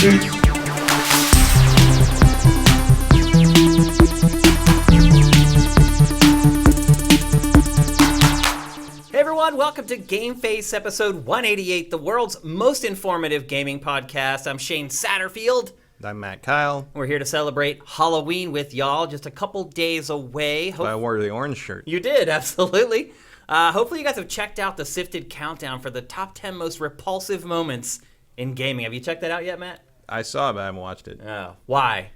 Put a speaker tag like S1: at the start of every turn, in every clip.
S1: Welcome to GameFace episode 188, the world's most informative gaming podcast. I'm Shane Satterfield.
S2: I'm Matt Kyle.
S1: We're here to celebrate Halloween with y'all, just a couple days away.
S2: I wore the orange shirt.
S1: You did, absolutely. Hopefully you guys have checked out the Sifted Countdown for the top 10 most repulsive moments in gaming. Have you checked that out yet, Matt?
S2: I saw it, but I haven't watched it.
S1: Oh, why?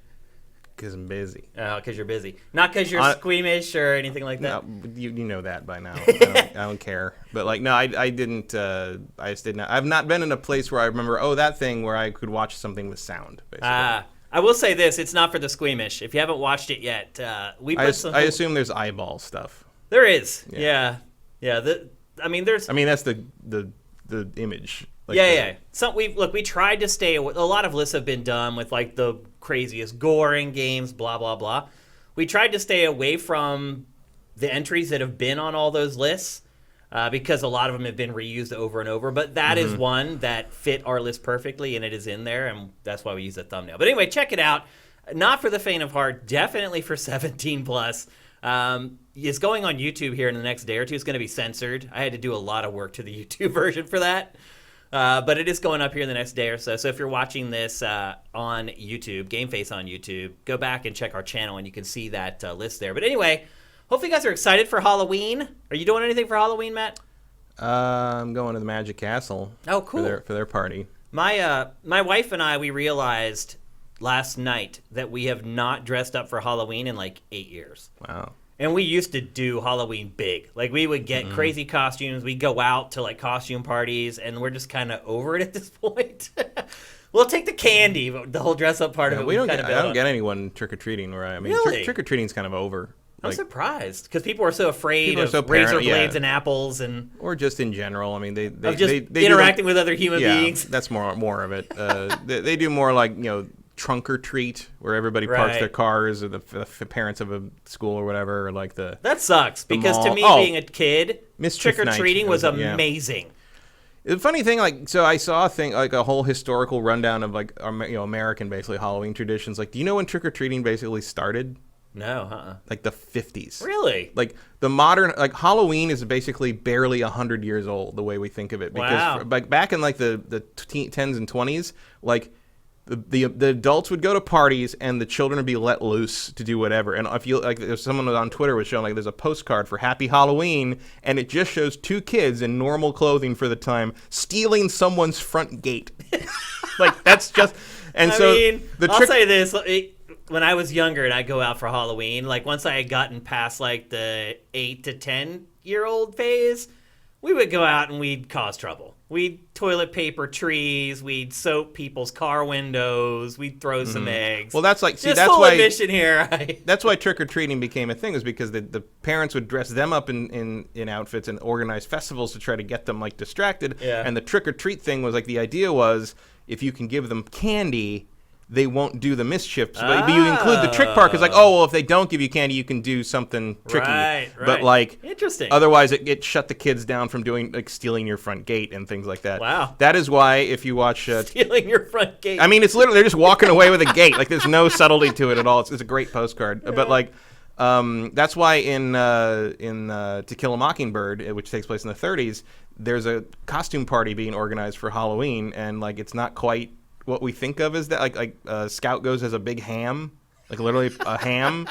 S2: Because I'm busy.
S1: Oh, because you're busy. Not because you're squeamish or anything like that?
S2: No, you know that by now. I don't care. But, no, I didn't. I just did not. I've not been in a place where I remember, that thing where I could watch something with sound, basically.
S1: I will say this. It's not for the squeamish. If you haven't watched it yet, I
S2: assume there's eyeball stuff.
S1: There is. Yeah. There's.
S2: That's the image.
S1: So we tried to stay. A lot of lists have been done with the craziest goring games, blah blah blah. We tried to stay away from the entries that have been on all those lists because a lot of them have been reused over and over. But that is one that fit our list perfectly, and it is in there, and that's why we use the thumbnail. But anyway, check it out. Not for the faint of heart. Definitely for 17 plus. It's going on YouTube here in the next day or two. It's going to be censored. I had to do a lot of work to the YouTube version for that. But it is going up here in the next day or so. So if you're watching this on YouTube, GameFace on YouTube, go back and check our channel and you can see that list there. But anyway, hopefully you guys are excited for Halloween. Are you doing anything for Halloween, Matt?
S2: I'm going to the Magic Castle.
S1: Oh, cool.
S2: For their party.
S1: My wife and I, we realized last night that we have not dressed up for Halloween in 8 years.
S2: Wow.
S1: And we used to do Halloween big. We would get crazy costumes. We'd go out to costume parties, and we're just kind of over it at this point. We'll take the candy, but the whole dress up part of it. I
S2: don't get anyone trick or treating where I mean.
S1: Really?
S2: Trick or treating's kind of over.
S1: I'm surprised because people are so afraid of razor blades and apples, or just
S2: in general. I mean, they
S1: interacting with other human beings.
S2: That's more of it. They do more trunk or treat, where everybody parks their cars, or the parents of a school or whatever, or
S1: that sucks because to me, being a kid, trick or treating was amazing.
S2: The funny thing, so I saw a thing, a whole historical rundown of American basically Halloween traditions. Do you know when trick or treating basically started?
S1: No,
S2: the 50s.
S1: Really?
S2: The modern, Halloween is basically barely 100 years old, the way we think of it. Because back in the 10s and 20s, the adults would go to parties and the children would be let loose to do whatever. And if you there's someone on Twitter was showing there's a postcard for Happy Halloween, and it just shows two kids in normal clothing for the time stealing someone's front gate. That's just. And I'll
S1: say this. When I was younger and I'd go out for Halloween, once I had gotten past the 8 to 10-year-old phase, we would go out and we'd cause trouble. We'd toilet paper trees. We'd soap people's car windows. We'd throw some eggs.
S2: Well, that's
S1: that's full why admission here.
S2: That's why trick or treating became a thing, is because the parents would dress them up in outfits and organize festivals to try to get them distracted.
S1: Yeah.
S2: And the trick or treat thing was the idea was if you can give them candy, they won't do the mischief. But you include the trick part, because if they don't give you candy, you can do something tricky.
S1: Right.
S2: But
S1: interesting.
S2: Otherwise, it shut the kids down from doing stealing your front gate and things like that.
S1: Wow.
S2: That is why if you watch
S1: stealing your front gate.
S2: I mean, it's literally they're just walking away with a gate. There's no subtlety to it at all. It's a great postcard. Yeah. But that's why in To Kill a Mockingbird, which takes place in the 30s, there's a costume party being organized for Halloween, and it's not quite what we think of as that. Scout goes as a big ham, literally a ham,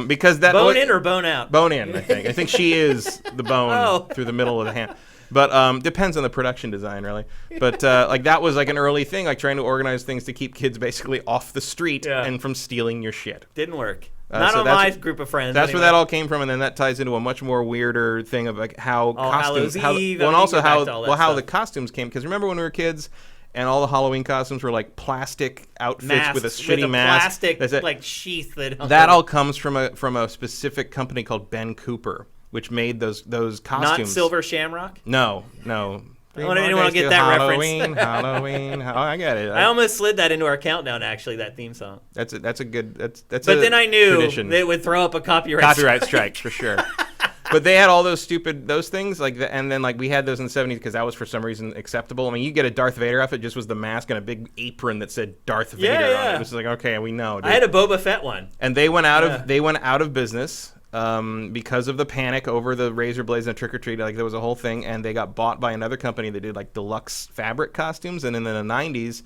S2: because that
S1: bone in or bone out.
S2: Bone in, I think. I think she is the bone through the middle of the ham. But depends on the production design, really. But that was an early thing, trying to organize things to keep kids basically off the street and from stealing your shit.
S1: Didn't work. Not on my group of friends.
S2: That's where that all came from, and then that ties into a much more weirder thing of how costumes, how the costumes came. Because remember when we were kids, and all the Halloween costumes were plastic outfits with a shitty mask.
S1: Plastic sheath.
S2: That all comes from a specific company called Ben Cooper, which made those costumes.
S1: Not Silver Shamrock?
S2: No.
S1: I don't want to get that
S2: Halloween, Halloween. I get it.
S1: I almost slid that into our countdown. Actually, that theme song.
S2: That's a good. That's.
S1: But then I knew
S2: tradition.
S1: they would throw up a copyright
S2: strike for sure. But they had all those things like and then like we had those in the 70s because that was for some reason acceptable. I mean, you get a Darth Vader outfit, just was the mask and a big apron that said Darth Vader on it. It was like, okay, we know. Dude.
S1: I had a Boba Fett one.
S2: And they went out of business. Because of the panic over the razor blades and trick or treat, like there was a whole thing, and they got bought by another company that did like deluxe fabric costumes. And in the 90s,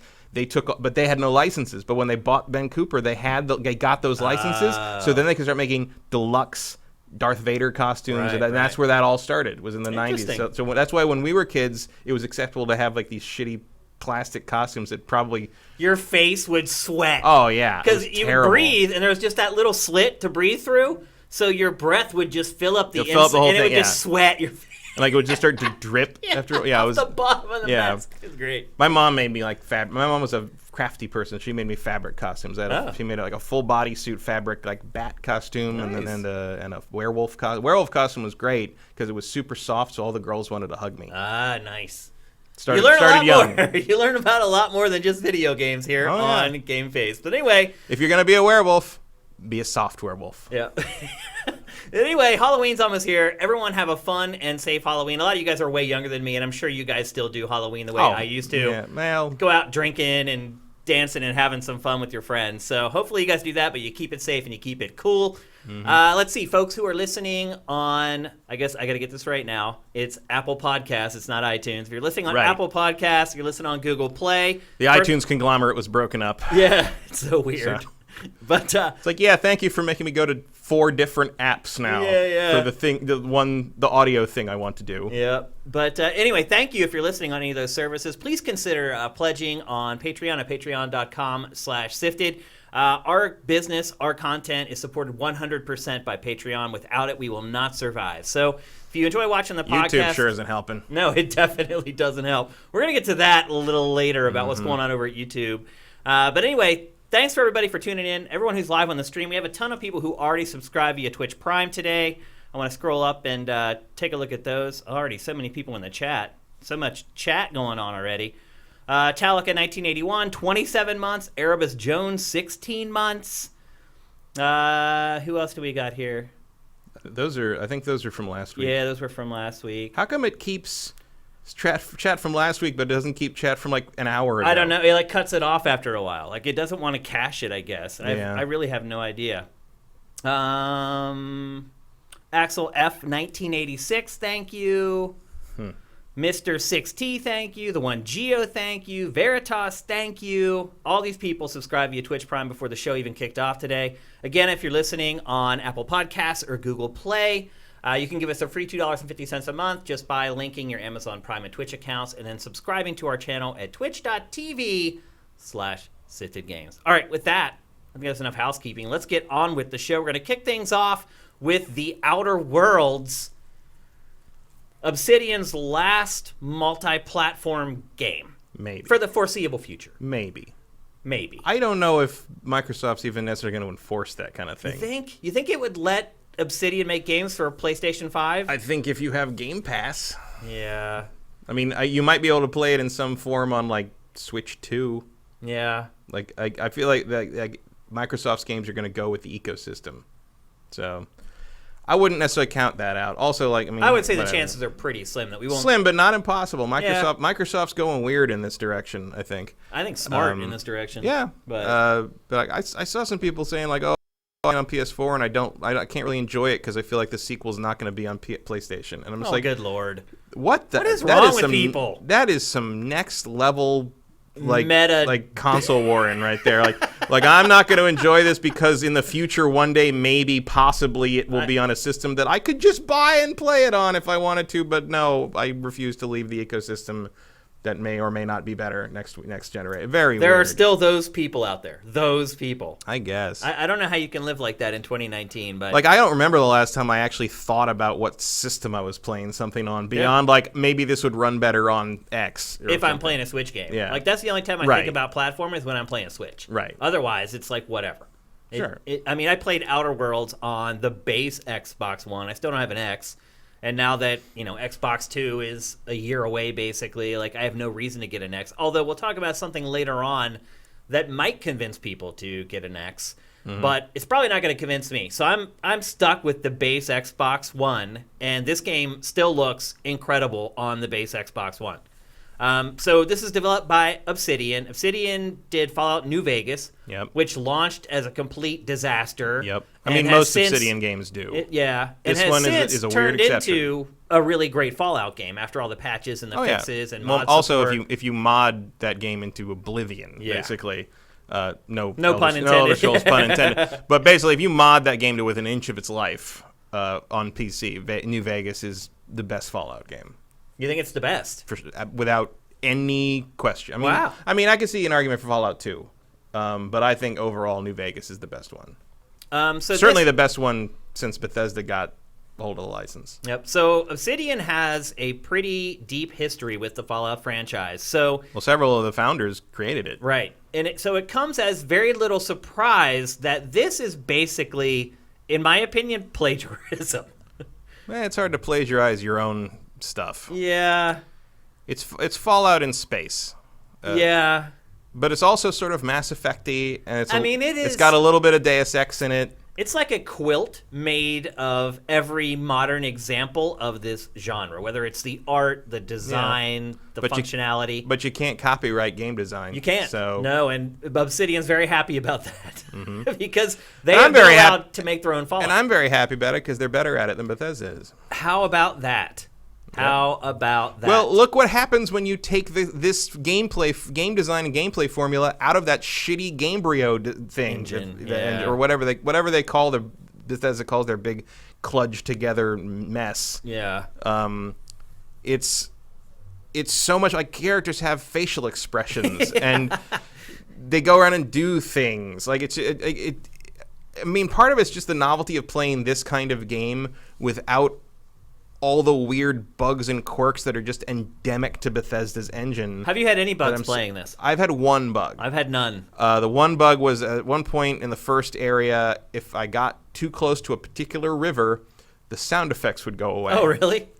S2: but they had no licenses. But when they bought Ben Cooper, they got those licenses, so then they could start making deluxe Darth Vader costumes, and that's where that all started. Was in the 90s. So that's why when we were kids, it was acceptable to have like these shitty plastic costumes that probably
S1: your face would sweat.
S2: Oh yeah,
S1: because you breathe, and there was just that little slit to breathe through. So your breath would just fill up the inside, and it would just sweat your face.
S2: Like it would just start to drip after. Yeah, it was
S1: the bottom of the mask. It was great.
S2: My mom made me like My mom was a crafty person. She made me fabric costumes. She made like a full bodysuit fabric like bat costume, and a werewolf costume. Werewolf costume was great because it was super soft, so all the girls wanted to hug me.
S1: Ah, nice.
S2: You learn a lot
S1: more. You learn about a lot more than just video games here on GameFace. But anyway,
S2: if you're gonna be a werewolf, be a soft werewolf.
S1: Yeah. Anyway, Halloween's almost here. Everyone have a fun and safe Halloween. A lot of you guys are way younger than me, and I'm sure you guys still do Halloween the way I used to.
S2: Yeah, well,
S1: go out drinking and dancing and having some fun with your friends. So hopefully you guys do that, but you keep it safe and you keep it cool. Mm-hmm. Let's see, folks who are listening on, I guess I got to get this right now. It's Apple Podcasts. It's not iTunes. If you're listening on Apple Podcasts, you're listening on Google Play.
S2: The iTunes conglomerate was broken up.
S1: Yeah, it's so weird. But
S2: it's like, thank you for making me go to 4 different apps now for the audio thing I want to do.
S1: Yeah. But anyway, thank you if you're listening on any of those services. Please consider pledging on Patreon at patreon.com/sifted. Our business, our content is supported 100% by Patreon. Without it, we will not survive. So if you enjoy watching the podcast...
S2: YouTube sure isn't helping.
S1: No, it definitely doesn't help. We're going to get to that a little later about what's going on over at YouTube. But anyway... Thanks for everybody for tuning in. Everyone who's live on the stream. We have a ton of people who already subscribe via Twitch Prime today. I want to scroll up and take a look at those. Already so many people in the chat. So much chat going on already. Talika 1981, 27 months. Erebus Jones, 16 months. Who else do we got here?
S2: I think those are from last week.
S1: Yeah, those were from last week.
S2: How come it keeps... chat from last week, but it doesn't keep chat from like an hour ago?
S1: I don't know. It like cuts it off after a while. Like it doesn't want to cache it, I guess. I really have no idea. Axel F 1986, thank you. Mr. 6T, thank you. The one Geo, thank you. Veritas, thank you. All these people subscribed via Twitch Prime before the show even kicked off today. Again, if you're listening on Apple Podcasts or Google Play, you can give us a free $2.50 a month just by linking your Amazon Prime and Twitch accounts and then subscribing to our channel at twitch.tv/siftedgames. All right, with that, I think that's enough housekeeping. Let's get on with the show. We're going to kick things off with The Outer Worlds, Obsidian's last multi-platform game.
S2: Maybe.
S1: For the foreseeable future.
S2: Maybe.
S1: I
S2: don't know if Microsoft's even necessarily going to enforce that kind of thing.
S1: You think it would let Obsidian make games for PlayStation 5?
S2: I think if you have Game Pass.
S1: Yeah.
S2: I mean, you might be able to play it in some form on, like, Switch 2.
S1: Yeah.
S2: Like, I feel like Microsoft's games are going to go with the ecosystem. So, I wouldn't necessarily count that out. Also, like, I
S1: would say the chances are pretty slim that we won't...
S2: Slim, but not impossible. Microsoft's going weird in this direction, I think.
S1: I think smart in this direction.
S2: Yeah. But I saw some people saying, like, on PS4 and I can't really enjoy it because I feel like the sequel's not going to be on PlayStation, and I'm just like,
S1: good lord,
S2: what
S1: is wrong with people?
S2: That is some next level like
S1: meta,
S2: like console warring right there. like I'm not going to enjoy this because in the future one day maybe possibly it will be on a system that I could just buy and play it on if I wanted to, but no, I refuse to leave the ecosystem that may or may not be better next generation. There weird.
S1: Are still those people out there. Those people.
S2: I guess.
S1: I don't know how you can live like that in 2019, but...
S2: Like, I don't remember the last time I actually thought about what system I was playing something on beyond, like, maybe this would run better on X.
S1: If I'm playing a Switch game.
S2: Yeah.
S1: Like, that's the only time I think about platformers when I'm playing a Switch.
S2: Right.
S1: Otherwise, it's like, whatever.
S2: Sure.
S1: I mean, I played Outer Worlds on the base Xbox One. I still don't have an X. And now that, Xbox 2 is a year away, basically, like, I have no reason to get an X. Although we'll talk about something later on that might convince people to get an X. but it's probably not going to convince me. So I'm stuck with the base Xbox One, and this game still looks incredible on the base Xbox One. So this is developed by Obsidian. Obsidian did Fallout New Vegas, which launched as a complete disaster.
S2: Yep. I mean, most Obsidian games do.
S1: This
S2: one is a weird exception.
S1: Into a really great Fallout game after all the patches and the fixes and mod
S2: also,
S1: support.
S2: if you mod that game into oblivion, basically. No
S1: pun intended.
S2: No Elder pun intended. But basically, if you mod that game to within an inch of its life on PC, New Vegas is the best Fallout game.
S1: You think it's the best?
S2: Without any question. I mean,
S1: wow.
S2: I mean, I can see an argument for Fallout 2, but I think overall New Vegas is the best one. Certainly the best one since Bethesda got hold of the license.
S1: Yep. So Obsidian has a pretty deep history with the Fallout franchise. So
S2: several of the founders created it.
S1: Right. And so it comes as very little surprise that this is basically, in my opinion, plagiarism.
S2: It's hard to plagiarize your own stuff.
S1: Yeah.
S2: It's Fallout in space.
S1: Yeah.
S2: But it's also sort of Mass Effect-y, and
S1: it's
S2: got a little bit of Deus Ex in it.
S1: It's like a quilt made of every modern example of this genre, whether it's the art, the design, the functionality.
S2: But you can't copyright game design.
S1: You can't.
S2: So.
S1: No, and Obsidian's very happy about that because they are allowed to make their own Fallout.
S2: And I'm very happy about it because they're better at it than Bethesda is.
S1: How about that? How about that?
S2: Well, look what happens when you take this game design and gameplay formula out of that shitty Gamebryo thing, or whatever they call Bethesda calls their big kludged together mess.
S1: Yeah.
S2: It's so much like characters have facial expressions and they go around and do things like I mean, part of it's just the novelty of playing this kind of game without all the weird bugs and quirks that are just endemic to Bethesda's engine.
S1: Have you had any bugs playing this?
S2: I've had one bug.
S1: I've had none.
S2: The one bug was at one point in the first area, if I got too close to a particular river, the sound effects would go away.
S1: Oh, really?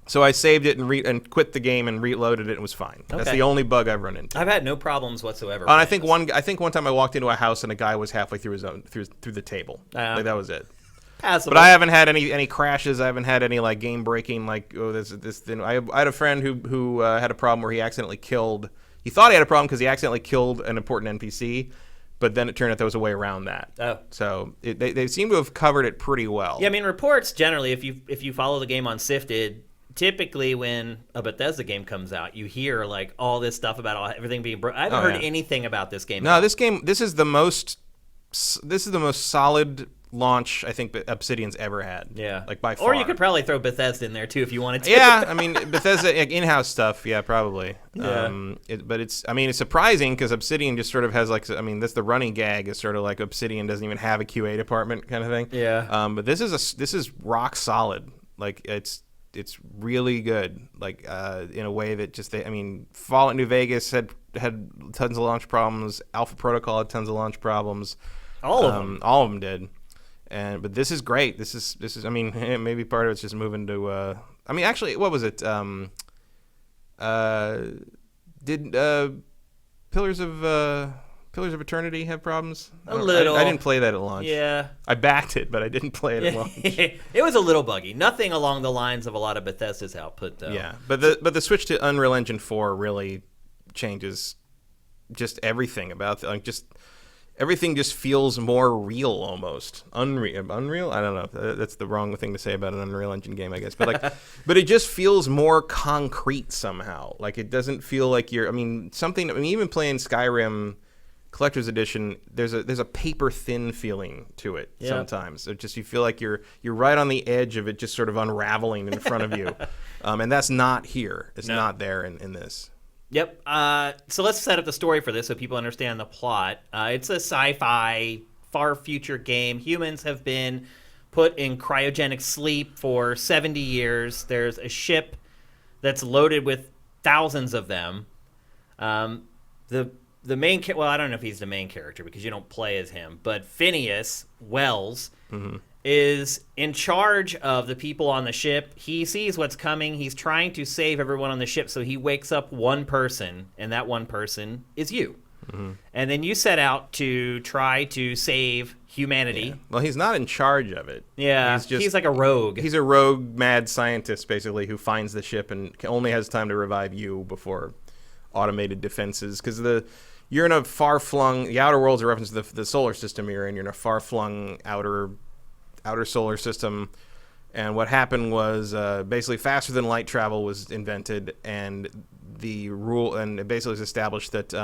S2: So I saved it and quit the game and reloaded it and it was fine. Okay. That's the only bug I've run into.
S1: I've had no problems whatsoever.
S2: And I think one time I walked into a house and a guy was halfway through through the table. Like, that was it.
S1: Passable.
S2: But I haven't had any crashes. I haven't had any like game breaking. Like this thing. I had a friend who had a problem where he accidentally killed. He thought he had a problem because he accidentally killed an important NPC, but then it turned out there was a way around that.
S1: Oh,
S2: so they seem to have covered it pretty well.
S1: Yeah, I mean reports generally. If you follow the game on Sifted, typically when a Bethesda game comes out, you hear like all this stuff about everything being broken. I haven't heard anything about this game.
S2: No, this is the most solid launch I think Obsidian's ever had.
S1: Yeah,
S2: like by far.
S1: Or you could probably throw Bethesda in there too if you wanted to.
S2: Yeah, I mean Bethesda in-house stuff. Yeah, probably.
S1: Yeah.
S2: But it's surprising because Obsidian just sort of has like that's the running gag is sort of like Obsidian doesn't even have a QA department kind of thing.
S1: Yeah.
S2: But this is rock solid. Like it's really good. Like in a way that just Fallout New Vegas had tons of launch problems. Alpha Protocol had tons of launch problems.
S1: All of them.
S2: All of them did. But this is great. This is. I mean, maybe part of it's just moving to. Actually, what was it? Did Pillars of Eternity have problems?
S1: A little.
S2: I didn't play that at launch.
S1: Yeah.
S2: I backed it, but I didn't play it at launch.
S1: It was a little buggy. Nothing along the lines of a lot of Bethesda's output, though.
S2: Yeah, but the switch to Unreal Engine 4 really changes just everything about everything just feels more real almost. Unreal? I don't know. That's the wrong thing to say about an Unreal Engine game, I guess. But but it just feels more concrete somehow. Like it doesn't feel like even playing Skyrim Collector's Edition, there's a paper thin feeling to it sometimes. It just you feel like you're right on the edge of it just sort of unraveling in front of you. And that's not here. It's not there in this.
S1: Yep. So let's set up the story for this so people understand the plot. It's a sci-fi, far future game. Humans have been put in cryogenic sleep for 70 years. There's a ship that's loaded with thousands of them. The main I don't know if he's the main character because you don't play as him, but Phineas Wells is in charge of the people on the ship. He sees what's coming. He's trying to save everyone on the ship, so he wakes up one person, and that one person is you. and then you set out to try to save humanity.
S2: Yeah. Well, he's not in charge of it.
S1: Yeah, he's like a rogue.
S2: He's a rogue mad scientist, basically, who finds the ship and only has time to revive you before automated defenses. Because you're in a far-flung... The Outer World's a reference to the solar system you're in. You're in a far-flung outer solar system. And what happened was basically faster-than-light travel was invented, and the rule... And it basically was established that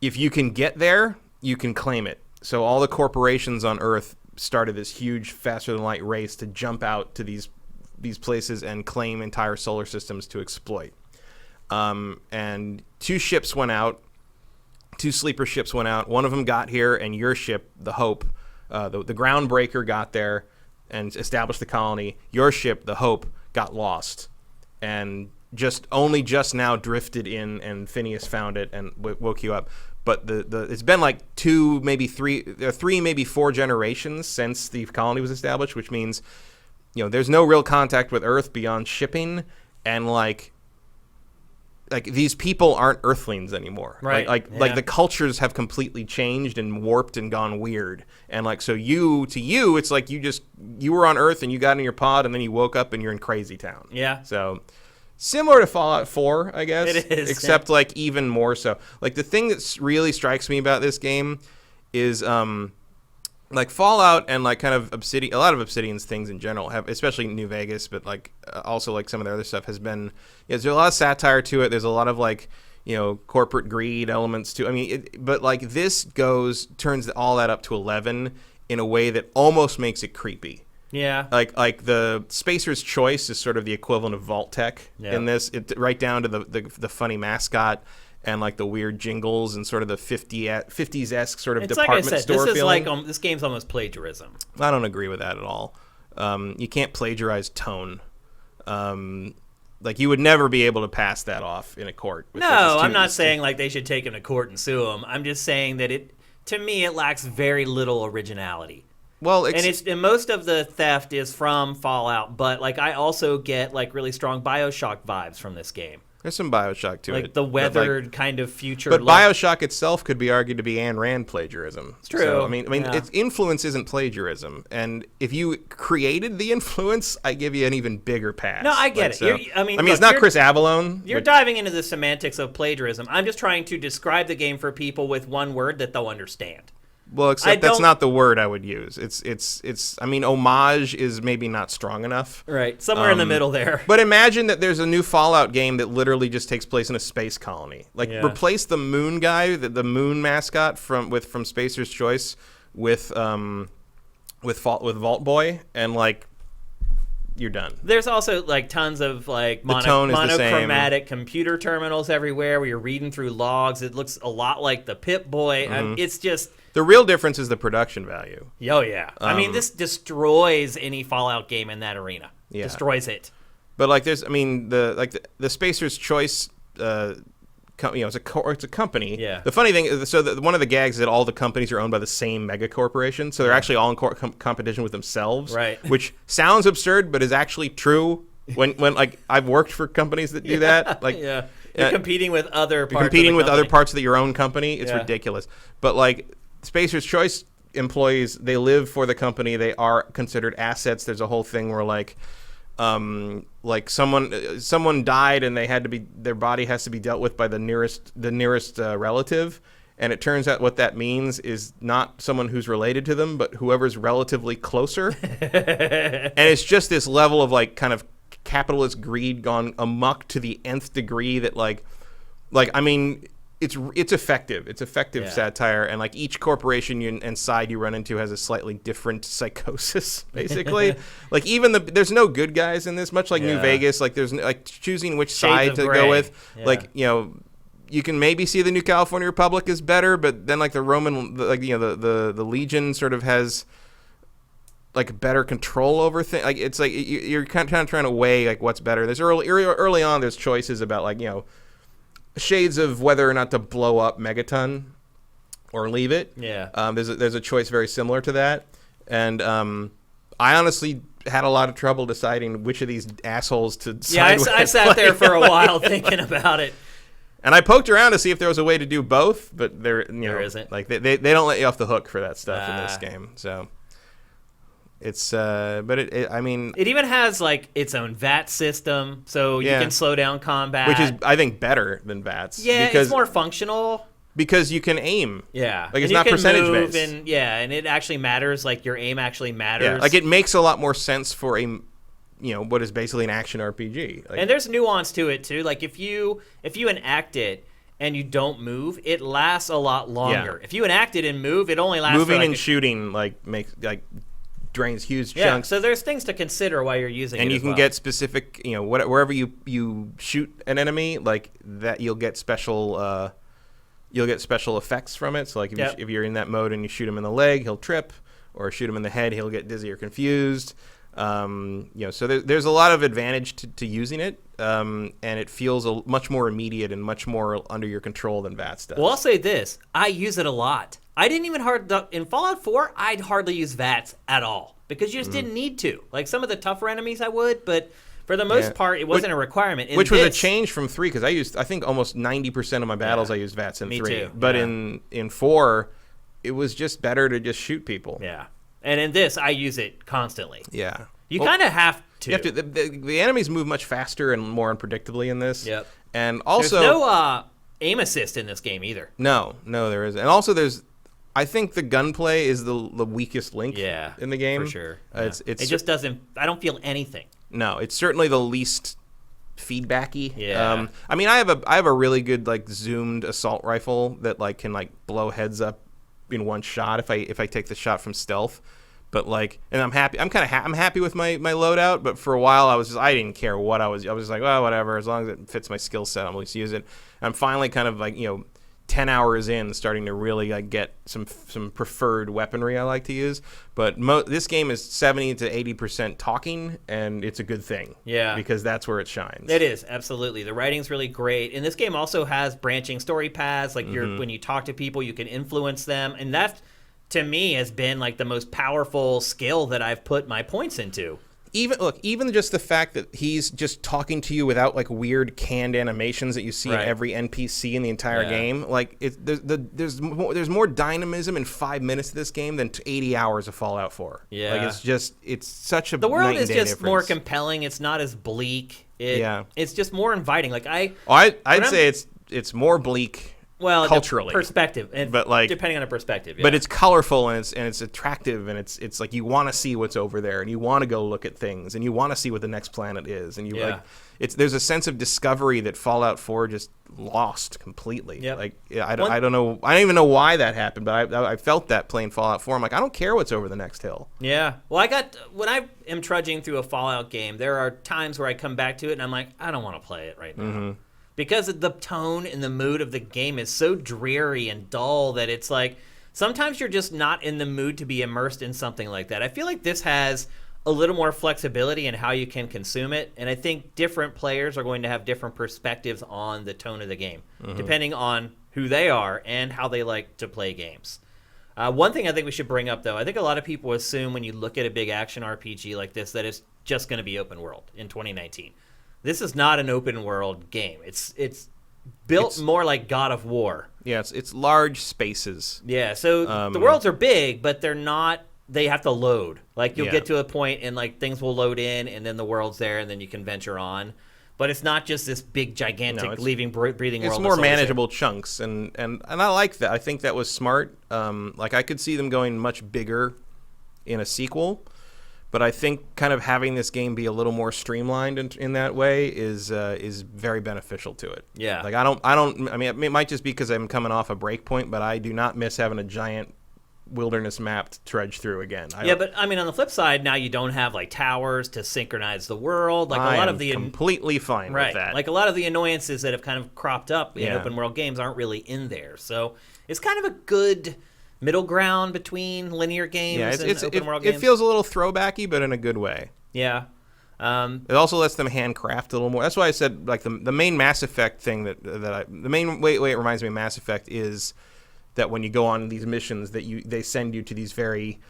S2: if you can get there, you can claim it. So all the corporations on Earth started this huge faster-than-light race to jump out to these places and claim entire solar systems to exploit. And 2 ships went out. 2 sleeper ships went out. One of them got here, and your ship, the Hope, the Groundbreaker, got there and established the colony. Your ship, the Hope, got lost and just now drifted in, and Phineas found it and woke you up. But it's been like 2, maybe 3, 3, maybe 4 generations since the colony was established, which means, there's no real contact with Earth beyond shipping, and like these people aren't Earthlings anymore.
S1: Right.
S2: Like the cultures have completely changed and warped and gone weird. And like, so to you, it's like you were on Earth and you got in your pod and then you woke up and you're in Crazy Town.
S1: Yeah.
S2: So similar to Fallout 4, I guess.
S1: It is.
S2: Except like even more so. Like the thing that really strikes me about this game is like Fallout and like kind of Obsidian, a lot of Obsidian's things in general have, especially New Vegas, but like also like some of their other stuff has been, there's a lot of satire to it. There's a lot of like, corporate greed elements to, but like this turns all that up to 11 in a way that almost makes it creepy.
S1: Yeah.
S2: Like the Spacer's Choice is sort of the equivalent of Vault Tech in this, right down to the funny mascot and like the weird jingles and sort of the 50s-esque sort of department store feeling.
S1: This is like this game's almost plagiarism.
S2: I don't agree with that at all. You can't plagiarize tone. Like you would never be able to pass that off in a court.
S1: No, I'm not saying like they should take him to court and sue him. I'm just saying that to me it lacks very little originality.
S2: Well,
S1: and most of the theft is from Fallout, but like I also get like really strong BioShock vibes from this game.
S2: There's some BioShock to it.
S1: Like the weathered kind of future.
S2: But BioShock itself could be argued to be Ayn Rand plagiarism.
S1: It's true.
S2: So, its influence isn't plagiarism. And if you created the influence, I give you an even bigger pass.
S1: No, I get it.
S2: So,
S1: look,
S2: it's not Chris Avallone.
S1: You're diving into the semantics of plagiarism. I'm just trying to describe the game for people with one word that they'll understand.
S2: Well, except that's not the word I would use. It's homage is maybe not strong enough.
S1: Right. Somewhere in the middle there.
S2: But imagine that there's a new Fallout game that literally just takes place in a space colony. Like replace the moon guy, the moon mascot from Spacer's Choice with Vault Boy, and like you're done.
S1: There's also like tons of like monochromatic computer terminals everywhere where you're reading through logs. It looks a lot like the Pip-Boy. It's just
S2: the real difference is the production value.
S1: Oh yeah, this destroys any Fallout game in that arena. Yeah. Destroys it.
S2: But like there's, the Spacer's Choice, it's a company.
S1: Yeah.
S2: The funny thing is, one of the gags is that all the companies are owned by the same mega corporation, so they're actually all in competition with themselves.
S1: Right.
S2: Which sounds absurd, but is actually true. When like I've worked for companies that do that. Like
S1: You're competing with other parts.
S2: Other parts of your own company. It's ridiculous. But like Spacer's Choice employees, they live for the company. They are considered assets. There's a whole thing where like someone died and their body has to be dealt with by the nearest relative, and it turns out what that means is not someone who's related to them, but whoever's relatively closer. And it's just this level of like kind of capitalist greed gone amok to the nth degree that it's effective. It's effective satire, and like each corporation and side you run into has a slightly different psychosis. Basically, like even there's no good guys in this. Much like New Vegas, like there's like choosing which side to go with. Yeah. Like you can maybe see the New California Republic is better, but then like the Legion sort of has like better control over things. Like it's like you're kind of trying to weigh like what's better. There's early on there's choices about like shades of whether or not to blow up Megaton or leave it.
S1: Yeah.
S2: There's a choice very similar to that, and I honestly had a lot of trouble deciding which of these assholes to side with.
S1: I sat there for a while thinking about it.
S2: And I poked around to see if there was a way to do both, but there
S1: isn't.
S2: Like they don't let you off the hook for that stuff in this game. So it's but I mean,
S1: it even has like its own VAT system, so you can slow down combat,
S2: which is I think better than VATs.
S1: Yeah,
S2: because
S1: it's more functional.
S2: Because you can aim.
S1: Yeah.
S2: Like, it's not percentage based.
S1: And it actually matters. Like, your aim actually matters.
S2: Yeah, like, it makes a lot more sense for what is basically an action RPG. Like,
S1: and there's nuance to it, too. Like, if you enact it and you don't move, it lasts a lot longer. Yeah. If you enact it and move, it only lasts
S2: Moving and shooting, drains huge chunks.
S1: So there's things to consider while you're using it.
S2: And you can get specific, wherever you shoot an enemy, like, that you'll get special... You'll get special effects from it. So, like, if you're in that mode and you shoot him in the leg, he'll trip, or shoot him in the head, he'll get dizzy or confused. So there's a lot of advantage to using it, and it feels much more immediate and much more under your control than VATS does.
S1: Well, I'll say this: I use it a lot. I didn't even in Fallout 4. I'd hardly use VATS at all because you just didn't need to. Like, some of the tougher enemies, I would, but. For the most part, it wasn't a requirement.
S2: Which was a change from 3, because I think almost 90% of my battles I used VATS in 3.
S1: Too.
S2: But in 4, it was just better to just shoot people.
S1: Yeah. And in this, I use it constantly.
S2: Yeah.
S1: You kind of have to.
S2: You have to. The enemies move much faster and more unpredictably in this.
S1: Yep.
S2: And also...
S1: There's no aim assist in this game either.
S2: No, there isn't. And also there's... I think the gunplay is the weakest link in the game.
S1: For sure.
S2: Yeah.
S1: It just doesn't... I don't feel anything.
S2: No, it's certainly the least feedbacky.
S1: Yeah.
S2: I mean, I have a really good zoomed assault rifle that can blow heads up in one shot if I take the shot from stealth. But and I'm happy. I'm happy with my loadout. But for a while, I didn't care what I was like, well, whatever. As long as it fits my skill set, I'm going to use it. I'm finally kind of 10 hours in, starting to really get some preferred weaponry I like to use. But this game is 70 to 80% talking, and it's a good thing.
S1: Yeah.
S2: Because that's where it shines.
S1: It is, absolutely. The writing's really great. And this game also has branching story paths. Like, when you talk to people, you can influence them. And that, to me, has been the most powerful skill that I've put my points into.
S2: Even just the fact that he's just talking to you without weird canned animations that you see in every NPC in the entire game. There's more dynamism in 5 minutes of this game than 80 hours of Fallout 4.
S1: Yeah,
S2: it's such a
S1: the world is just
S2: difference.
S1: More compelling. It's not as bleak. It's just more inviting.
S2: I'd say it's more bleak.
S1: Well,
S2: culturally,
S1: perspective, but depending on a perspective. Yeah.
S2: But it's colorful and it's attractive and it's you want to see what's over there and you want to go look at things and you want to see what the next planet is and there's a sense of discovery that Fallout 4 just lost completely.
S1: Yep.
S2: I don't know. I don't even know why that happened, but I felt that playing Fallout 4. I'm like, I don't care what's over the next hill.
S1: Yeah. Well, when I am trudging through a Fallout game, there are times where I come back to it and I'm like, I don't want to play it right now. Mm-hmm. Because the tone and the mood of the game is so dreary and dull that it's sometimes you're just not in the mood to be immersed in something like that. I feel like this has a little more flexibility in how you can consume it, and I think different players are going to have different perspectives on the tone of the game, depending on who they are and how they like to play games. One thing I think we should bring up, though, I think a lot of people assume when you look at a big action RPG like this that it's just going to be open world in 2019. This is not an open world game. It's built more like God of War.
S2: Yeah, it's large spaces.
S1: Yeah, so the worlds are big, but they're not. They have to load. You'll get to a point and things will load in, and then the world's there, and then you can venture on. But it's not just this big, gigantic, breathing world.
S2: It's more manageable chunks, and I like that. I think that was smart. I could see them going much bigger in a sequel. But I think kind of having this game be a little more streamlined in that way is very beneficial to it.
S1: Yeah.
S2: I mean, it might just be because I'm coming off a break point, but I do not miss having a giant wilderness map to trudge through again.
S1: But I mean, on the flip side, now you don't have towers to synchronize the world.
S2: Completely fine with that.
S1: A lot of the annoyances that have kind of cropped up in open world games aren't really in there. So it's kind of a good middle ground between linear games and open world games.
S2: It feels a little throwbacky, but in a good way.
S1: Yeah.
S2: It also lets them handcraft a little more. That's why I said the main Mass Effect thing the main way it reminds me of Mass Effect is that when you go on these missions they send you to these very,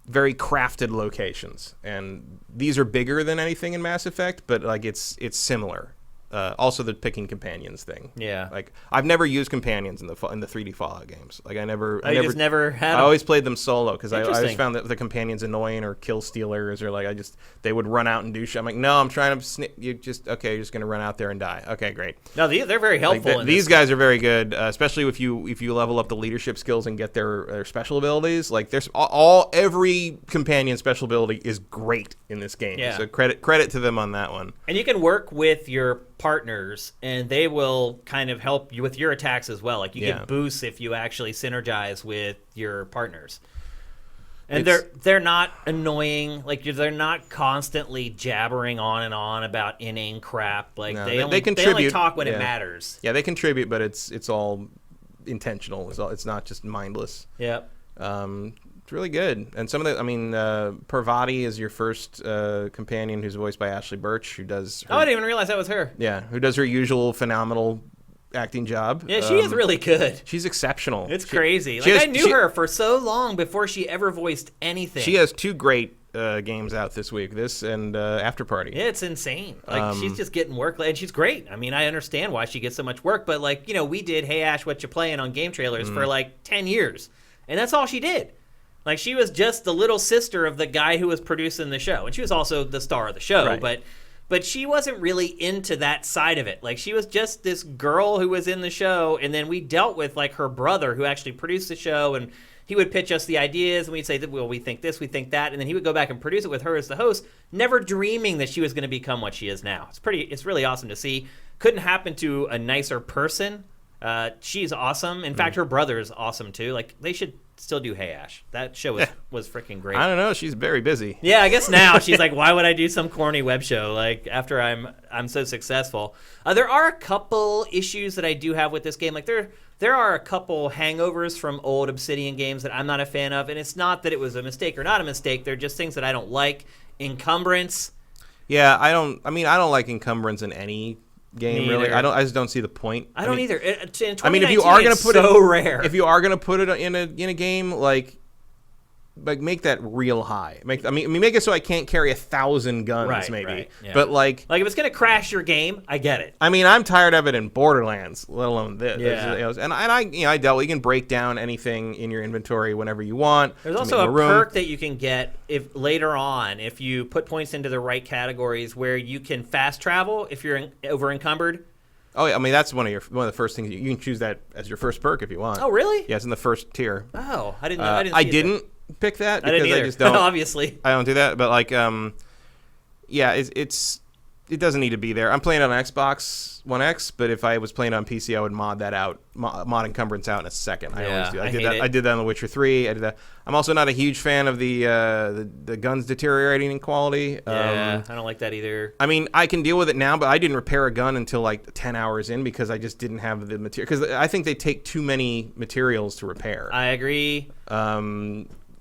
S2: very crafted locations, and these are bigger than anything in Mass Effect, but it's similar. Also, the picking companions thing.
S1: Yeah.
S2: Like I've never used companions in the 3D Fallout games. Like I
S1: never had.
S2: I always played them solo because I always
S1: Interesting.
S2: found that the companions annoying or kill stealers or like they would run out and do shit. I'm like, no, I'm trying to you're just gonna run out there and die. Okay, great.
S1: No, they're very helpful.
S2: Like, these guys are very good, especially if you level up the leadership skills and get their special abilities. Like there's every companion special ability is great in this game.
S1: Yeah.
S2: So credit to them on that one.
S1: And you can work with your partners, and they will kind of help you with your attacks as well. Like you get boosts if you actually synergize with your partners. And they're not annoying. Like they're not constantly jabbering on and on about inane crap. Like they only talk when it matters.
S2: Yeah, they contribute, but it's all intentional. It's not just mindless.
S1: Yep.
S2: It's really good. And some of Parvati is your first companion, who's voiced by Ashley Birch, who does.
S1: I didn't even realize that was her.
S2: Yeah, who does her usual phenomenal acting job.
S1: Yeah, she is really good.
S2: She's exceptional.
S1: It's crazy. I knew her for so long before she ever voiced anything.
S2: She has 2 great games out this week. This and AfterParty.
S1: Yeah, it's insane. Like she's just getting work, and she's great. I mean, I understand why she gets so much work, but we did Hey Ash, What You Playing on game trailers for 10 years, and that's all she did. Like she was just the little sister of the guy who was producing the show, and she was also the star of the show,
S2: right.
S1: But she wasn't really into that side of it. Like she was just this girl who was in the show, and then we dealt with her brother who actually produced the show, and he would pitch us the ideas, and we'd say, well, we think this, we think that, and then he would go back and produce it with her as the host, never dreaming that she was going to become what she is now. It's really awesome to see. Couldn't happen to a nicer person. She's awesome. In fact, her brother is awesome too. Like they should still do Hey Ash. That show was freaking great.
S2: I don't know. She's very busy.
S1: Yeah, I guess now she's like, why would I do some corny web show like after I'm so successful? There are a couple issues that I do have with this game. Like there are a couple hangovers from old Obsidian games that I'm not a fan of, and it's not that it was a mistake or not a mistake. They're just things that I don't like. Encumbrance.
S2: Yeah, I don't like encumbrance in any game, really. I just don't see the point.
S1: I don't either. In 2019,
S2: if you are going to put
S1: rare.
S2: If you are going to put it in a game, like make that real high. Make it so I can't carry 1,000 guns, maybe.
S1: Right, yeah.
S2: But like
S1: if it's going to crash your game, I get it.
S2: I mean, I'm tired of it in Borderlands, let alone this.
S1: Yeah.
S2: And I dealt with, you can break down anything in your inventory whenever you want.
S1: There's also a perk that you can get if later on, if you put points into the right categories, where you can fast travel if you're over encumbered.
S2: Oh, yeah, I mean, that's one of the first things. You can choose that as your first perk if you want.
S1: Oh, really?
S2: Yeah, it's in the first tier.
S1: Oh, I didn't know.
S2: I didn't pick that because
S1: I
S2: just don't.
S1: Obviously,
S2: I don't do that. But yeah, it doesn't need to be there. I'm playing it on Xbox One X, but if I was playing on PC, I would mod that out, mod encumbrance out in a second. I always do. I did that on The Witcher 3. I did that. I'm also not a huge fan of the guns deteriorating in quality.
S1: Yeah, I don't like that either.
S2: I mean, I can deal with it now, but I didn't repair a gun until 10 hours in because I just didn't have the material. Because I think they take too many materials to repair.
S1: I agree.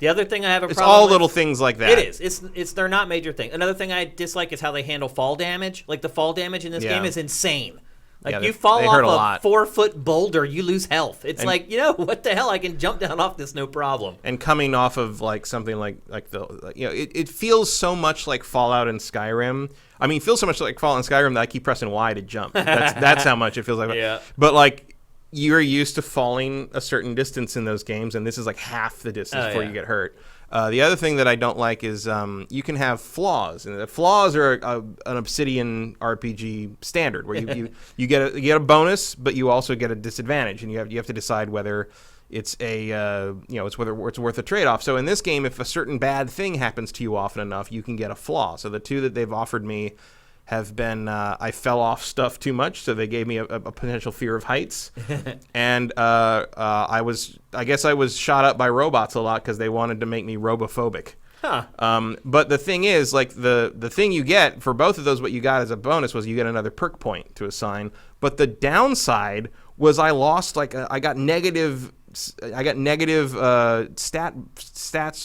S1: The other thing I have a problem with...
S2: It's all little things like that.
S1: It is. They're not major things. Another thing I dislike is how they handle fall damage. Like, the fall damage in this game is insane. Like, you fall off a 4-foot boulder, you lose health. It's what the hell? I can jump down off this no problem.
S2: And coming off of, something like it feels so much like Fallout and Skyrim. I mean, it feels so much like Fallout and Skyrim that I keep pressing Y to jump. That's how much it feels like.
S1: Yeah.
S2: But, you're used to falling a certain distance in those games, and this is half the distance before you get hurt. The other thing that I don't like is you can have flaws, and the flaws are an Obsidian RPG standard, where you get a bonus, but you also get a disadvantage, and you have to decide whether it's it's worth a trade-off. So in this game, if a certain bad thing happens to you often enough, you can get a flaw. So the two that they've offered me have been I fell off stuff too much, so they gave me a potential fear of heights, and I guess I was shot up by robots a lot because they wanted to make me robophobic.
S1: Huh.
S2: But the thing is, the thing you get for both of those, what you got as a bonus was you get another perk point to assign. But the downside was I lost I got negative stats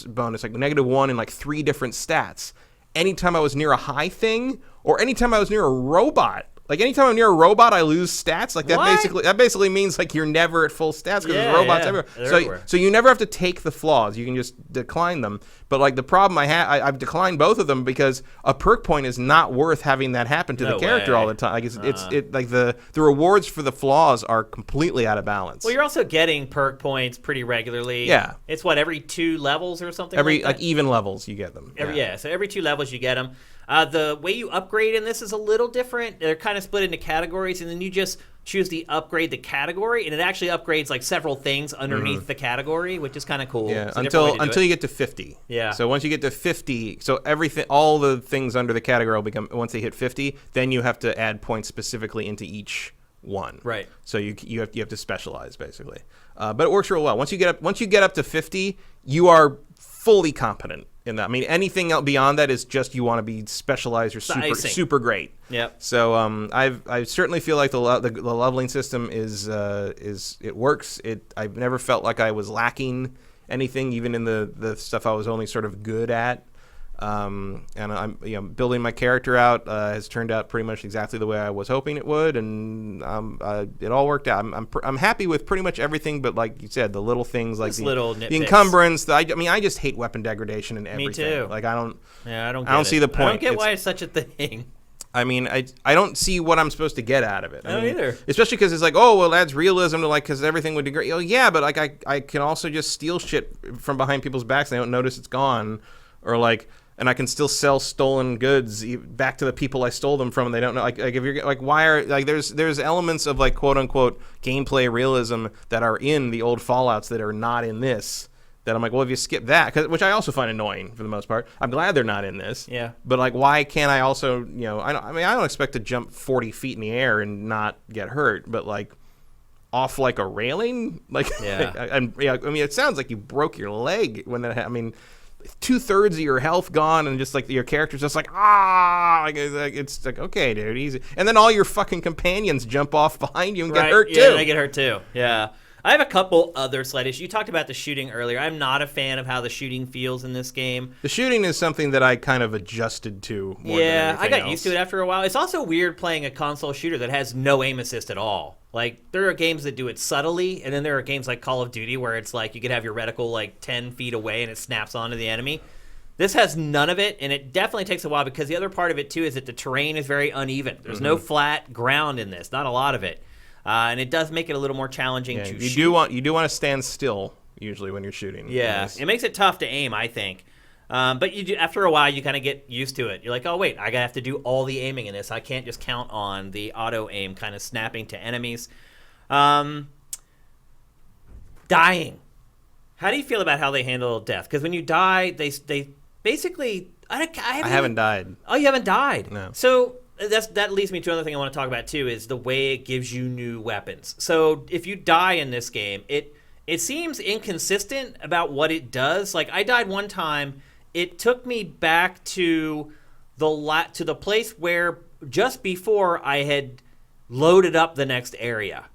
S2: bonus, -1 in 3 different stats. Anytime I was near a high thing, or anytime I was near a robot, Like anytime I'm near a robot, I lose stats. Like that
S1: What?
S2: basically means like you're never at full stats because there's robots everywhere. So you never have to take the flaws. You can just decline them. But like the problem I've declined both of them because a perk point is not worth having that happen to the character all the time. Like it's like the rewards for the flaws are completely out of balance.
S1: Well, you're also getting perk points pretty regularly.
S2: Yeah.
S1: It's every 2 levels or something.
S2: Like even levels you get them.
S1: So every 2 levels you get them. The way you upgrade in this is a little different. They're kind of split into categories, and then you just choose the upgrade the category, and it actually upgrades like several things underneath the category, which is kind of cool.
S2: Yeah, until you get to 50.
S1: Yeah.
S2: So once you get to 50, so all the things under the category will become, once they hit 50, then you have to add points specifically into each one.
S1: Right.
S2: So you have to specialize basically. But it works real well. Once you get up to 50, you are fully competent in that. I mean, anything else beyond that is just you want to be specialized or super great.
S1: Yep.
S2: So I certainly feel like the leveling system is it works. I've never felt like I was lacking anything, even in the stuff I was only sort of good at. And I'm building my character out has turned out pretty much exactly the way I was hoping it would, and it all worked out. I'm happy with pretty much everything, but like you said, the little things like the encumbrance. I just hate weapon degradation and everything.
S1: Me too.
S2: Like I don't see the point.
S1: I don't get why it's such a thing.
S2: I mean, I don't see what I'm supposed to get out of it.
S1: I don't either.
S2: Especially because it's like, oh, well, adds realism to like, because everything would degrade. Oh, yeah, but like I can also just steal shit from behind people's backs and they don't notice it's gone, or like. And I can still sell stolen goods back to the people I stole them from, and they don't know. Like if you're like, why are like there's elements of like quote unquote gameplay realism that are in the old Fallouts that are not in this. That I'm like, well, if you skip that, which I also find annoying for the most part. I'm glad they're not in this.
S1: Yeah.
S2: But like, why can't I also, I don't expect to jump 40 feet in the air and not get hurt, but like off like a railing, like
S1: yeah.
S2: I mean, it sounds like you broke your leg when that. I mean. 2/3 of your health gone, and just like your character's just like it's like okay, dude, easy. And then all your fucking companions jump off behind you and get hurt too.
S1: Yeah, they get hurt too. Yeah. I have a couple other slight issues. You talked about the shooting earlier. I'm not a fan of how the shooting feels in this game.
S2: The shooting is something that I kind of adjusted to more than
S1: I got used to it after a while. It's also weird playing a console shooter that has no aim assist at all. Like, there are games that do it subtly, and then there are games like Call of Duty where it's like you could have your reticle like 10 feet away and it snaps onto the enemy. This has none of it, and it definitely takes a while because the other part of it, too, is that the terrain is very uneven. There's no flat ground in this, not a lot of it. And it does make it a little more challenging to shoot.
S2: You do want to stand still, usually, when you're shooting.
S1: Yeah, it makes it tough to aim, I think. But you do, after a while, you kind of get used to it. You're like, oh, wait, I have to do all the aiming in this. I can't just count on the auto-aim kind of snapping to enemies. Dying. How do you feel about how they handle death? Because when you die, they basically... I
S2: haven't died.
S1: Oh, you haven't died?
S2: No.
S1: So... That leads me to another thing I want to talk about, too, is the way it gives you new weapons. So if you die in this game, it seems inconsistent about what it does. Like, I died one time. It took me back to the place where just before I had loaded up the next area.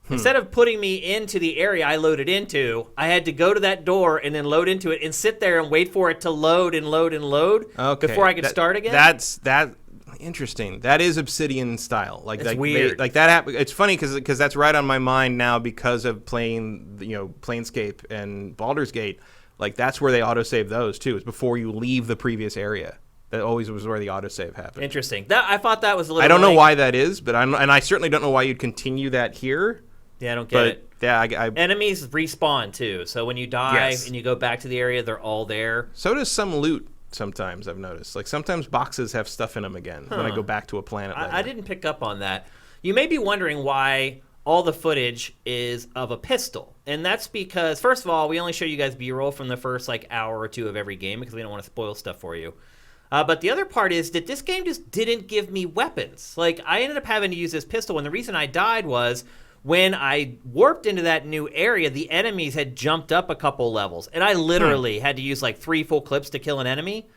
S1: Instead of putting me into the area I loaded into, I had to go to that door and then load into it and sit there and wait for it to load and load and load before I could start again.
S2: That interesting. That is Obsidian style.
S1: It's weird.
S2: It's funny because that's right on my mind now because of playing Planescape and Baldur's Gate. Like that's where they autosave those too. It's before you leave the previous area. That always was where the autosave happened.
S1: Interesting. I thought that was a little.
S2: I don't know why that is, but I certainly don't know why you'd continue that here.
S1: Yeah, I don't get it.
S2: Yeah,
S1: enemies respawn too. So when you die and you go back to the area, they're all there.
S2: So does some loot. Sometimes I've noticed. Like sometimes boxes have stuff in them again when I go back to a planet later.
S1: I didn't pick up on that. You may be wondering why all the footage is of a pistol. And that's because, first of all, we only show you guys B-roll from the first hour or two of every game because we don't want to spoil stuff for you. But the other part is that this game just didn't give me weapons. Like, I ended up having to use this pistol, and the reason I died was when I warped into that new area, the enemies had jumped up a couple levels, and I literally had to use 3 full clips to kill an enemy.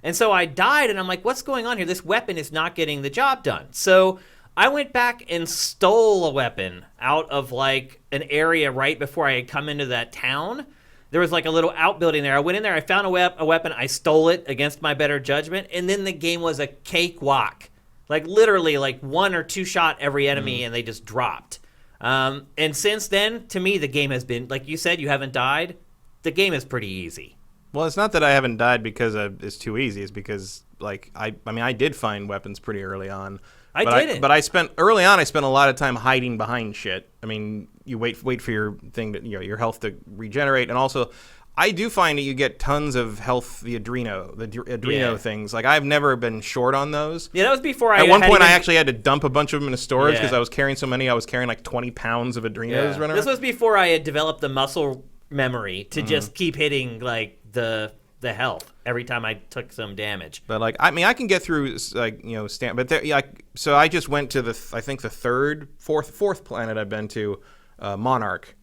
S1: And so I died, and I'm like, what's going on here? This weapon is not getting the job done. So I went back and stole a weapon out of an area right before I had come into that town. There was a little outbuilding there. I went in there, I found a weapon, I stole it against my better judgment, and then the game was a cakewalk. Like literally like 1 or 2 shot every enemy and they just dropped. And since then, to me, the game has been, like you said, you haven't died. The game is pretty easy.
S2: Well, it's not that I haven't died because it's too easy. It's because, like, I mean, I did find weapons pretty early on. But I spent a lot of time hiding behind shit. I mean, you wait for your thing to, your health to regenerate, and also, I do find that you get tons of health, the adreno things. Like, I've never been short on those.
S1: Yeah, that was before
S2: At one point, I actually had to dump a bunch of them into storage because I was carrying so many. I was carrying like 20 pounds of adrenos running around.
S1: This was before I had developed the muscle memory to just keep hitting like the health every time I took some damage.
S2: But like, I mean, I can get through like but there, so I just went to I think the fourth planet I've been to, Monarch,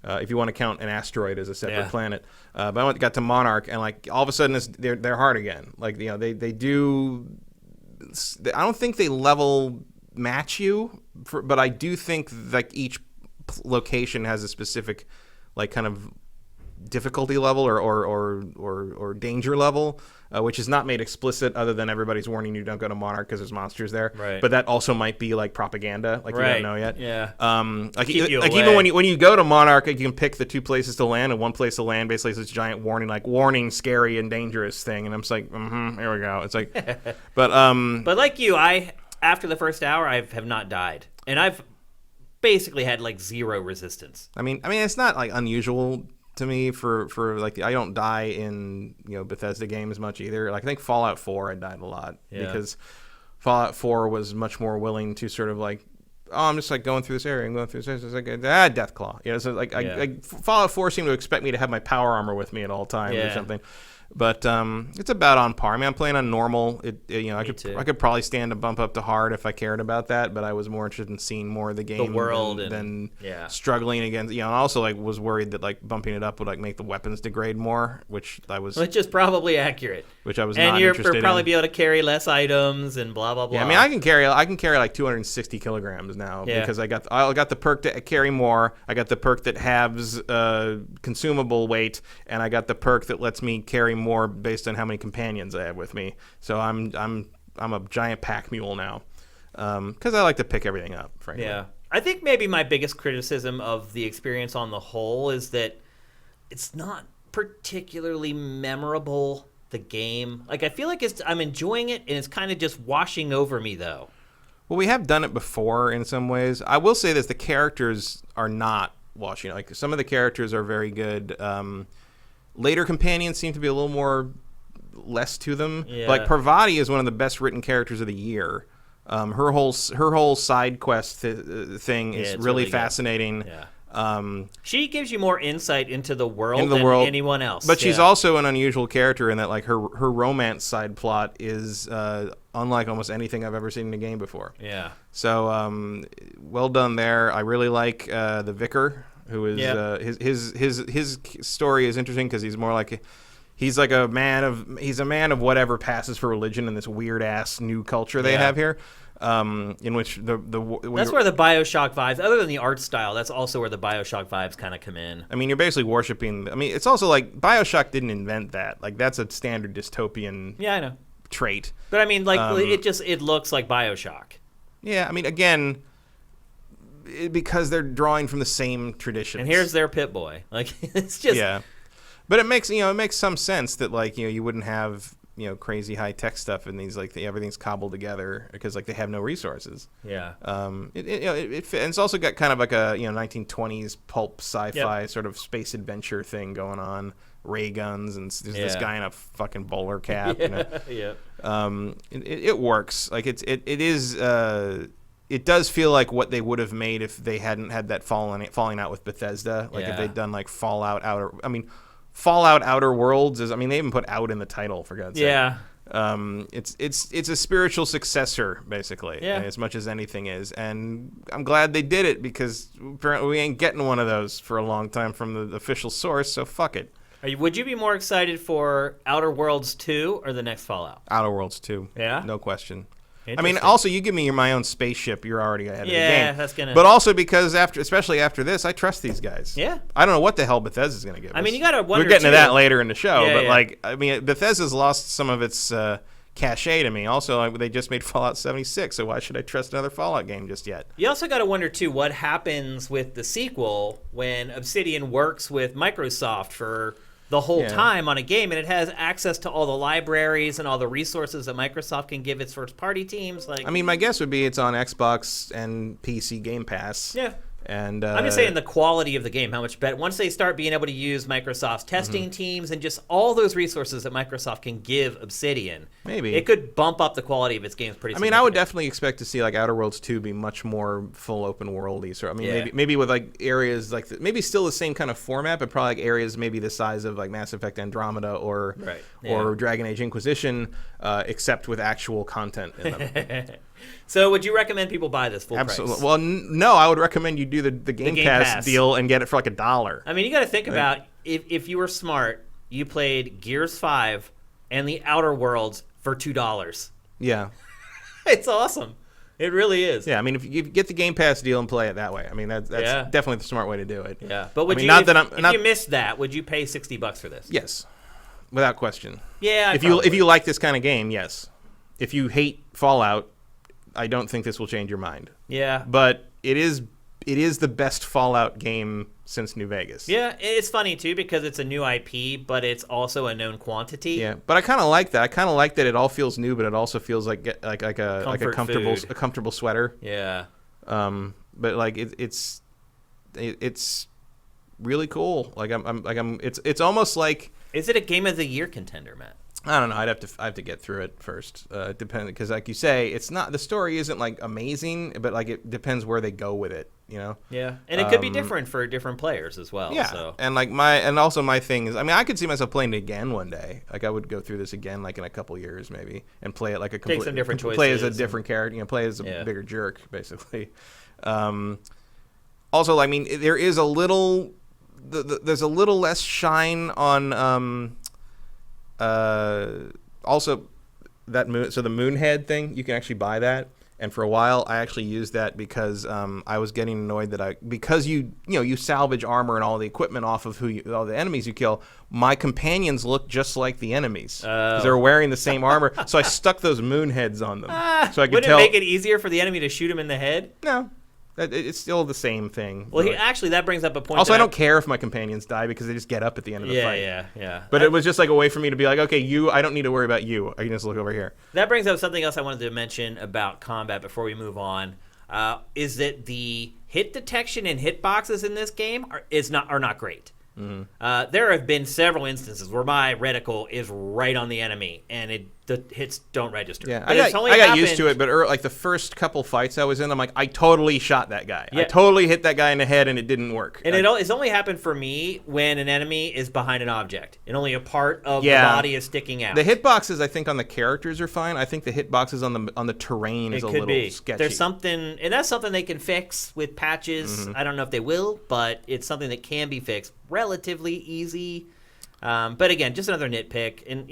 S2: if you want to count an asteroid as a separate planet. But I got to Monarch, and like all of a sudden they're hard again. Like they do. I don't think they level match you, but I do think like each location has a specific like kind of difficulty level or danger level, which is not made explicit other than everybody's warning you don't go to Monarch because there's monsters there.
S1: Right.
S2: But that also might be like propaganda, like you don't know yet.
S1: Yeah.
S2: Like even when you go to Monarch, you can pick the 2 places to land, and one place to land basically is this giant warning, scary and dangerous thing, and I'm just like, here we go. It's like, but
S1: like you, after the first hour, I have not died, and I've basically had like 0 resistance.
S2: I mean, it's not like unusual to me for like I don't die in Bethesda games much either. Like I think Fallout 4 I died a lot because Fallout 4 was much more willing to sort of like, I'm just like going through this area and going through this area. It's like Deathclaw. So like Fallout 4 seemed to expect me to have my power armor with me at all times or something. But it's about on par. I mean, I'm playing on normal. I could probably stand a bump up to hard if I cared about that. But I was more interested in seeing more of the game,
S1: the world,
S2: than struggling against. I also like was worried that like bumping it up would like make the weapons degrade more, which
S1: is probably accurate.
S2: Which I was not interested in. And you'll
S1: probably be able to carry less items and blah blah blah.
S2: Yeah, I mean, I can carry like 260 kilograms now because I got the perk to carry more. I got the perk that halves consumable weight, and I got the perk that lets me carry more based on how many companions I have with me. So I'm a giant pack mule now because I like to pick everything up, frankly.
S1: Yeah, I think maybe my biggest criticism of the experience on the whole is that it's not particularly memorable. The game, like I feel like I'm enjoying it, and it's kind of just washing over me though.
S2: Well, we have done it before in some ways. I will say this: the characters are not washing. Like some of the characters are very good. Later companions seem to be a little more less to them. Yeah. Like Parvati is one of the best written characters of the year. Her whole side quest thing is really fascinating.
S1: Yeah. She gives you more insight into the world than anyone else.
S2: But she's also an unusual character in that like her romance side plot is unlike almost anything I've ever seen in a game before.
S1: Yeah.
S2: So well done there. I really like the Vicar, who is his story is interesting because he's more like he's a man of whatever passes for religion in this weird ass new culture they have here. In which that's
S1: where the BioShock vibes, other than the art style, that's also where the BioShock vibes kind of come in.
S2: I mean, you're basically worshiping. I mean, it's also like BioShock didn't invent that. Like that's a standard dystopian.
S1: Yeah, I know.
S2: Trait.
S1: But I mean, like it looks like BioShock.
S2: Yeah, I mean, again, because they're drawing from the same traditions.
S1: And here's their Pip-Boy. Like it's just
S2: But it makes some sense that like you wouldn't have crazy high tech stuff and these like everything's cobbled together because like they have no resources.
S1: Yeah.
S2: It and it's also got kind of like a 1920s pulp sci-fi sort of space adventure thing going on. Ray guns and there's this guy in a fucking bowler cap. It works. Like it does feel like what they would have made if they hadn't had that falling out with Bethesda. Like if they'd done like Fallout Outer Worlds is. I mean, they even put "out" in the title for God's sake.
S1: Yeah.
S2: It's a spiritual successor basically, as much as anything is, and I'm glad they did it because apparently we ain't getting one of those for a long time from the official source. So fuck it.
S1: Would you be more excited for Outer Worlds 2 or the next Fallout?
S2: Outer Worlds 2.
S1: Yeah.
S2: No question. I mean, also, you give me my own spaceship, you're already ahead of the game.
S1: Yeah, that's gonna.
S2: But also because especially after this, I trust these guys.
S1: Yeah.
S2: I don't know what the hell Bethesda's gonna give us.
S1: I mean, you gotta wonder.
S2: We're getting to that later in the show, but
S1: yeah.
S2: like, I mean, Bethesda's lost some of its cachet to me. Also, they just made Fallout 76, so why should I trust another Fallout game just yet?
S1: You also got to wonder, too, what happens with the sequel when Obsidian works with Microsoft for the whole time on a game, and it has access to all the libraries and all the resources that Microsoft can give its first-party teams. Like,
S2: I mean, my guess would be it's on Xbox and PC Game Pass.
S1: Yeah.
S2: And
S1: I'm just saying the quality of the game, how much better. Once they start being able to use Microsoft's testing teams and just all those resources that Microsoft can give Obsidian,
S2: maybe
S1: it could bump up the quality of its games pretty significantly.
S2: I would definitely expect to see like Outer Worlds 2 be much more full open worldy. So I mean, maybe with like areas like maybe still the same kind of format, but probably like areas maybe the size of like Mass Effect Andromeda or Dragon Age Inquisition, except with actual content in them.
S1: So would you recommend people buy this full price?
S2: Absolutely. Well, no, I would recommend you do the Game Pass deal and get it for like $1.
S1: I mean, you got to think about if you were smart, you played Gears 5 and the Outer Worlds for $2.
S2: Yeah.
S1: It's awesome. It really is.
S2: Yeah, I mean, if you get the Game Pass deal and play it that way, I mean, that's definitely the smart way to do it.
S1: Yeah, but would if you missed that, would you pay $60 for this?
S2: Yes, without question.
S1: Yeah,
S2: if you like this kind of game, yes. If you hate Fallout, I don't think this will change your mind.
S1: Yeah.
S2: But it is the best Fallout game since New Vegas.
S1: Yeah, it's funny too because it's a new IP, but it's also a known quantity.
S2: Yeah, but I kind of like that. I kind of like that it all feels new, but it also feels like a comfortable sweater.
S1: Yeah.
S2: But like it's really cool. Like it's almost like.
S1: Is it a Game of the Year contender, Matt?
S2: I don't know. I have to get through it first. Depending, because like you say, it's not the story isn't like amazing, but like it depends where they go with it. You know.
S1: Yeah, and it could be different for different players as well.
S2: Yeah,
S1: so.
S2: and like also my thing is, I mean, I could see myself playing it again one day. Like I would go through this again, like in a couple years maybe, and play it like a
S1: take some different choices.
S2: Play as a different character. You know, play as a bigger jerk, basically. Also, I mean, there is a little. There's a little less shine on. Also, that moon. So the Moonhead thing, you can actually buy that. And for a while, I actually used that because I was getting annoyed that because you salvage armor and all the equipment off of all the enemies you kill. My companions look just like the enemies because they're wearing the same armor. So I stuck those Moonheads on them. So I could
S1: tell. Would it make it easier for the enemy to shoot him in the head?
S2: No. It's still the same thing.
S1: Well, actually, that brings up a point.
S2: Also, I don't care if my companions die because they just get up at the end of the fight.
S1: Yeah.
S2: But it was just like a way for me to be like, okay, I don't need to worry about you. I can just look over here.
S1: That brings up something else I wanted to mention about combat before we move on. Is that the hit detection and hitboxes in this game are not great. Mm-hmm. There have been several instances where my reticle is right on the enemy and the hits don't register.
S2: Yeah, I got used to it, but like the first couple fights I was in, I'm like, I totally shot that guy. Yeah. I totally hit that guy in the head, and it didn't work.
S1: And it's only happened for me when an enemy is behind an object, and only a part of the body is sticking out.
S2: The hitboxes, I think, on the characters are fine. I think the hitboxes on the terrain is a little sketchy.
S1: There's something, and that's something they can fix with patches. Mm-hmm. I don't know if they will, but it's something that can be fixed relatively easy. But again, just another nitpick, and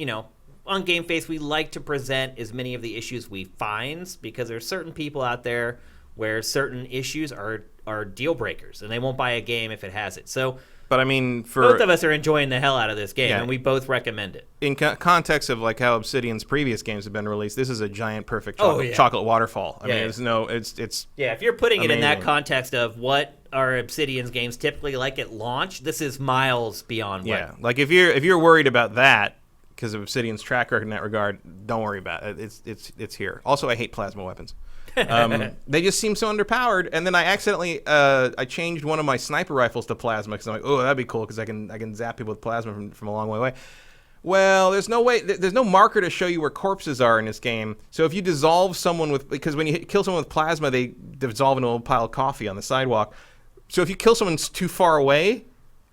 S1: on GameFace, we like to present as many of the issues we find because there's certain people out there where certain issues are deal breakers, and they won't buy a game if it has it. So,
S2: but I mean,
S1: both of us are enjoying the hell out of this game, and we both recommend it.
S2: In context of like how Obsidian's previous games have been released, this is a giant, perfect chocolate waterfall. I mean, it's
S1: if you're putting amazing. It in that context of what are Obsidian's games typically like at launch, this is miles beyond.
S2: Like if you're worried about that. Because of Obsidian's track record in that regard, don't worry about it. It's here. Also, I hate plasma weapons. They just seem so underpowered. And then I accidentally I changed one of my sniper rifles to plasma because I'm like, oh, that'd be cool because I can zap people with plasma from a long way away. Well, there's no marker to show you where corpses are in this game. So if you dissolve someone because when you kill someone with plasma, they dissolve into a pile of coffee on the sidewalk. So if you kill someone too far away.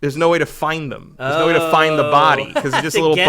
S2: There's no way to find them. There's no way to find the body because it's just a little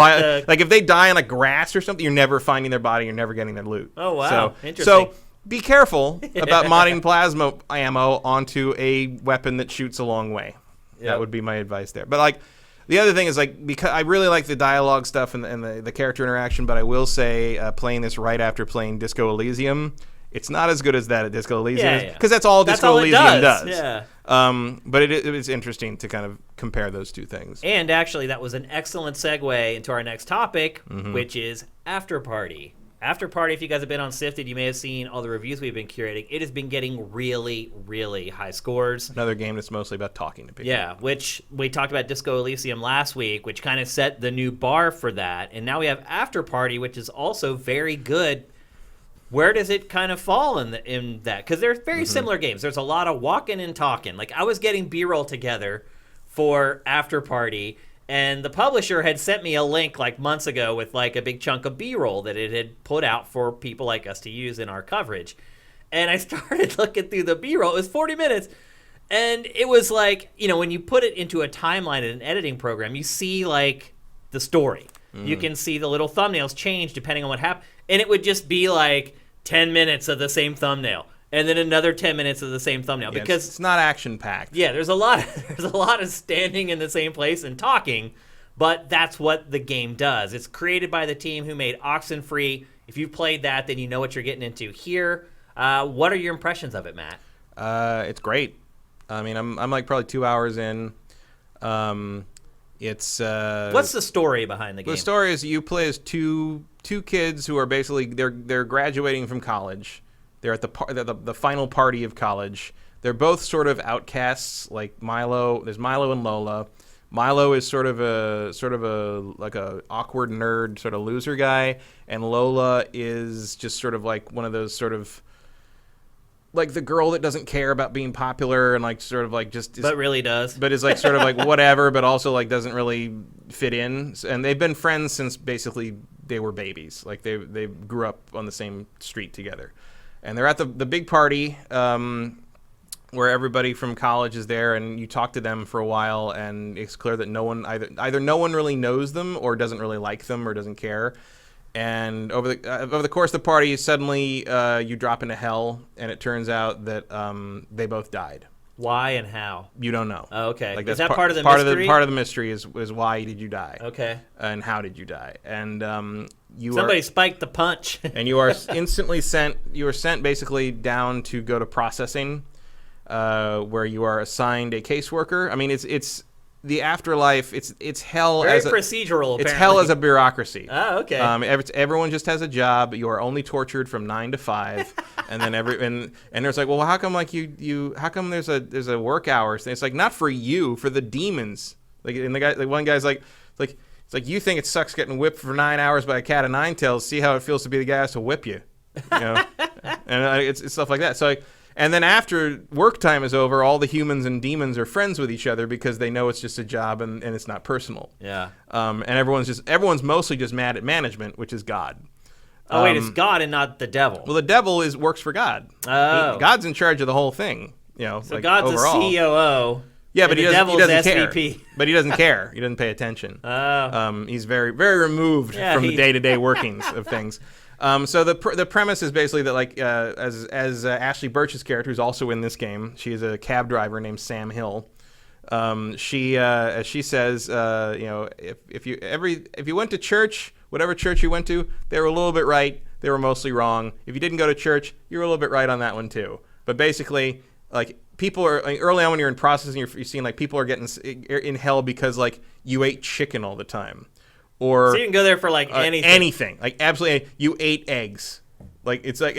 S2: like if they die on like grass or something, you're never finding their body. You're never getting their loot.
S1: Oh wow, interesting.
S2: So be careful about modding plasma ammo onto a weapon that shoots a long way. Yep. That would be my advice there. But like the other thing is like because I really like the dialogue stuff and the character interaction, but I will say playing this right after playing Disco Elysium. It's not as good as that at Disco Elysium because that's all Disco Elysium does.
S1: Yeah.
S2: But it is interesting to kind of compare those two things.
S1: And actually, that was an excellent segue into our next topic, which is AfterParty. AfterParty, if you guys have been on Sifted, you may have seen all the reviews we've been curating. It has been getting really, really high scores.
S2: Another game that's mostly about talking to people.
S1: Yeah, which we talked about Disco Elysium last week, which kind of set the new bar for that. And now we have AfterParty, which is also very good. Where does it kind of fall in that? Because they're very similar games. There's a lot of walking and talking. Like, I was getting B-roll together for AfterParty, and the publisher had sent me a link like months ago with like a big chunk of B-roll that it had put out for people like us to use in our coverage. And I started looking through the B-roll. It was 40 minutes. And it was like, when you put it into a timeline in an editing program, you see like the story. You can see the little thumbnails change depending on what happened. And it would just be like 10 minutes of the same thumbnail. And then another 10 minutes of the same thumbnail, because
S2: it's not action packed.
S1: Yeah, there's a lot of standing in the same place and talking, but that's what the game does. It's created by the team who made Oxenfree. If you've played that, then you know what you're getting into here. What are your impressions of it, Matt?
S2: It's great. I mean, I'm like probably 2 hours in. It's
S1: what's the story behind the game?
S2: The story is you play as two kids who are basically they're graduating from college. They're at the final party of college. They're both sort of outcasts, like Milo. There's Milo and Lola. Milo is sort of a like a awkward nerd, sort of loser guy, and Lola is just sort of like one of those sort of like the girl that doesn't care about being popular and like sort of like
S1: but really does.
S2: But is like sort of like whatever, but also like doesn't really fit in. And they've been friends since basically they were babies. Like they grew up on the same street together. And they're at the big party where everybody from college is there, and you talk to them for a while, and it's clear that no one either no one really knows them or doesn't really like them or doesn't care. And over the course of the party, suddenly you drop into hell, and it turns out that they both died.
S1: Why and how?
S2: You don't know.
S1: Oh, okay.
S2: Like,
S1: is that part of the mystery?
S2: Part of the mystery is why did you die?
S1: Okay.
S2: And how did you die? And
S1: somebody spiked the punch.
S2: And you are instantly sent. You are sent basically down to go to processing, where you are assigned a caseworker. I mean, it's the afterlife. It's hell.
S1: Very procedural.
S2: It's hell as a bureaucracy.
S1: Oh, okay.
S2: Everyone just has a job. You are only tortured from 9 to 5, and then and there's like, well, how come like you how come there's a work hours? And it's like, not for you, for the demons. Like, and one guy's like, it's like, you think it sucks getting whipped for 9 hours by a cat of nine tails. See how it feels to be the guy who has to whip you. And it's stuff like that. So. And then after work time is over, all the humans and demons are friends with each other because they know it's just a job and it's not personal.
S1: Yeah.
S2: And everyone's mostly just mad at management, which is God.
S1: Oh, wait, it's God and not the devil.
S2: Well, the devil works for God.
S1: Oh.
S2: God's in charge of the whole thing. So like
S1: God's
S2: overall.
S1: a COO.
S2: Yeah, but he doesn't care.
S1: SVP.
S2: But he doesn't care. He doesn't pay attention.
S1: Oh.
S2: He's very, very removed from the day-to-day workings of things. So the premise is basically that, like, as Ashley Birch's character, who's also in this game, she is a cab driver named Sam Hill. As she says, if you went to church, whatever church you went to, they were a little bit right. They were mostly wrong. If you didn't go to church, you were a little bit right on that one too. But basically, like, people are, like, early on when you're in processing, you're seeing like people are getting in hell because like you ate chicken all the time. Or,
S1: so you can go there for like anything.
S2: Anything, like absolutely. You ate eggs, like it's like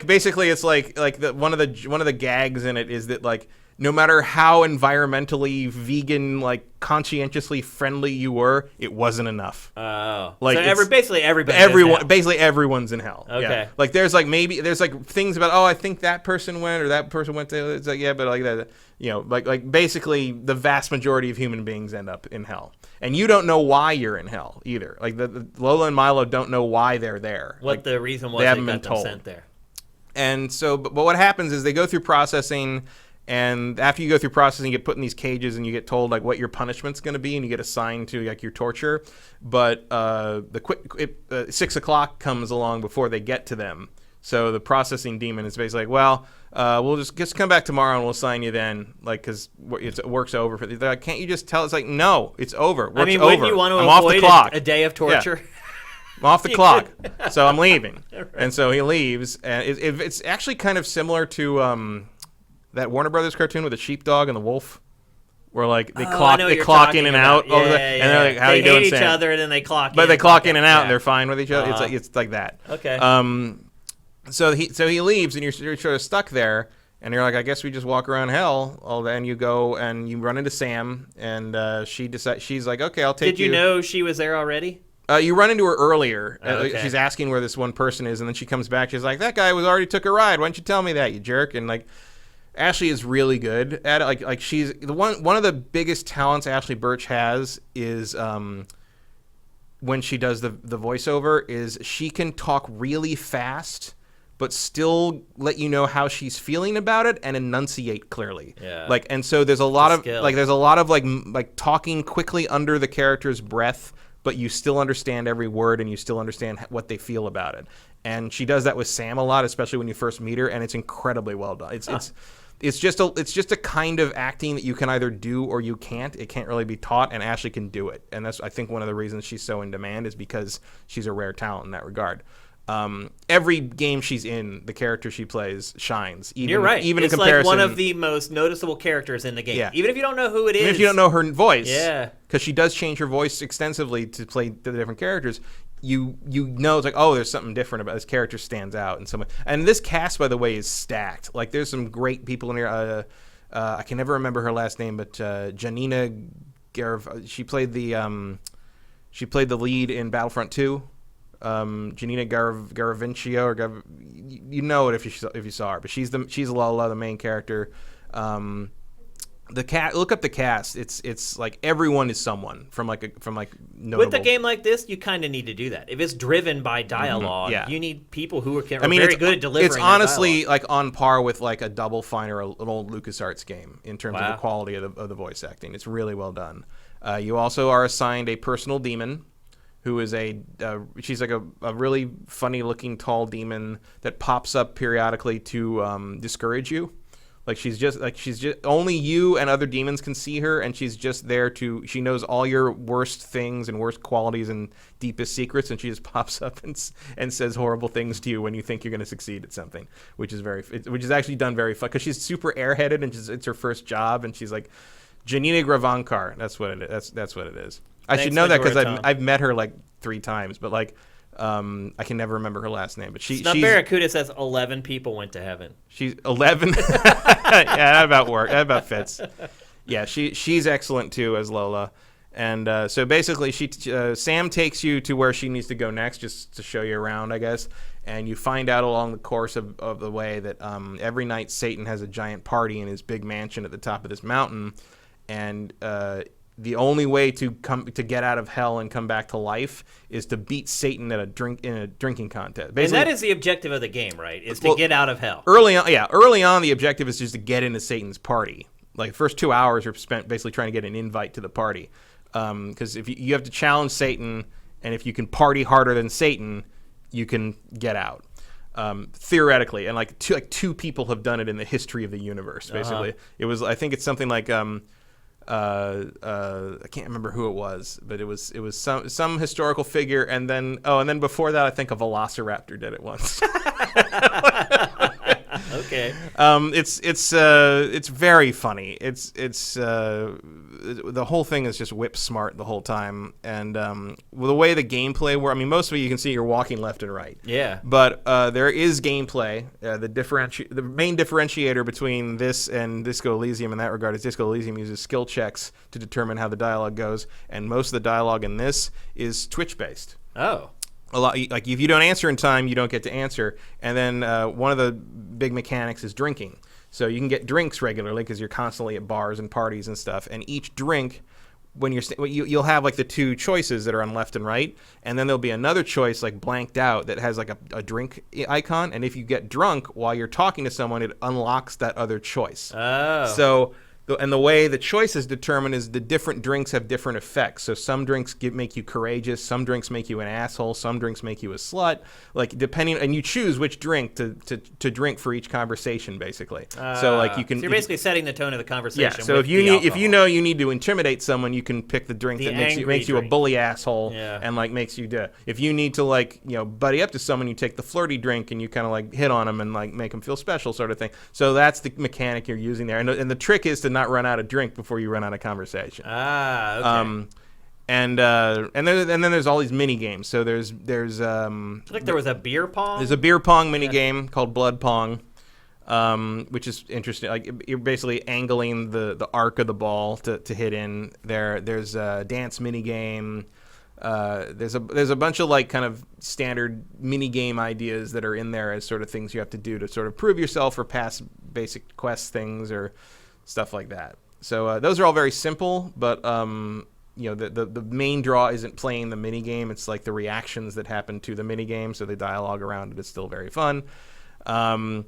S2: basically it's like one of the gags in it is that, like, no matter how environmentally vegan, like conscientiously friendly you were, it wasn't enough.
S1: Oh,
S2: like
S1: so basically
S2: everyone's in hell.
S1: Okay,
S2: yeah. Like there's like things about, oh, I think that person went or that person went to. It's like, yeah, but like that, like basically the vast majority of human beings end up in hell. And you don't know why you're in hell either. Like the Lola and Milo don't know why they're there.
S1: What
S2: like,
S1: the reason was
S2: they haven't
S1: got
S2: been told.
S1: Them sent there.
S2: And so, but what happens is they go through processing, and after you go through processing, you get put in these cages, and you get told like what your punishment's going to be, and you get assigned to like your torture. But 6 o'clock comes along before they get to them. So the processing demon is basically like, well, we'll just come back tomorrow and we'll assign you then, like, because work's over. They're like, can't you just tell? It's like, no, it's over. Work's over.
S1: Wouldn't you want to
S2: I'm
S1: avoid
S2: off the clock.
S1: A day of torture?
S2: Yeah. I'm off the clock, so I'm leaving. Right. And so he leaves, and it's actually kind of similar to that Warner Brothers cartoon with the sheepdog and the wolf, where like they clock in and out over and they're like, "How you doing, Sam?"
S1: They hate each other and then they clock.
S2: But they clock in and out and they're fine with each other. It's like that.
S1: Okay.
S2: So he leaves and you're sort of stuck there and you're like, I guess we just walk around hell. All then you go and you run into Sam and she's like, okay, I'll take you.
S1: Did you know she was there already?
S2: You run into her earlier.
S1: Okay.
S2: She's asking where this one person is, and then she comes back. She's like, "That guy already took a ride. Why didn't you tell me that, you jerk?" And like, Ashley is really good at it. Like she's the one of the biggest talents Ashley Birch has is when she does the voiceover is she can talk really fast, but still let you know how she's feeling about it and enunciate clearly.
S1: Yeah.
S2: Like, and so there's a lot of
S1: skill.
S2: like talking quickly under the character's breath, but you still understand every word and you still understand what they feel about it. And she does that with Sam a lot, especially when you first meet her, and it's incredibly well done. It's just a kind of acting that you can either do or you can't. It can't really be taught, and Ashley can do it. And that's, I think, one of the reasons she's so in demand is because she's a rare talent in that regard. Every game she's in, the character she plays shines.
S1: You're right.
S2: Even
S1: it's
S2: in comparison,
S1: like one of the most noticeable characters in the game.
S2: Yeah.
S1: Even if you don't know who it is.
S2: Even if you don't know her voice.
S1: Yeah.
S2: Because she does change her voice extensively to play the different characters. You know it's like, oh, there's something different about this character stands out in some way. And this cast, by the way, is stacked. Like there's some great people in here. I can never remember her last name, but Janina she played the lead in Battlefront 2. Janina Garavincio, or you know it if you saw her, but she's Lola, the main character. Look up the cast. It's like everyone is someone from notable.
S1: With a game like this, you kind of need to do that. If it's driven by dialogue, you need people who are very good at delivering.
S2: It's honestly like on par with like a Double Fine or an old LucasArts game in terms of the quality of the voice acting. It's really well done. You also are assigned a personal demon, who is she's like a really funny looking tall demon that pops up periodically to discourage you. Like she's just only you and other demons can see her, and she's just there she knows all your worst things and worst qualities and deepest secrets, and she just pops up and says horrible things to you when you think you're going to succeed at something, which is actually done very fun because she's super airheaded and it's her first job, and she's like Janina Gravankar. That's what it is. That's what it is. I should know that because I've met her like 3 times, but like I can never remember her last name. But she's
S1: Barracuda says 11 people went to heaven.
S2: She's 11. Yeah, that about works. That about fits. Yeah, she's excellent too as Lola. And so basically, Sam takes you to where she needs to go next, just to show you around, I guess. And you find out along the course of the way that every night Satan has a giant party in his big mansion at the top of this mountain, and the only way to get out of hell and come back to life is to beat Satan in a drinking contest. Basically,
S1: and that is the objective of the game, right? Is to get out of hell.
S2: Early on, the objective is just to get into Satan's party. Like the first 2 hours are spent basically trying to get an invite to the party, because if you have to challenge Satan, and if you can party harder than Satan, you can get out. Theoretically, and like two people have done it in the history of the universe. Basically, it was, I think it's something like I can't remember who it was, but it was some historical figure, and then before that, I think a velociraptor did it once.
S1: Okay.
S2: It's very funny. It's the whole thing is just whip smart the whole time, and the way the gameplay works. I mean, most of it you can see you're walking left and right.
S1: Yeah.
S2: But there is gameplay. The main differentiator between this and Disco Elysium in that regard is Disco Elysium uses skill checks to determine how the dialogue goes, and most of the dialogue in this is Twitch based.
S1: Oh.
S2: A lot, like if you don't answer in time, you don't get to answer. And then one of the big mechanics is drinking. So you can get drinks regularly because you're constantly at bars and parties and stuff. And each drink, when you'll have like the 2 choices that are on left and right, and then there'll be another choice like blanked out that has like a drink icon. And if you get drunk while you're talking to someone, it unlocks that other choice.
S1: Oh.
S2: So. And the way the choice is determined is the different drinks have different effects. So some drinks make you courageous, some drinks make you an asshole, some drinks make you a slut. Like depending, and you choose which drink to drink for each conversation, basically. So like you can.
S1: So you're basically setting the tone of the conversation.
S2: Yeah. So if you know you need to intimidate someone, you can pick the drink that makes you a bully asshole, and like makes you do. If you need to like buddy up to someone, you take the flirty drink and you kind of like hit on them and like make them feel special, sort of thing. So that's the mechanic you're using there, and the trick is to not not run out of drink before you run out of conversation.
S1: Okay.
S2: And then there's all these mini games. So there's
S1: like there was a beer pong.
S2: There's a beer pong mini game called Blood Pong, which is interesting. Like you're basically angling the arc of the ball to hit in there. There's a dance mini game. There's a bunch of like kind of standard mini game ideas that are in there as sort of things you have to do to sort of prove yourself or pass basic quest things or stuff like that. So those are all very simple, but the main draw isn't playing the mini game. It's like the reactions that happen to the mini game. So the dialogue around it is still very fun. And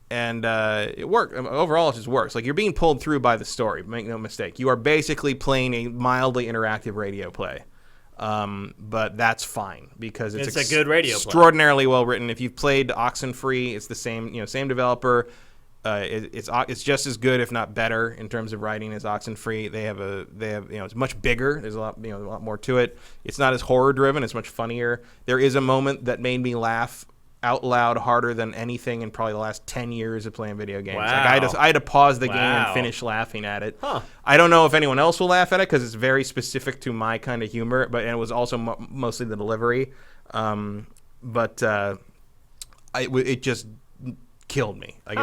S2: it worked. Overall, it just works. Like, you're being pulled through by the story. Make no mistake. You are basically playing a mildly interactive radio play. But that's fine because it's
S1: a good radio play.
S2: Extraordinarily well written. If you've played Oxenfree, it's the same developer. It's just as good, if not better, in terms of writing as Oxenfree. They have it's much bigger. There's a lot more to it. It's not as horror driven. It's much funnier. There is a moment that made me laugh out loud harder than anything in probably the last 10 years of playing video games.
S1: Wow.
S2: Like I had to pause the game and finish laughing at it.
S1: Huh.
S2: I don't know if anyone else will laugh at it because it's very specific to my kind of humor, and it was also mostly the delivery. It just killed me. Like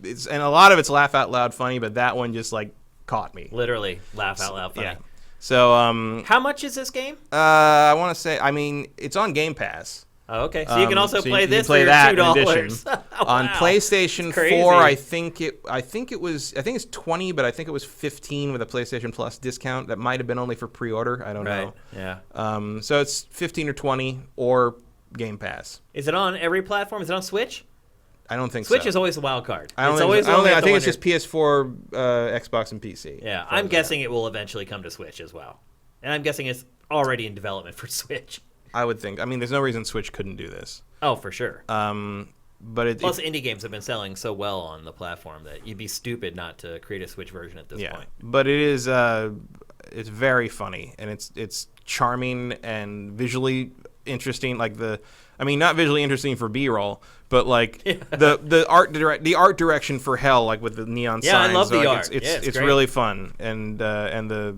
S2: it's and a lot of it's laugh out loud funny, but that one just like caught me.
S1: Literally laugh out loud funny.
S2: Yeah. So
S1: how much is this game?
S2: I want to say, it's on Game Pass.
S1: Oh, okay. So you can also play this
S2: for
S1: $2.
S2: Wow. On PlayStation 4, I think it's 20, but I think it was 15 with a PlayStation Plus discount. That might have been only for pre-order. I don't know.
S1: Yeah.
S2: So it's 15 or 20 or Game Pass.
S1: Is it on every platform? Is it on Switch?
S2: I don't think so.
S1: Switch is always the wild card.
S2: I think it's just PS4, Xbox, and PC.
S1: Yeah, I'm guessing it will eventually come to Switch as well. And I'm guessing it's already in development for Switch.
S2: I would think. I mean, there's no reason Switch couldn't do this.
S1: Oh, for sure.
S2: But
S1: plus, indie games have been selling so well on the platform that you'd be stupid not to create a Switch version at this point.
S2: But it is it's very funny, and it's charming and visually interesting. Like not visually interesting for B-roll, but like the art direction for Hell, like with the neon signs.
S1: Yeah, I love the art.
S2: It's really fun, and the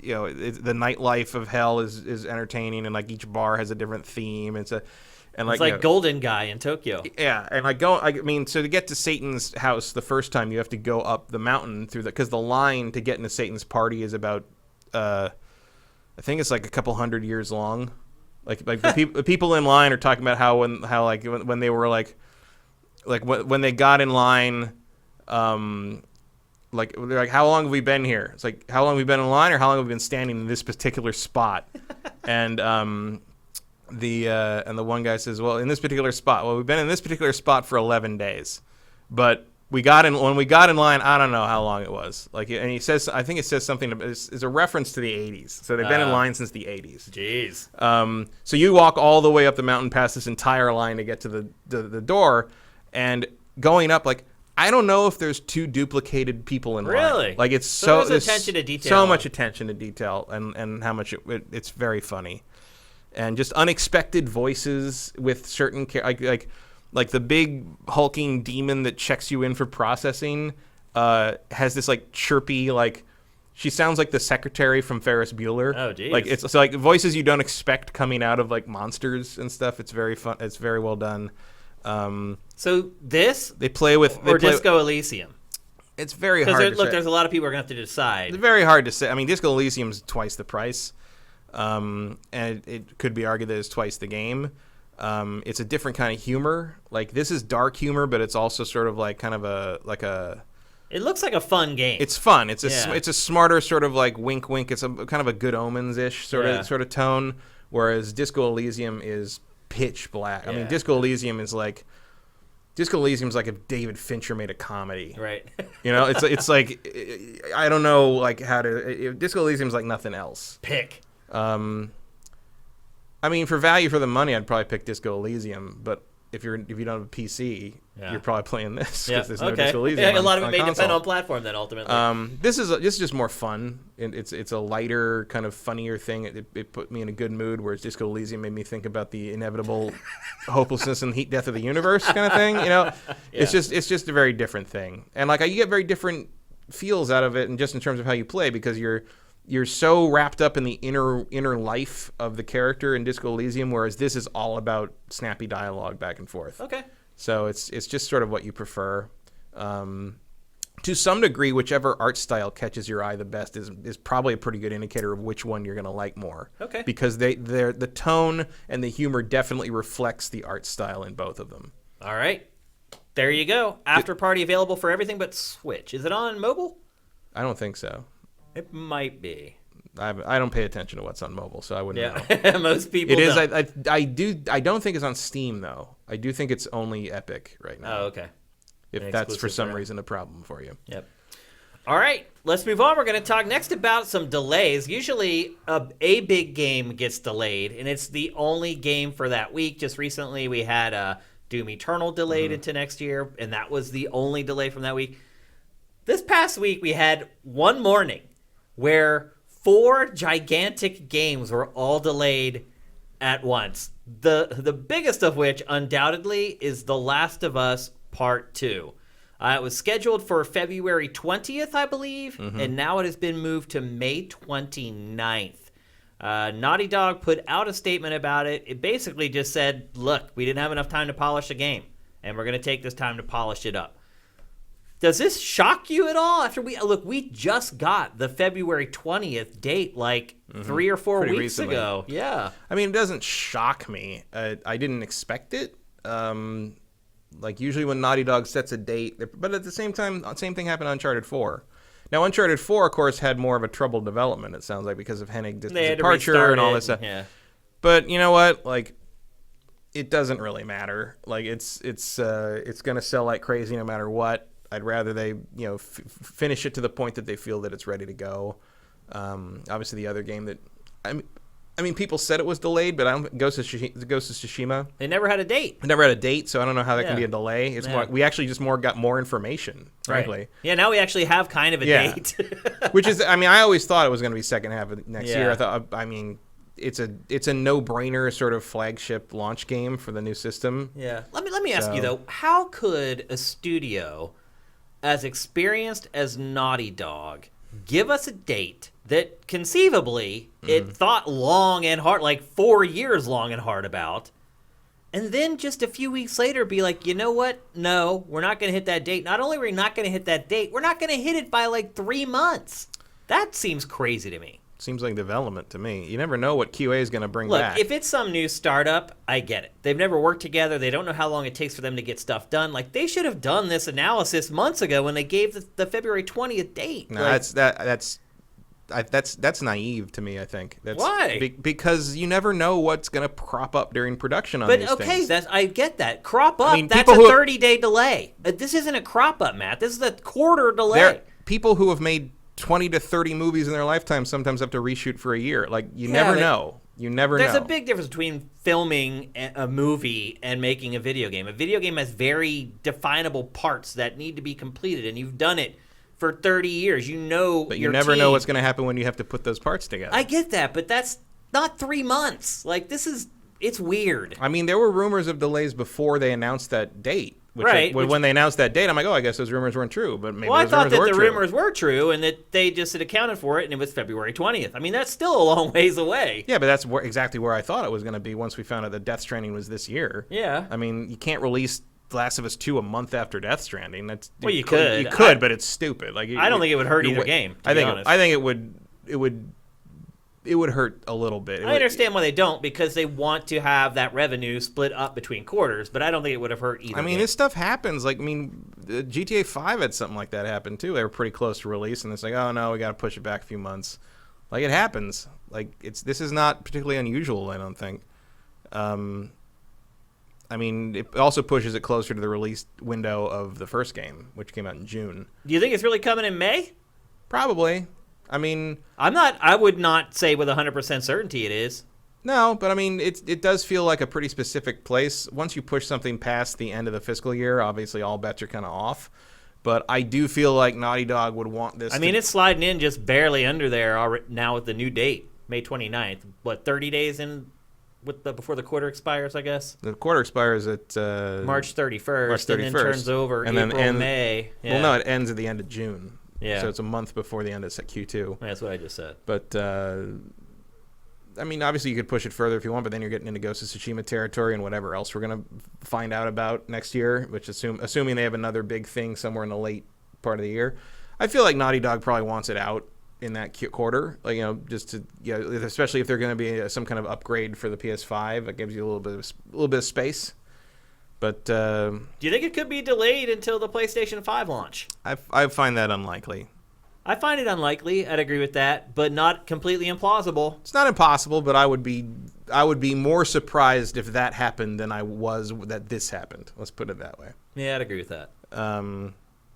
S2: the nightlife of Hell is entertaining, and like each bar has a different theme. It's like
S1: Golden Guy in Tokyo.
S2: Yeah, and so to get to Satan's house the first time, you have to go up the mountain because the line to get into Satan's party is about I think it's like a couple hundred years long. Like the people in line are talking about how when they were when they got in line, they're like, how long have we been here? It's like, how long have we been in line, or how long have we been standing in this particular spot? And the one guy says, well, in this particular spot, we've been in this particular spot for 11 days, but when we got in line, I don't know how long it was. Like, and he says, I think it says something. It's a reference to the 80s. So they've been in line since the 80s.
S1: Jeez.
S2: So you walk all the way up the mountain past this entire line to get to the door, and going up, like, I don't know if there's two duplicated people in line.
S1: Really?
S2: Like, it's
S1: there's attention to detail.
S2: So much attention to detail, and how much it's very funny, and just unexpected voices with certain like the big hulking demon that checks you in for processing has this like chirpy, like, she sounds like the secretary from Ferris Bueller.
S1: Oh, geez.
S2: Like, it's like voices you don't expect coming out of like monsters and stuff. It's very fun. It's very well done.
S1: So this
S2: Disco
S1: Elysium.
S2: It's very hard to say.
S1: There's a lot of people are going to have to decide.
S2: It's very hard to say. I mean, Disco Elysium's twice the price, and it could be argued that it's twice the game. It's a different kind of humor. Like, this is dark humor, but it's also sort of like kind of a.
S1: It looks like a fun game.
S2: It's fun. It's a smarter sort of like wink wink. It's a kind of a Good Omens-ish sort of tone, whereas Disco Elysium is pitch black. I mean, Disco Elysium's like if David Fincher made a comedy.
S1: Right.
S2: It's like, I don't know like how to. Disco Elysium's like nothing else.
S1: Pick.
S2: I mean, for value for the money, I'd probably pick Disco Elysium, but if you don't have a PC, you're probably playing this because there's no Disco Elysium.
S1: A lot of it may depend on platform then ultimately.
S2: This is just more fun. It's a lighter, kind of funnier thing. It put me in a good mood, whereas Disco Elysium made me think about the inevitable hopelessness and heat death of the universe kind of thing. It's just a very different thing, and like you get very different feels out of it, and just in terms of how you play, because you're so wrapped up in the inner life of the character in Disco Elysium, whereas this is all about snappy dialogue back and forth.
S1: Okay.
S2: So it's just sort of what you prefer. To some degree, whichever art style catches your eye the best is probably a pretty good indicator of which one you're going to like more.
S1: Okay.
S2: Because the tone and the humor definitely reflects the art style in both of them.
S1: All right. There you go. AfterParty available for everything but Switch. Is it on mobile?
S2: I don't think so.
S1: It might be.
S2: I don't pay attention to what's on mobile, so I wouldn't know.
S1: Most people
S2: It is.
S1: don't.
S2: I don't think it's on Steam, though. I do think it's only Epic right now.
S1: Oh, okay.
S2: If that's for some reason a problem for you.
S1: Yep. All right, let's move on. We're going to talk next about some delays. Usually a big game gets delayed, and it's the only game for that week. Just recently we had Doom Eternal delayed into next year, and that was the only delay from that week. This past week we had one morning where 4 gigantic games were all delayed at once. The biggest of which undoubtedly is The Last of Us Part 2. It was scheduled for February 20th, I believe, and now it has been moved to May 29th. Naughty Dog put out a statement about it. It basically just said, look, we didn't have enough time to polish the game, and we're going to take this time to polish it up. Does this shock you at all? After we just got the February 20th date 3 or 4
S2: Pretty
S1: weeks
S2: recently.
S1: ago. Yeah.
S2: I mean, it doesn't shock me. I didn't expect it. Usually when Naughty Dog sets a date, but at the same time, same thing happened on Uncharted 4. Now, Uncharted 4, of course, had more of a troubled development, it sounds like, because of Hennig's departure and all this stuff.
S1: Yeah.
S2: But you know what? It doesn't really matter. It's going to sell like crazy no matter what. I'd rather they, finish it to the point that they feel that it's ready to go. Obviously, the other game that, I mean, people said it was delayed, but Ghost of Tsushima.
S1: They never had a date.
S2: It never had a date, so I don't know how that can be a delay. It's more, we actually just got more information, frankly.
S1: Right. Yeah, now we actually have kind of a date.
S2: Which is, I always thought it was going to be second half of next year. I thought, it's a no-brainer sort of flagship launch game for the new system.
S1: Yeah. Let me ask you though, how could a studio as experienced as Naughty Dog give us a date that conceivably it thought long and hard, like 4 years long and hard about, and then just a few weeks later be like, you know what? No, we're not going to hit that date. Not only are we not going to hit that date, we're not going to hit it by 3 months. That seems crazy to me.
S2: Seems like development to me. You never know what QA is going to bring
S1: Look,
S2: back.
S1: if it's some new startup, I get it. They've never worked together. They don't know how long it takes for them to get stuff done. They should have done this analysis months ago when they gave the February 20th date.
S2: No, that's naive to me, I think.
S1: Why?
S2: Because you never know what's going to crop up during production on these things.
S1: But I get that. Crop up, that's a 30-day delay. This isn't a crop up, Matt. This is a quarter delay.
S2: People who have made 20 to 30 movies in their lifetime sometimes have to reshoot for a year. You never know. You never know.
S1: There's a big difference between filming a movie and making a video game. A video game has very definable parts that need to be completed, and you've done it for 30 years.
S2: But you never know what's going to happen when you have to put those parts together.
S1: I get that, but that's not 3 months. It's weird.
S2: I mean, there were rumors of delays before they announced that date. When they announced that date, I'm like, I guess those rumors weren't true. But maybe
S1: I thought that the rumors were true and that they just had accounted for it, and it was February 20th. I mean, that's still a long ways away.
S2: Yeah, but that's exactly where I thought it was going to be once we found out that Death Stranding was this year.
S1: Yeah.
S2: I mean, you can't release The Last of Us 2 a month after Death Stranding.
S1: You could.
S2: You could, but it's stupid.
S1: I don't think it would hurt either game, to be honest.
S2: I think it would hurt a little bit.
S1: I understand why they don't, because they want to have that revenue split up between quarters, but I don't think it would have hurt either.
S2: I mean, this stuff happens. GTA 5 had something like that happen too. They were pretty close to release, and it's like, oh no, we got to push it back a few months. It happens. This is not particularly unusual, I don't think. I mean, it also pushes it closer to the release window of the first game, which came out in June.
S1: Do you think it's really coming in May?
S2: Probably. I mean,
S1: I would not say with 100% certainty it is.
S2: No, but I mean, it does feel like a pretty specific place. Once you push something past the end of the fiscal year, obviously all bets are kind of off. But I do feel like Naughty Dog would want this.
S1: It's sliding in just barely under there now with the new date, May 29th. What, 30 days in before the quarter expires, I guess?
S2: The quarter expires at
S1: March 31st, and then turns over April, May.
S2: Yeah. Well, no, it ends at the end of June.
S1: Yeah.
S2: So it's a month before the end of Q2.
S1: That's what I just said.
S2: But I mean, obviously you could push it further if you want, but then you're getting into Ghost of Tsushima territory and whatever else we're gonna find out about next year. Which assuming they have another big thing somewhere in the late part of the year, I feel like Naughty Dog probably wants it out in that quarter, like, you know, just to, you know, especially if they're going to be some kind of upgrade for the PS5, it gives you a little bit of space. But
S1: do you think it could be delayed until the PlayStation 5 launch?
S2: I find that unlikely.
S1: I find it unlikely. I'd agree with that, but not completely implausible.
S2: It's not impossible, but I would be more surprised if that happened than I was that this happened. Let's put it that way.
S1: Yeah, I'd agree with that.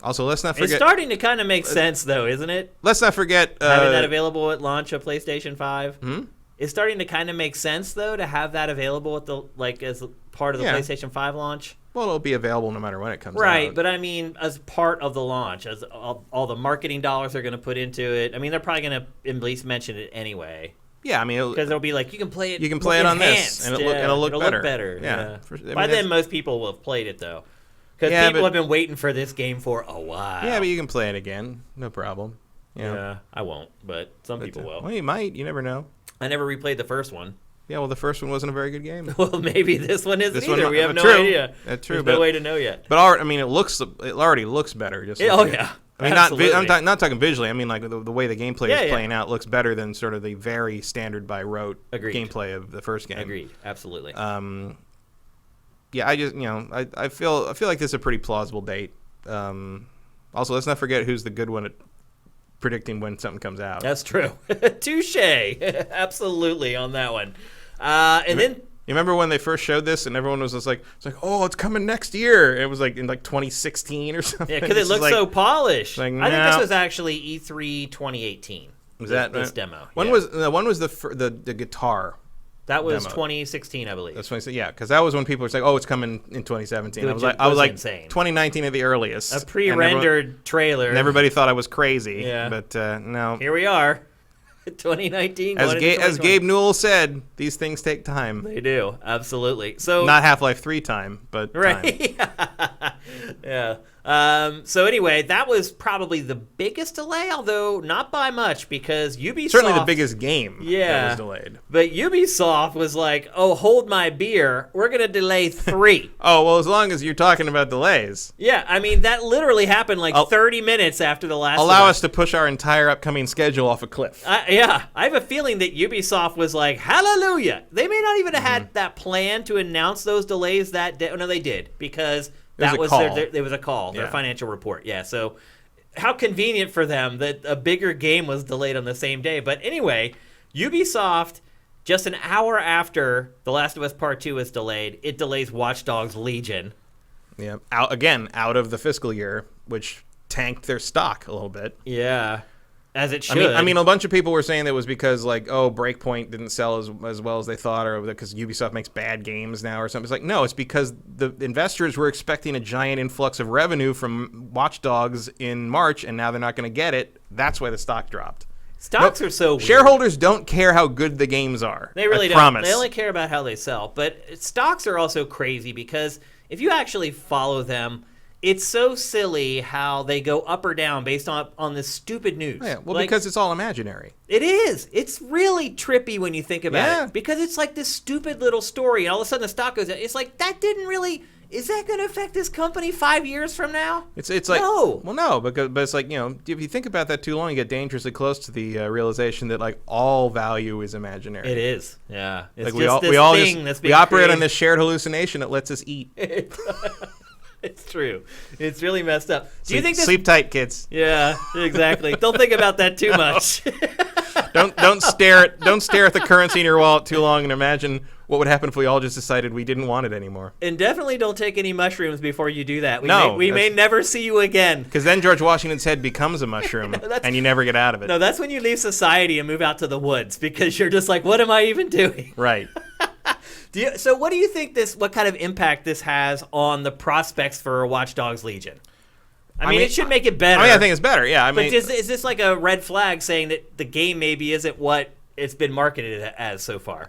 S2: Also, let's not forget...
S1: It's starting to kind of make sense, though, isn't it?
S2: Let's not forget...
S1: having that available at launch of PlayStation 5.
S2: Hmm?
S1: It's starting to kind of make sense, though, to have that available at the as part of the PlayStation 5 launch.
S2: Well, it'll be available no matter when it comes out.
S1: Right, but I mean, as part of the launch, as all the marketing dollars they're going to put into it. I mean, they're probably going to at least mention it anyway.
S2: Yeah, I mean...
S1: Because they'll be like, you can play it
S2: You can play it on this, and it'll look better.
S1: Yeah.
S2: I
S1: By
S2: mean,
S1: then, most people will have played it, though. Because people have been waiting for this game for a while.
S2: Yeah, but you can play it again. No problem.
S1: Yeah, I won't, but some people will.
S2: Well, you might. You never know.
S1: I never replayed the first one.
S2: Yeah, well, the first one wasn't a very good game.
S1: Well, maybe this one isn't either. We have no idea.
S2: That's true.
S1: There's no way to know yet.
S2: But I mean, it already looks better. Just
S1: oh yeah.
S2: I mean, I'm not talking visually. I mean, like the way the gameplay is playing out looks better than sort of the very standard by rote gameplay of the first game.
S1: Agreed. Absolutely.
S2: Yeah, I just I feel like this is a pretty plausible date. Also, let's not forget who's the good one at predicting when something comes out.
S1: That's true. Touche. Absolutely on that one. And then
S2: you remember when they first showed this and everyone was just like, oh, it's coming next year. It was like in like 2016 or something.
S1: Yeah, because it looks so polished.
S2: Like,
S1: I think this was actually E3 2018.
S2: Was that
S1: this demo?
S2: When was the guitar?
S1: That was
S2: demo.
S1: 2016, I believe.
S2: That's 2016. Yeah, because that was when people were saying, "Oh, it's coming in 2017."
S1: I was like, insane.
S2: 2019 at the the
S1: a pre-rendered trailer.
S2: And everybody thought I was crazy.
S1: Yeah,
S2: but no.
S1: Here we are, 2019.
S2: As Gabe Newell said, these things take time.
S1: They do, absolutely. So
S2: not Half-Life 3 time, but
S1: right. Time. Yeah. So anyway, that was probably the biggest delay, although not by much, because Ubisoft...
S2: Certainly the biggest game that was delayed.
S1: But Ubisoft was like, oh, hold my beer. We're going to delay 3.
S2: Oh, well, as long as you're talking about delays.
S1: Yeah, I mean, that literally happened like 30 minutes after the last
S2: Allow us to push our entire upcoming schedule off a cliff.
S1: Yeah, I have a feeling that Ubisoft was like, hallelujah. They may not even have had that plan to announce those delays that day. Oh, no, they did, because... That was there was a call, their financial report. Yeah, so how convenient for them that a bigger game was delayed on the same day. But anyway, Ubisoft, just an hour after The Last of Us Part 2 was delayed, it delays Watch Dogs Legion.
S2: Yeah, out of the fiscal year, which tanked their stock a little bit.
S1: Yeah, as it should.
S2: I mean, a bunch of people were saying that it was because, like, Breakpoint didn't sell as well as they thought, or because Ubisoft makes bad games now or something. It's like, no, it's because the investors were expecting a giant influx of revenue from Watch Dogs in March, and now they're not going to get it. That's why the stock dropped.
S1: Stocks are so weird.
S2: Shareholders don't care how good the games are.
S1: They really
S2: don't.
S1: Promise. They only care about how they sell. But stocks are also crazy because if you actually follow them, it's so silly how they go up or down based on this stupid news.
S2: Yeah, well, because it's all imaginary.
S1: It is. It's really trippy when you think about it. Because it's like this stupid little story, and all of a sudden the stock goes down. It's like, that didn't really... Is that going to affect this company 5 years from now?
S2: It's like... No. Well, no, but it's like, if you think about that too long, you get dangerously close to the realization that, like, all value is imaginary.
S1: It is. Yeah. It's
S2: like
S1: just
S2: we operate on this shared hallucination that lets us eat.
S1: It's true. It's really messed up. Do you think
S2: sleep tight, kids?
S1: Yeah, exactly. Don't think about that too much.
S2: don't stare at the currency in your wallet too long and imagine what would happen if we all just decided we didn't want it anymore.
S1: And definitely don't take any mushrooms before you do that. We may never see you again.
S2: Because then George Washington's head becomes a mushroom, and you never get out of it.
S1: No, that's when you leave society and move out to the woods, because you're just like, what am I even doing?
S2: Right.
S1: So what do you think what kind of impact this has on the prospects for Watch Dogs Legion? I mean, it should make it better.
S2: I think it's better, yeah.
S1: But is this like a red flag saying that the game maybe isn't what it's been marketed as so far?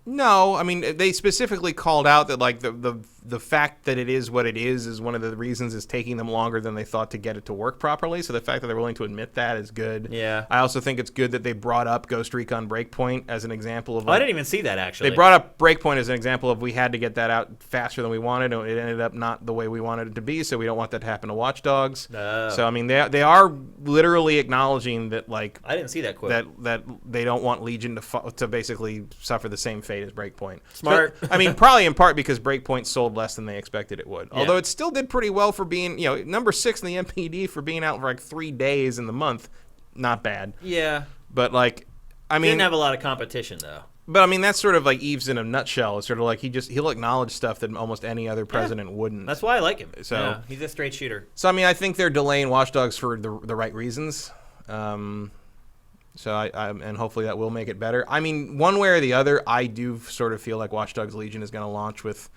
S2: No. I mean, they specifically called out that, like, the the fact that it is what it is one of the reasons it's taking them longer than they thought to get it to work properly. So the fact that they're willing to admit that is good.
S1: Yeah.
S2: I also think it's good that they brought up Ghost Recon Breakpoint as an example of.
S1: I didn't even see that, actually.
S2: They brought up Breakpoint as an example of we had to get that out faster than we wanted, and it ended up not the way we wanted it to be. So we don't want that to happen to Watch Dogs.
S1: Oh.
S2: So I mean, they are literally acknowledging that, like,
S1: I didn't see that quote.
S2: That they don't want Legion to basically suffer the same fate as Breakpoint.
S1: Smart.
S2: I mean, probably in part because Breakpoint sold less than they expected it would. Yeah. Although it still did pretty well for being, number 6 in the MPD for being out for like 3 days in the month. Not bad.
S1: Yeah.
S2: But like, I mean,
S1: didn't have a lot of competition though.
S2: But I mean, that's sort of like Eves in a nutshell. It's sort of like he'll acknowledge stuff that almost any other president wouldn't.
S1: That's why I like him.
S2: So
S1: yeah, he's a straight shooter.
S2: So I mean, I think they're delaying Watch Dogs for the right reasons. So and hopefully that will make it better. I mean, one way or the other, I do sort of feel like Watch Dogs Legion is going to launch with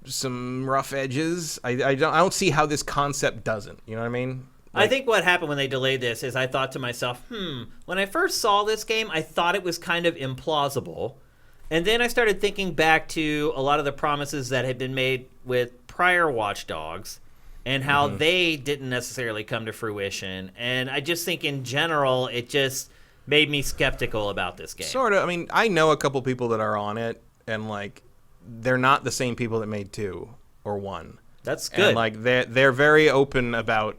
S2: some rough edges. I don't see how this concept doesn't. You know what I mean?
S1: I think what happened when they delayed this is I thought to myself, when I first saw this game, I thought it was kind of implausible. And then I started thinking back to a lot of the promises that had been made with prior Watch Dogs and how they didn't necessarily come to fruition. And I just think in general, it just made me skeptical about this game.
S2: Sort of. I mean, I know a couple people that are on it, and like, they're not the same people that made 2 or 1.
S1: That's good.
S2: And like, they're very open about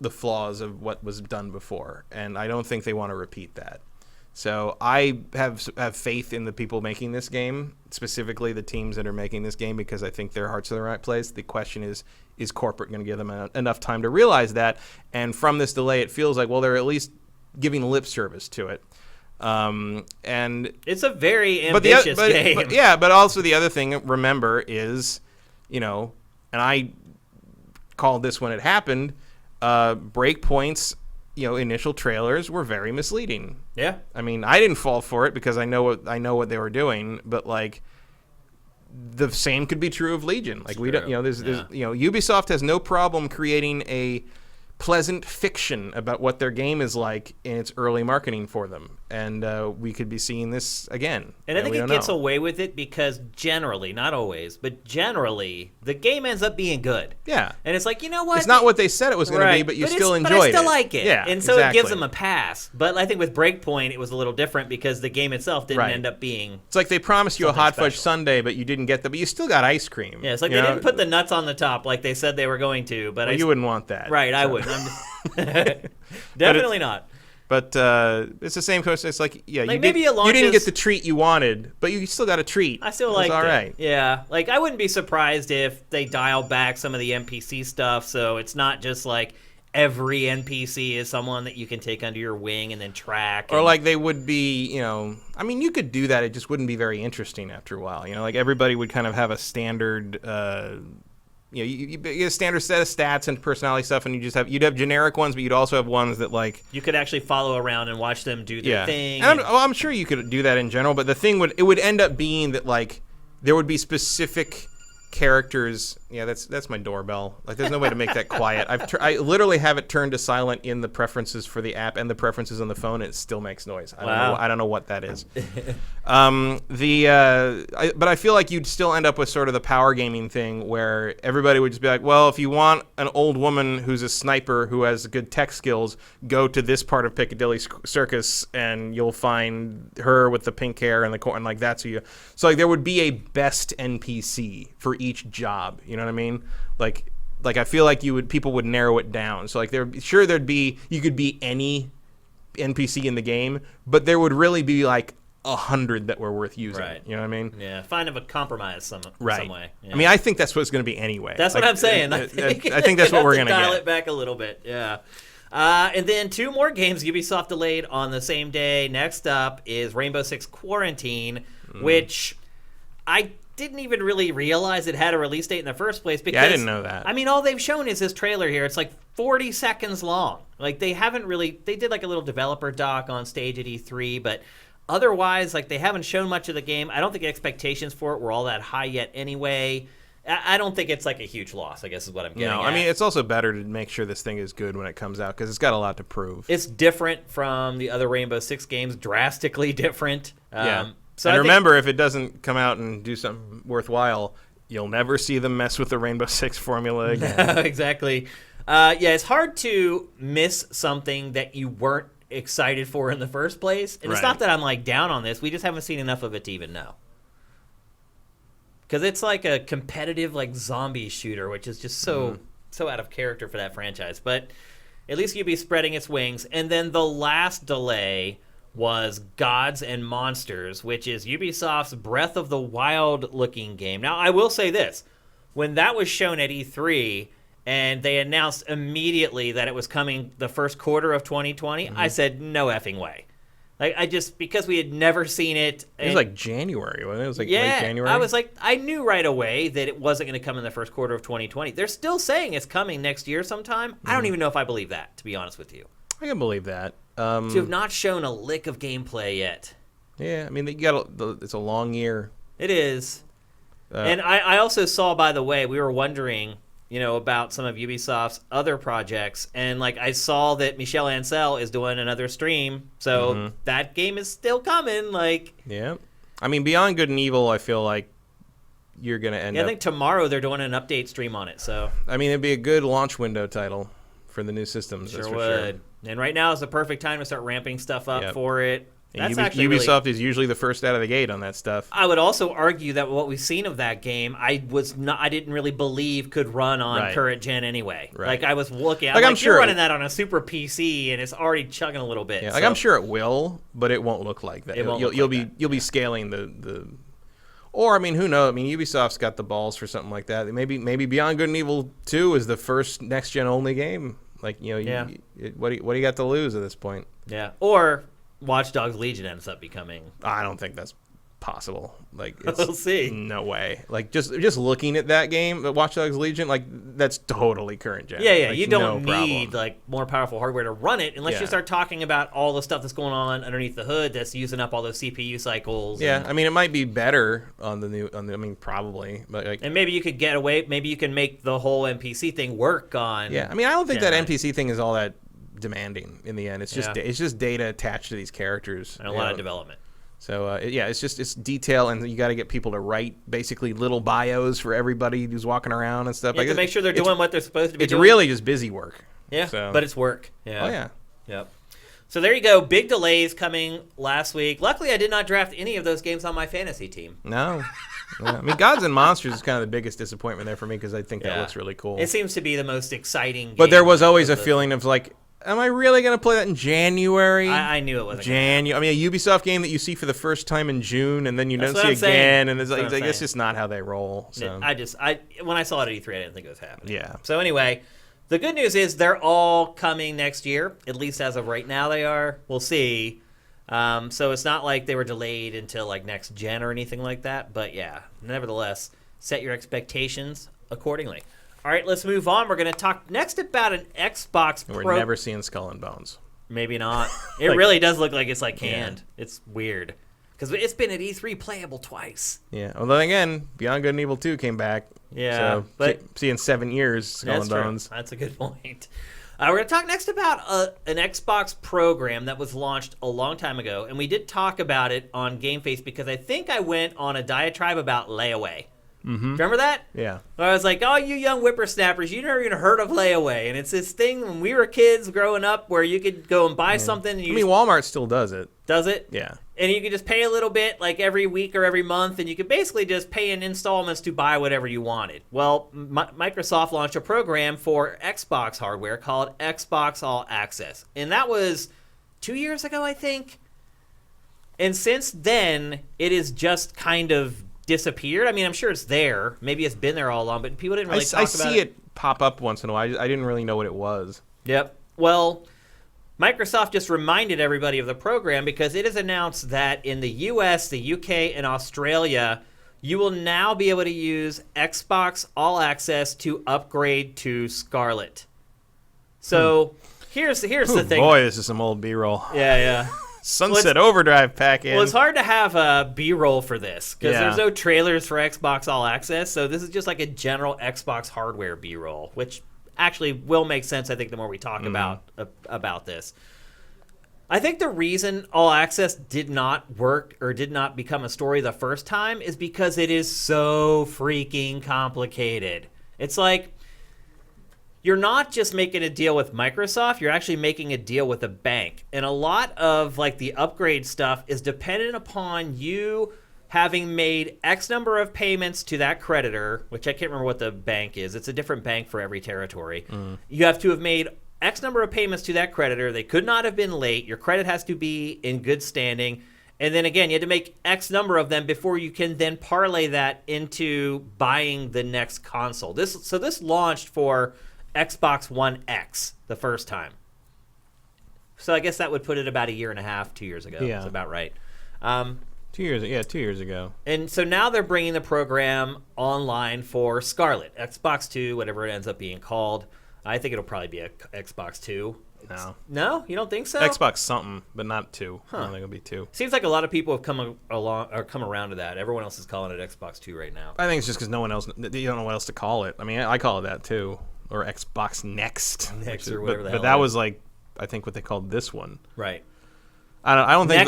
S2: the flaws of what was done before, and I don't think they want to repeat that. So I have faith in the people making this game, specifically the teams that are making this game, because I think their heart's in the right place. The question is corporate going to give them enough time to realize that? And from this delay, it feels like, well, they're at least giving lip service to it. And
S1: it's a very ambitious game.
S2: But also the other thing, remember, is, and I called this when it happened, Breakpoint's initial trailers were very misleading.
S1: Yeah.
S2: I mean, I didn't fall for it because I know what they were doing, but like, the same could be true of Legion. Like, we don't, there's Ubisoft has no problem creating a pleasant fiction about what their game is like in its early marketing for them, and we could be seeing this again.
S1: And I think it gets away with it because generally, not always, but generally, the game ends up being good.
S2: Yeah.
S1: And it's like, you know what?
S2: It's not what they said it was going to be, but you still enjoyed it.
S1: But I still like it.
S2: Yeah,
S1: and so it gives them a pass. But I think with Breakpoint, it was a little different because the game itself didn't end up being.
S2: It's like they promised you a hot fudge sundae, but you didn't get but you still got ice cream.
S1: Yeah, it's like they didn't put the nuts on the top like they said they were going to. But
S2: you wouldn't want that.
S1: Right, I wouldn't. Definitely not.
S2: But it's the same question. It's like, yeah,
S1: like
S2: you didn't get the treat you wanted, but you still got a treat.
S1: I still liked it.
S2: All right.
S1: Yeah, like I wouldn't be surprised if they dial back some of the NPC stuff, so it's not just like every NPC is someone that you can take under your wing and then track.
S2: Or like they would be, I mean, you could do that. It just wouldn't be very interesting after a while. Like everybody would kind of have a standard. You get a standard set of stats and personality stuff, and you'd have generic ones, but you'd also have ones that like
S1: you could actually follow around and watch them do their thing.
S2: And I'm sure you could do that in general, but the thing would end up being that like there would be specific characters. Yeah, that's my doorbell. Like, there's no way to make that quiet. I literally have it turned to silent in the preferences for the app and the preferences on the phone, and it still makes noise. I don't know what that is. But I feel like you'd still end up with sort of the power gaming thing where everybody would just be like, well, if you want an old woman who's a sniper who has good tech skills, go to this part of Piccadilly Circus and you'll find her with the pink hair and the corn. Like, that's who you. So like there would be a best NPC for each job. You know what I mean? Like I feel like people would narrow it down. So like you could be any NPC in the game, but there would really be like 100 that were worth using.
S1: Right.
S2: You know what I mean?
S1: Yeah. Find a compromise some way. Yeah.
S2: I mean, I think that's what it's going to be anyway.
S1: That's what I'm saying. I think
S2: that's what we're going to get.
S1: Dial it back a little bit. Yeah. And then 2 more games Ubisoft delayed on the same day. Next up is Rainbow Six Quarantine, which I didn't even really realize it had a release date in the first place because
S2: I didn't know that.
S1: I mean, all they've shown is this trailer here. It's like 40 seconds long. Like they did like a little developer doc on stage at E3, but otherwise, like they haven't shown much of the game. I don't think expectations for it were all that high yet anyway. I don't think it's like a huge loss, I guess is what I'm getting at.
S2: I mean, it's also better to make sure this thing is good when it comes out because it's got a lot to prove.
S1: It's different from the other Rainbow Six games, drastically different.
S2: Yeah. So remember, if it doesn't come out and do something worthwhile, You'll never see them mess with the Rainbow Six formula again.
S1: Exactly. Yeah, it's hard to miss something that you weren't excited for in the first place. And it's not that I'm like down on this. We just haven't seen enough of it to even know. Because it's like a competitive like zombie shooter, which is just so out of character for that franchise. But at least you'd be spreading its wings. And then the last delay was Gods and Monsters, which is Ubisoft's Breath of the Wild looking game. Now, I will say this. When that was shown at E3 and they announced immediately that it was coming the first quarter of 2020, I said, no effing way. Like, because we had never seen it.
S2: It was like January, wasn't it? It was like late January.
S1: I was like, I knew right away that it wasn't going to come in the first quarter of 2020. They're still saying it's coming next year sometime. I don't even know if I believe that, to be honest with you.
S2: I can believe that.
S1: So you have not shown a lick of gameplay yet.
S2: Yeah, I mean, it's a long year.
S1: It is. And I also saw, by the way, we were wondering, about some of Ubisoft's other projects. And, I saw that Michel Ancel is doing another stream. So that game is still coming.
S2: Yeah. I mean, Beyond Good and Evil, I feel like you're going to end up...
S1: I think tomorrow they're doing an update stream on it. So
S2: I mean, it'd be a good launch window title for the new systems.
S1: Sure would. And right now is the perfect time to start ramping stuff up for it.
S2: And Ubisoft is usually the first out of the gate on that stuff.
S1: I would also argue that what we've seen of that game, I didn't really believe could run on current gen anyway.
S2: Right.
S1: I was looking,
S2: I'm sure
S1: you're running that on a super PC and it's already chugging a little bit.
S2: Yeah, I'm sure it will, but it won't look like that. You'll be scaling the. Or I mean, who knows? I mean, Ubisoft's got the balls for something like that. Maybe Beyond Good and Evil 2 is the first next gen only game. What do you got to lose at this point?
S1: Yeah. Or Watch Dogs Legion ends up becoming.
S2: I don't think that's possible.
S1: We'll see.
S2: No way. Just looking at that game, Watch Dogs Legion, that's totally current gen.
S1: Yeah. You don't need more powerful hardware to run it unless you start talking about all the stuff that's going on underneath the hood that's using up all those CPU cycles.
S2: Yeah, I mean it might be better on the new. I mean probably, but
S1: and maybe you could get away. Maybe you can make the whole NPC thing work on.
S2: Yeah, I mean I don't think that NPC thing is all that demanding in the end. It's just data attached to these characters
S1: and a lot of development.
S2: So it's detail, and you got to get people to write basically little bios for everybody who's walking around and stuff.
S1: To make sure they're doing what they're supposed to be doing.
S2: It's really just busy work.
S1: Yeah, but it's work. Yeah.
S2: Oh yeah.
S1: Yep. So there you go. Big delays coming last week. Luckily, I did not draft any of those games on my fantasy team.
S2: No. I mean, Gods and Monsters is kind of the biggest disappointment there for me because I think that looks really cool.
S1: It seems to be the most exciting game.
S2: But there was always a feeling of am I really going to play that in January?
S1: I knew it wasn't.
S2: I mean, a Ubisoft game that you see for the first time in June, and then you don't see again, and it's just not how they roll. So
S1: when I saw it at E3, I didn't think it was happening.
S2: Yeah.
S1: So anyway, the good news is they're all coming next year. At least as of right now, they are. We'll see. So it's not like they were delayed until next gen or anything like that. But yeah, nevertheless, set your expectations accordingly. All right, let's move on. We're going to talk next about an Xbox Pro.
S2: We're never seeing Skull and Bones.
S1: Maybe not. It really does look like it's canned. Yeah. It's weird. Because it's been at E3 playable twice.
S2: Yeah. Well, then again, Beyond Good and Evil 2 came back.
S1: Yeah.
S2: So, but see in 7 years, Skull and Bones.
S1: That's a good point. We're going to talk next about an Xbox program that was launched a long time ago. And we did talk about it on GameFace because I think I went on a diatribe about layaway.
S2: Mm-hmm.
S1: Remember that?
S2: Yeah.
S1: I was like, oh, you young whippersnappers, you never even heard of layaway. And it's this thing when we were kids growing up where you could go and buy something. And
S2: Walmart still does it.
S1: Does it?
S2: Yeah.
S1: And you could just pay a little bit every week or every month, and you could basically just pay in installments to buy whatever you wanted. Well, Microsoft launched a program for Xbox hardware called Xbox All Access. And that was 2 years ago, I think. And since then, it is just kind of disappeared. I mean, I'm sure it's there. Maybe it's been there all along, but people didn't really talk about it.
S2: I see it pop up once in a while. I didn't really know what it was.
S1: Yep. Well, Microsoft just reminded everybody of the program because it is announced that in the US, the UK, and Australia, you will now be able to use Xbox All Access to upgrade to Scarlett. So here's the thing.
S2: Boy, this is some old B-roll.
S1: Yeah.
S2: Sunset Overdrive pack in.
S1: Well, it's hard to have a B-roll for this because there's no trailers for Xbox All Access, so this is just a general Xbox hardware B-roll, which actually will make sense, I think, the more we talk about this. I think the reason All Access did not work or did not become a story the first time is because it is so freaking complicated. It's like you're not just making a deal with Microsoft, you're actually making a deal with a bank. And a lot of like the upgrade stuff is dependent upon you having made X number of payments to that creditor, which I can't remember what the bank is. It's a different bank for every territory. You have to have made X number of payments to that creditor. They could not have been late. Your credit has to be in good standing. And then again, you had to make X number of them before you can then parlay that into buying the next console. This launched for Xbox One X the first time. So I guess that would put it about a year and a half, 2 years ago. Yeah. That's about right.
S2: 2 years, yeah, 2 years ago.
S1: And so now they're bringing the program online for Scarlett, Xbox 2, whatever it ends up being called. I think it'll probably be a Xbox 2. No, you don't think so?
S2: Xbox something, but not 2. I don't think it'll be 2.
S1: Seems like a lot of people have come around to that. Everyone else is calling it Xbox 2 right now.
S2: I think it's just because no one else, you don't know what else to call it. I mean, I call it that too, or Xbox Next,
S1: or whatever the hell.
S2: But that was like, I think what they called this one.
S1: Right.
S2: I don't think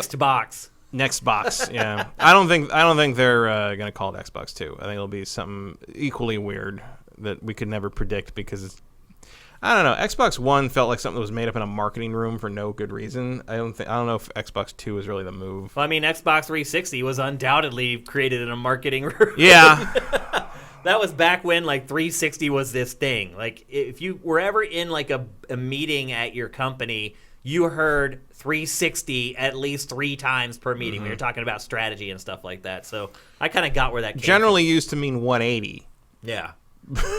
S1: Next box.
S2: Yeah. I don't think they're gonna call it Xbox 2. I think it'll be something equally weird that we could never predict because it's, I don't know. Xbox One felt like something that was made up in a marketing room for no good reason. I don't know if Xbox 2 is really the move.
S1: Well, I mean, Xbox 360 was undoubtedly created in a marketing room.
S2: Yeah.
S1: That was back when like 360 was this thing. Like if you were ever in like a meeting at your company, you heard 360 at least 3 times per meeting when you're talking about strategy and stuff like that. So I kind of got where that came
S2: Generally
S1: from.
S2: used to mean 180.
S1: Yeah.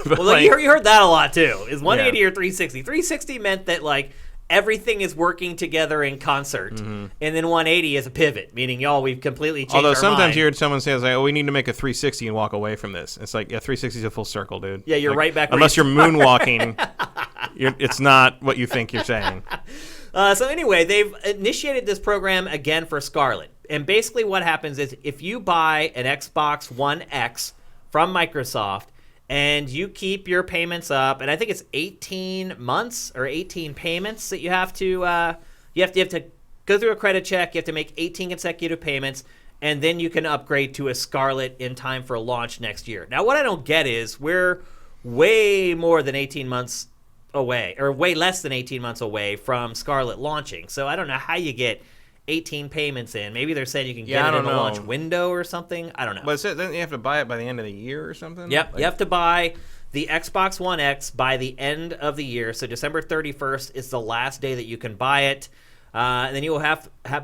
S1: Well, like, you heard that a lot too. Is 180 or 360? 360 meant that like everything is working together in concert, and then 180 is a pivot, meaning we've completely changed.
S2: Although
S1: our
S2: sometimes
S1: mind.
S2: you hear someone say, like, "Oh, we need to make a 360 and walk away from this." It's like, yeah, 360 is a full circle, dude.
S1: Yeah, you're
S2: like,
S1: right back.
S2: Unless you're moonwalking, it's not what you think you're saying.
S1: So anyway, they've initiated this program again for Scarlett, and basically what happens is if you buy an Xbox One X from Microsoft. And you keep your payments up, and I think it's 18 months or 18 payments that you have to you have to go through a credit check. You have to make 18 consecutive payments, and then you can upgrade to a Scarlett in time for launch next year. Now, what I don't get is we're way more than 18 months away, or way less than 18 months away from Scarlett launching. So I don't know how you get 18 payments in. Maybe they're saying you can get it in the launch window or something. I don't know.
S2: But then you have to buy it by the end of the year or something?
S1: Yep. You have to buy the Xbox One X by the end of the year. So December 31st is the last day that you can buy it. And then you will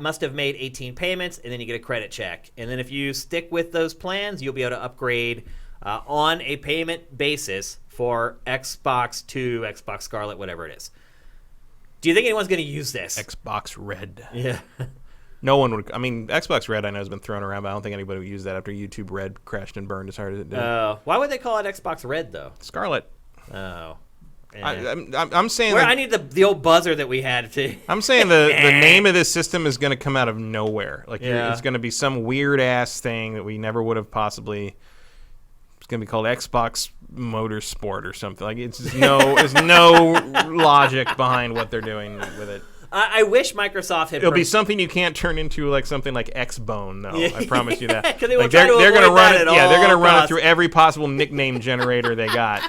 S1: must have made 18 payments, and then you get a credit check. And then if you stick with those plans, you'll be able to upgrade on a payment basis for Xbox 2, Xbox Scarlett, whatever it is. Do you think anyone's going to use this?
S2: Xbox Red.
S1: Yeah.
S2: No one would. I mean, Xbox Red I know has been thrown around, but I don't think anybody would use that after YouTube Red crashed and burned as hard as it did.
S1: Why would they call it Xbox Red, though?
S2: Scarlett.
S1: Oh.
S2: I'm saying
S1: I need the old buzzer that we had.
S2: I'm saying the name of this system is going to come out of nowhere. Like it's going to be some weird-ass thing that we never would have possibly... It's going to be called Xbox Motorsport or something. Like there's no logic behind what they're doing with it.
S1: I wish Microsoft had.
S2: It'll be something you can't turn into like something like X-Bone, though. I promise you that.
S1: Because they
S2: like
S1: they're going to run it.
S2: Yeah, they're going to run it through every possible nickname generator they got.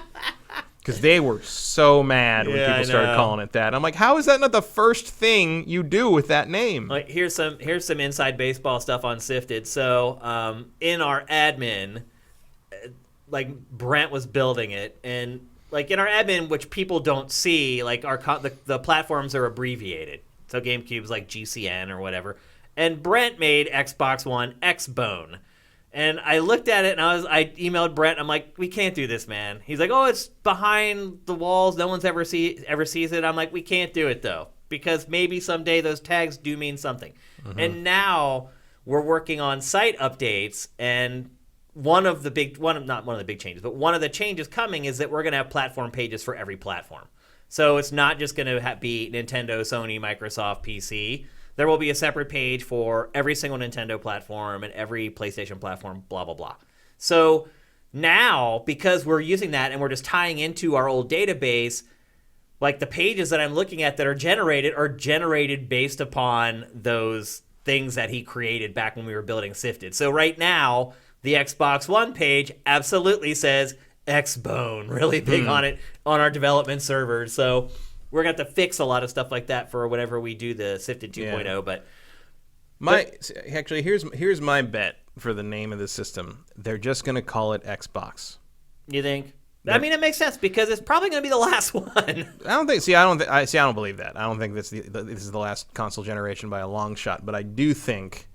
S2: Because they were so mad when people started calling it that. I'm like, how is that not the first thing you do with that name?
S1: Like, here's some inside baseball stuff on Sifted. So in our admin. Like Brent was building it, and like in our admin, which people don't see, like the platforms are abbreviated. So GameCube's like GCN or whatever, and Brent made Xbox One X-Bone, and I looked at it and I emailed Brent. I'm like, we can't do this, man. He's like, oh, it's behind the walls. No one's ever sees it. I'm like, we can't do it though, because maybe someday those tags do mean something. And now we're working on site updates and. One of the changes coming is that we're going to have platform pages for every platform. So it's not just going to be Nintendo, Sony, Microsoft, PC. There will be a separate page for every single Nintendo platform and every PlayStation platform, blah, blah, blah. So now, because we're using that and we're just tying into our old database, like the pages that I'm looking at that are generated based upon those things that he created back when we were building Sifted. So right now, the Xbox One page absolutely says Xbone, really big on it on our development servers. So we're going to have to fix a lot of stuff like that for whenever we do the Sifted 2.0. But
S2: actually, here's my bet for the name of the system. They're just going to call it Xbox.
S1: You think? I mean, it makes sense because it's probably going to be the last one.
S2: I don't believe that. I don't think this is the last console generation by a long shot. But I do think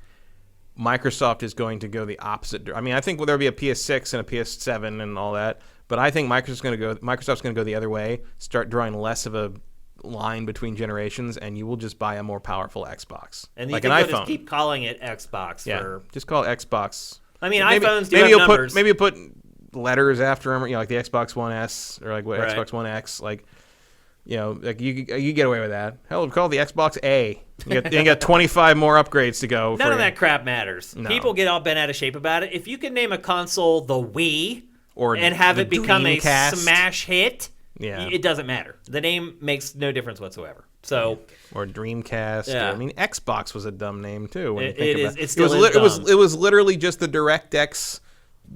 S2: Microsoft is going to go the opposite. I mean, I think there'll be a PS6 and a PS7 and all that. But I think Microsoft's going to go the other way. Start drawing less of a line between generations, and you will just buy a more powerful Xbox,
S1: and
S2: like
S1: an
S2: iPhone.
S1: Just keep calling it Xbox.
S2: Yeah, just call it Xbox.
S1: I mean, iPhones do have numbers.
S2: Maybe you'll put letters after them, like the Xbox One S or like Xbox One X, like like you get away with that. Hell, call it the Xbox A. You got 25 more upgrades to go.
S1: None of that crap matters. No. People get all bent out of shape about it. If you can name a console the Wii and have it become
S2: Dreamcast.
S1: A smash hit,
S2: yeah,
S1: it doesn't matter. The name makes no difference whatsoever. So
S2: or Dreamcast.
S1: Yeah.
S2: I mean, Xbox was a dumb name too. When
S1: it
S2: you think
S1: is.
S2: about it.
S1: It still is dumb.
S2: It was literally just the DirectX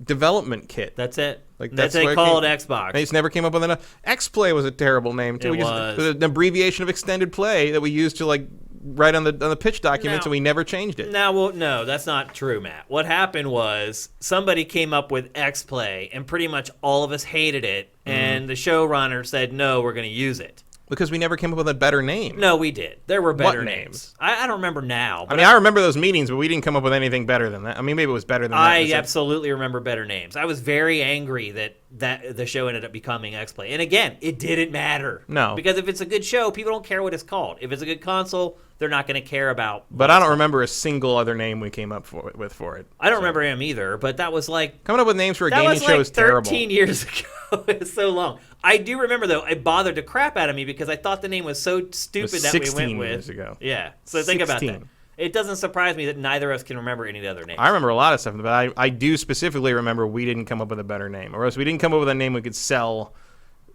S2: development kit.
S1: That's it.
S2: Like
S1: that's they call it Xbox.
S2: They just never came up with enough. X-Play was a terrible name too.
S1: It was
S2: an abbreviation of extended play that we used to like write on the pitch documents, and we never changed it.
S1: No, that's not true, Matt. What happened was somebody came up with X-Play, and pretty much all of us hated it, and the showrunner said, no, we're going to use it.
S2: Because we never came up with a better name.
S1: No, we did. There were better
S2: What
S1: names. I don't remember now.
S2: I mean, I remember those meetings, but we didn't come up with anything better than that. I mean, maybe it was better than that.
S1: I absolutely remember better names. I was very angry that the show ended up becoming X-Play. And again, it didn't matter.
S2: No.
S1: Because if it's a good show, people don't care what it's called. If it's a good console, they're not going to care about.
S2: But I don't remember a single other name we came up with for it.
S1: I don't remember him either, but that was like...
S2: Coming up with names for a gaming show is terrible.
S1: 13 years ago. It's so long. I do remember, though, it bothered the crap out of me because I thought the name was so stupid that we went with.
S2: 16 years ago.
S1: Yeah. So think about that. It doesn't surprise me that neither of us can remember any of the other names.
S2: I remember a lot of stuff, but I do specifically remember we didn't come up with a better name, or else we didn't come up with a name we could sell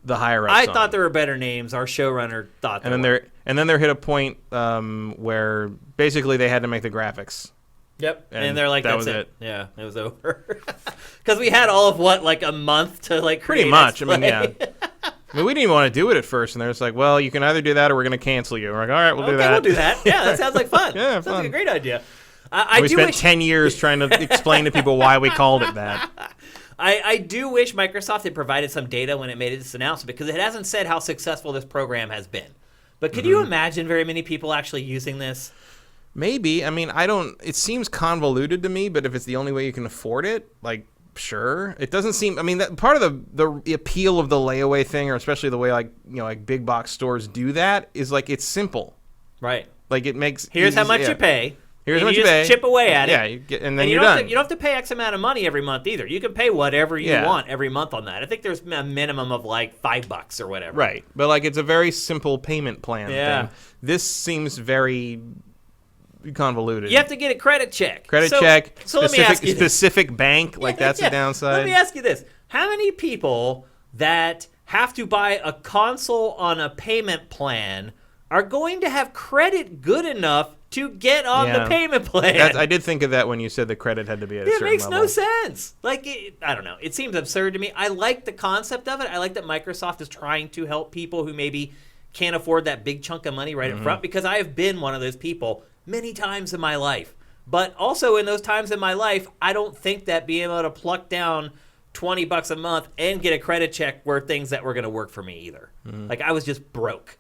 S2: the higher ups.
S1: I thought there were better names. Our showrunner thought there were.
S2: And then there hit a point where basically they had to make the graphics.
S1: Yep, and they're like, that's
S2: it.
S1: Yeah, it was over. Because we had all of like a month to create.
S2: Pretty much.
S1: X-Play.
S2: I mean, yeah. I mean, we didn't even want to do it at first, and they're just like, well, you can either do that or we're going to cancel you. We're like, all right, we'll do that.
S1: Okay, we'll do that. Yeah, that sounds like fun.
S2: Yeah,
S1: sounds like a great idea.
S2: We spent 10 years trying to explain to people why we called it that.
S1: I do wish Microsoft had provided some data when it made this announcement, because it hasn't said how successful this program has been. But could you imagine very many people actually using this?
S2: Maybe. I mean, it seems convoluted to me, but if it's the only way you can afford it, like, sure. It doesn't seem, I mean, that part of the appeal of the layaway thing, or especially the way like big box stores do that, is like it's simple.
S1: Right.
S2: Like it makes
S1: Here's how much you pay.
S2: Here's how much you
S1: pay. Chip away at it.
S2: Yeah, and then you're
S1: done.
S2: done.
S1: You don't have to pay X amount of money every month either. You can pay whatever you want every month on that. I think there's a minimum of like $5 or whatever.
S2: Right. But like it's a very simple payment plan thing. This seems very convoluted.
S1: You have to get a credit check.
S2: So
S1: let me ask you
S2: specific bank, like that's the downside.
S1: Let me ask you this. How many people that have to buy a console on a payment plan are going to have credit good enough to get on the payment plan?
S2: I did think of that when you said the credit had to be at a certain level.
S1: It makes no sense. Like, I don't know. It seems absurd to me. I like the concept of it. I like that Microsoft is trying to help people who maybe can't afford that big chunk of money right up front, because I have been one of those people many times in my life. But also in those times in my life, I don't think that being able to pluck down $20 a month and get a credit check were things that were going to work for me either. Like, I was just broke.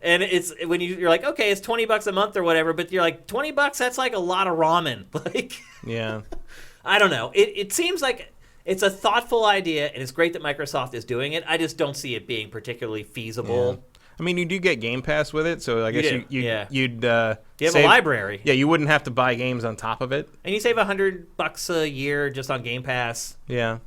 S1: And it's when you're like, okay, it's $20 a month or whatever, but you're like, $20, that's like a lot of ramen.
S2: Yeah.
S1: I don't know. It seems like it's a thoughtful idea, and it's great that Microsoft is doing it. I just don't see it being particularly feasible.
S2: Yeah. I mean, you do get Game Pass with it, so I guess you'd
S1: you have
S2: save,
S1: a library.
S2: Yeah, you wouldn't have to buy games on top of it,
S1: and you save $100 a year just on Game Pass.
S2: Yeah,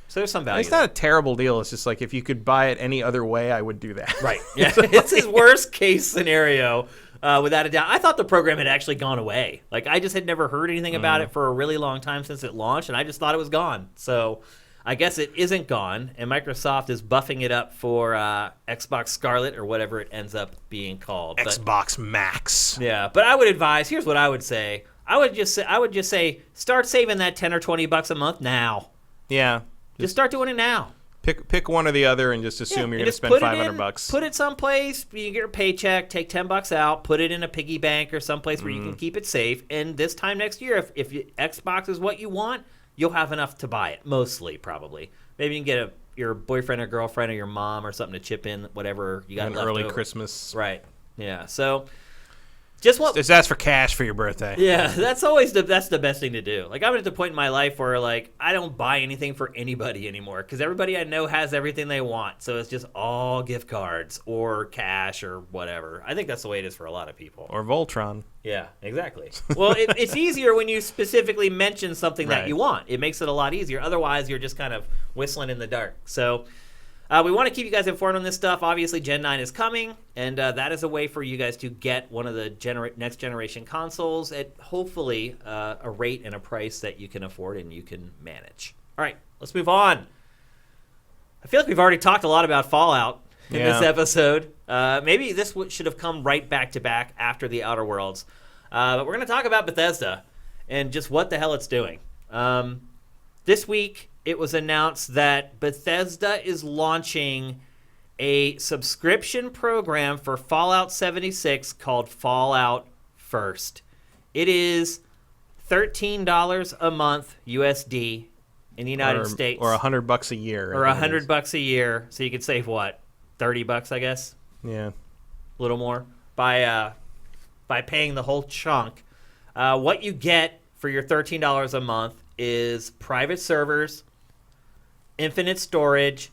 S1: so there's some value.
S2: It's not a terrible deal. It's just like if you could buy it any other way, I would do that.
S1: Right. Yeah, it's his worst case scenario, without a doubt. I thought the program had actually gone away. Like, I just had never heard anything about it for a really long time since it launched, and I just thought it was gone. So I guess it isn't gone, and Microsoft is buffing it up for Xbox Scarlett or whatever it ends up being called.
S2: Xbox Max.
S1: Yeah, but I would advise. Here's what I would say. I would just say start saving that $10 or $20 a month now.
S2: Yeah.
S1: Just start doing it now.
S2: Pick one or the other and just assume you're going to spend $500.
S1: Put it someplace. You get your paycheck, take $10 out, put it in a piggy bank or someplace where you can keep it safe. And this time next year, if Xbox is what you want, you'll have enough to buy it. Mostly, probably. Maybe you can get your boyfriend or girlfriend or your mom or something to chip in whatever you got
S2: an
S1: left
S2: early
S1: over.
S2: Christmas.
S1: Right. Yeah. So.
S2: Just ask for cash for your birthday.
S1: Yeah, that's the best thing to do. Like, I'm at the point in my life where, like, I don't buy anything for anybody anymore because everybody I know has everything they want. So it's just all gift cards or cash or whatever. I think that's the way it is for a lot of people.
S2: Or Voltron.
S1: Yeah, exactly. Well, it's easier when you specifically mention something that you want. It makes it a lot easier. Otherwise, you're just kind of whistling in the dark. So we want to keep you guys informed on this stuff. Obviously, Gen 9 is coming, and that is a way for you guys to get one of the next generation consoles at hopefully a rate and a price that you can afford and you can manage. All right, let's move on. I feel like we've already talked a lot about Fallout in this episode. Maybe this should have come right back to back after the Outer Worlds. But we're going to talk about Bethesda and just what the hell it's doing. This week, it was announced that Bethesda is launching a subscription program for Fallout 76 called Fallout First. It is $13 a month USD in the United States.
S2: Or $100 a year.
S1: Or $100 a year. So you could save what? $30, I guess?
S2: Yeah.
S1: A little more by paying the whole chunk. What you get for your $13 a month is private servers, infinite storage,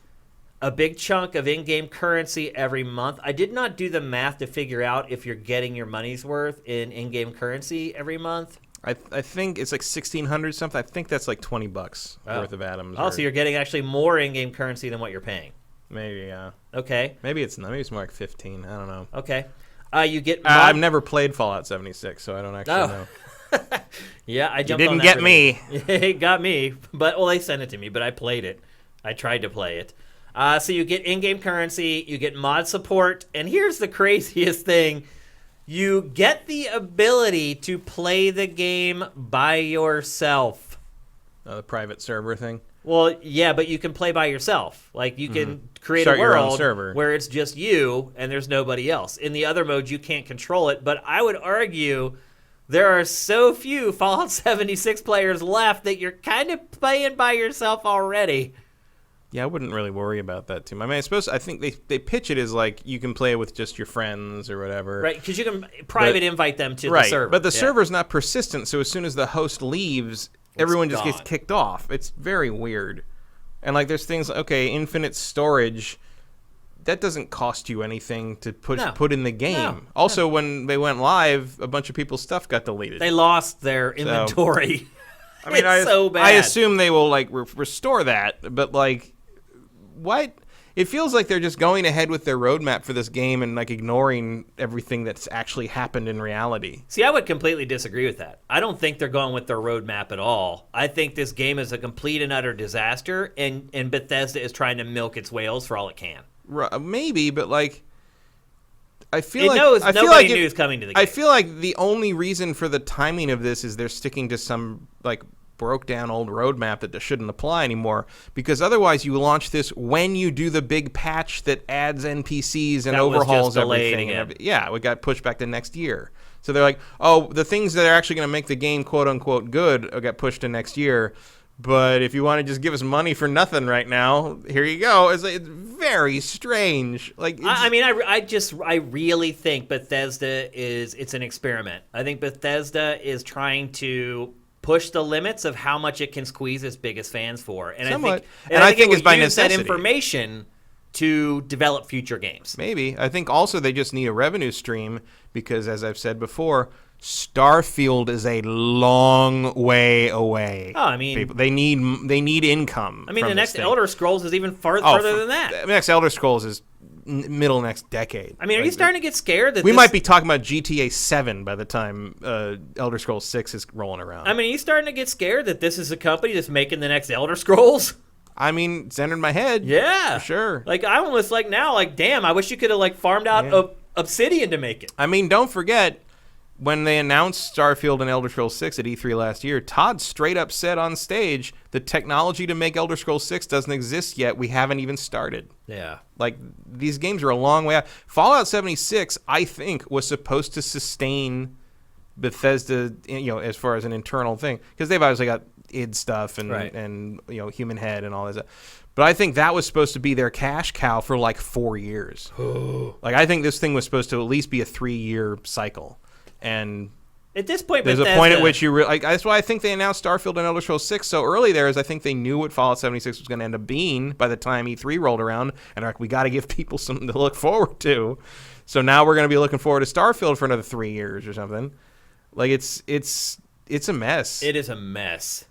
S1: a big chunk of in-game currency every month. I did not do the math to figure out if you're getting your money's worth in in-game currency every month.
S2: I think it's like 1,600 something. I think that's like $20 worth of atoms.
S1: Oh, so you're getting actually more in-game currency than what you're paying.
S2: Maybe, yeah.
S1: Okay.
S2: Maybe it's not. Maybe it's more like 15. I don't know.
S1: Okay. You get.
S2: I've never played Fallout 76, so I don't actually know.
S1: Yeah, I jumped.
S2: You didn't get me.
S1: It got me, but they sent it to me, but I played it. I tried to play it. So you get in-game currency, you get mod support, and here's the craziest thing: you get the ability to play the game by yourself.
S2: The private server thing.
S1: Well, yeah, but you can play by yourself. Like, you can create
S2: Start
S1: a world
S2: your own server
S1: where it's just you and there's nobody else. In the other modes, you can't control it, but I would argue there are so few Fallout 76 players left that you're kind of playing by yourself already.
S2: Yeah, I wouldn't really worry about that too. I mean, I think they pitch it as like you can play with just your friends or whatever.
S1: Right, because you can invite them to the server.
S2: But the server's not persistent, so as soon as the host leaves, everyone just gets kicked off. It's very weird. And like there's things, infinite storage, that doesn't cost you anything to put in the game. No. Also, when they went live, a bunch of people's stuff got deleted.
S1: They lost their inventory.
S2: I mean,
S1: it's so bad.
S2: I assume they will like restore that, but like, what? It feels like they're just going ahead with their roadmap for this game and like ignoring everything that's actually happened in reality.
S1: See, I would completely disagree with that. I don't think they're going with their roadmap at all. I think this game is a complete and utter disaster, and Bethesda is trying to milk its whales for all it can.
S2: Maybe, but like, I feel
S1: it
S2: like
S1: knows
S2: I
S1: nobody
S2: feel like
S1: knew it was coming to the game.
S2: I feel like the only reason for the timing of this is they're sticking to some like broke down old roadmap that shouldn't apply anymore, because otherwise you launch this when you do the big patch that adds NPCs and overhauls everything. Yeah, it got pushed back to next year. So they're like, the things that are actually going to make the game quote unquote good got pushed to next year. But if you want to just give us money for nothing right now, here you go. It's very strange. Like,
S1: I really think Bethesda it's an experiment. I think Bethesda is trying to push the limits of how much it can squeeze its biggest fans for. And
S2: somewhat.
S1: I think
S2: it's by
S1: use
S2: necessity.
S1: That information to develop future games.
S2: Maybe. I think also they just need a revenue stream because, as I've said before, Starfield is a long way away.
S1: Oh, I mean,
S2: people. They need income.
S1: I mean, the next Elder Scrolls is even further than that.
S2: The next Elder Scrolls is middle next decade.
S1: I mean, are you starting to get scared that
S2: we might be talking about GTA 7 by the time Elder Scrolls 6 is rolling around?
S1: I mean, are you starting to get scared that this is a company that's making the next Elder Scrolls?
S2: I mean, it's entered my head.
S1: Yeah.
S2: For sure.
S1: Like, I almost like now, like, damn, I wish you could have, like, farmed out Obsidian to make it.
S2: I mean, don't forget, when they announced Starfield and Elder Scrolls 6 at E3 last year, Todd straight up said on stage, the technology to make Elder Scrolls 6 doesn't exist yet. We haven't even started.
S1: Yeah.
S2: Like, these games are a long way out. Fallout 76, I think, was supposed to sustain Bethesda, as far as an internal thing. Because they've obviously got id stuff and Human Head and all that stuff. But I think that was supposed to be their cash cow for like 4 years. Like, I think this thing was supposed to at least be a 3-year cycle. And
S1: at this point,
S2: there's a point at which you really... that's why I think they announced Starfield and Elder Scrolls 6 so early there, is I think they knew what Fallout 76 was going to end up being by the time E3 rolled around. And like, we got to give people something to look forward to. So now we're going to be looking forward to Starfield for another 3 years or something. Like, it's a mess.
S1: It is a mess.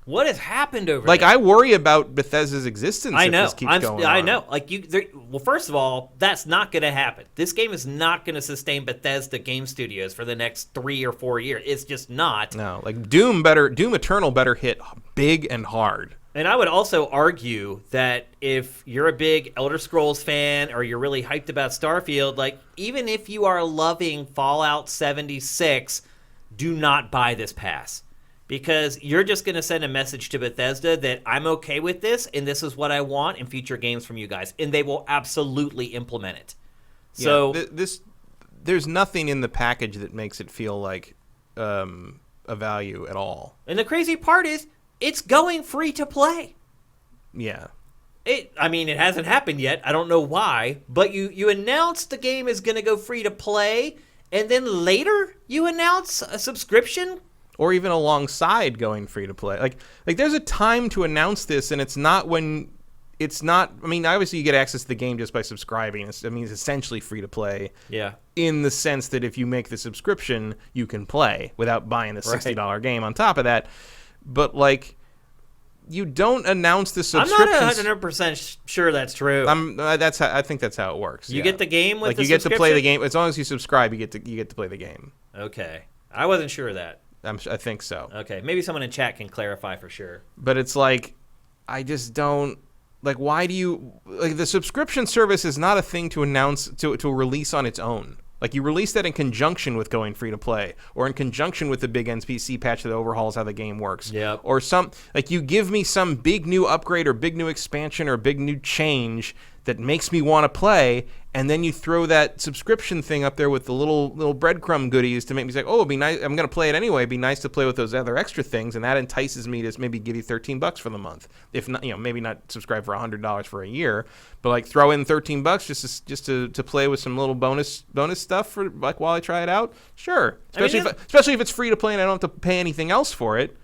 S1: What has happened over
S2: like
S1: there?
S2: I worry about Bethesda's existence.
S1: I know.
S2: If this keeps going on.
S1: I know. Like well, first of all, that's not going to happen. This game is not going to sustain Bethesda Game Studios for the next 3 or 4 years. It's just not.
S2: No. Like Doom Eternal better hit big and hard.
S1: And I would also argue that if you're a big Elder Scrolls fan or you're really hyped about Starfield, like even if you are loving Fallout 76, do not buy this pass. Because you're just going to send a message to Bethesda that I'm okay with this, and this is what I want in future games from you guys. And they will absolutely implement it. So
S2: there's nothing in the package that makes it feel like a value at all.
S1: And the crazy part is, it's going free to play.
S2: Yeah.
S1: It hasn't happened yet. I don't know why. But you announce the game is going to go free to play, and then later you announce a subscription.
S2: Or even alongside going free to play. Like there's a time to announce this, and it's not when it's not. I mean, obviously you get access to the game just by subscribing. It's essentially free to play.
S1: Yeah.
S2: In the sense that if you make the subscription, you can play without buying the $60 game on top of that. But like, you don't announce the subscription.
S1: I'm not 100% sure that's true.
S2: I think that's how it works.
S1: You get the game with
S2: like
S1: the
S2: you get to play the game as long as you subscribe. You get to play the game.
S1: Okay, I wasn't sure of that.
S2: I think so.
S1: Okay, maybe someone in chat can clarify for sure.
S2: But it's like, I just don't like. Why do you like the subscription service is not a thing to announce to release on its own. Like you release that in conjunction with going free to play, or in conjunction with the big NPC patch that overhauls how the game works.
S1: Yeah.
S2: Or you give me some big new upgrade or big new expansion or big new change that makes me want to play, and then you throw that subscription thing up there with the little breadcrumb goodies to make me say, oh, it'd be nice. I'm going to play it anyway. It'd be nice to play with those other extra things, and that entices me to maybe give you $13 for the month. If not, maybe not subscribe for $100 for a year, but like throw in $13 just to play with some little bonus stuff for like while I try it out. Sure, especially if it's free to play and I don't have to pay anything else for it.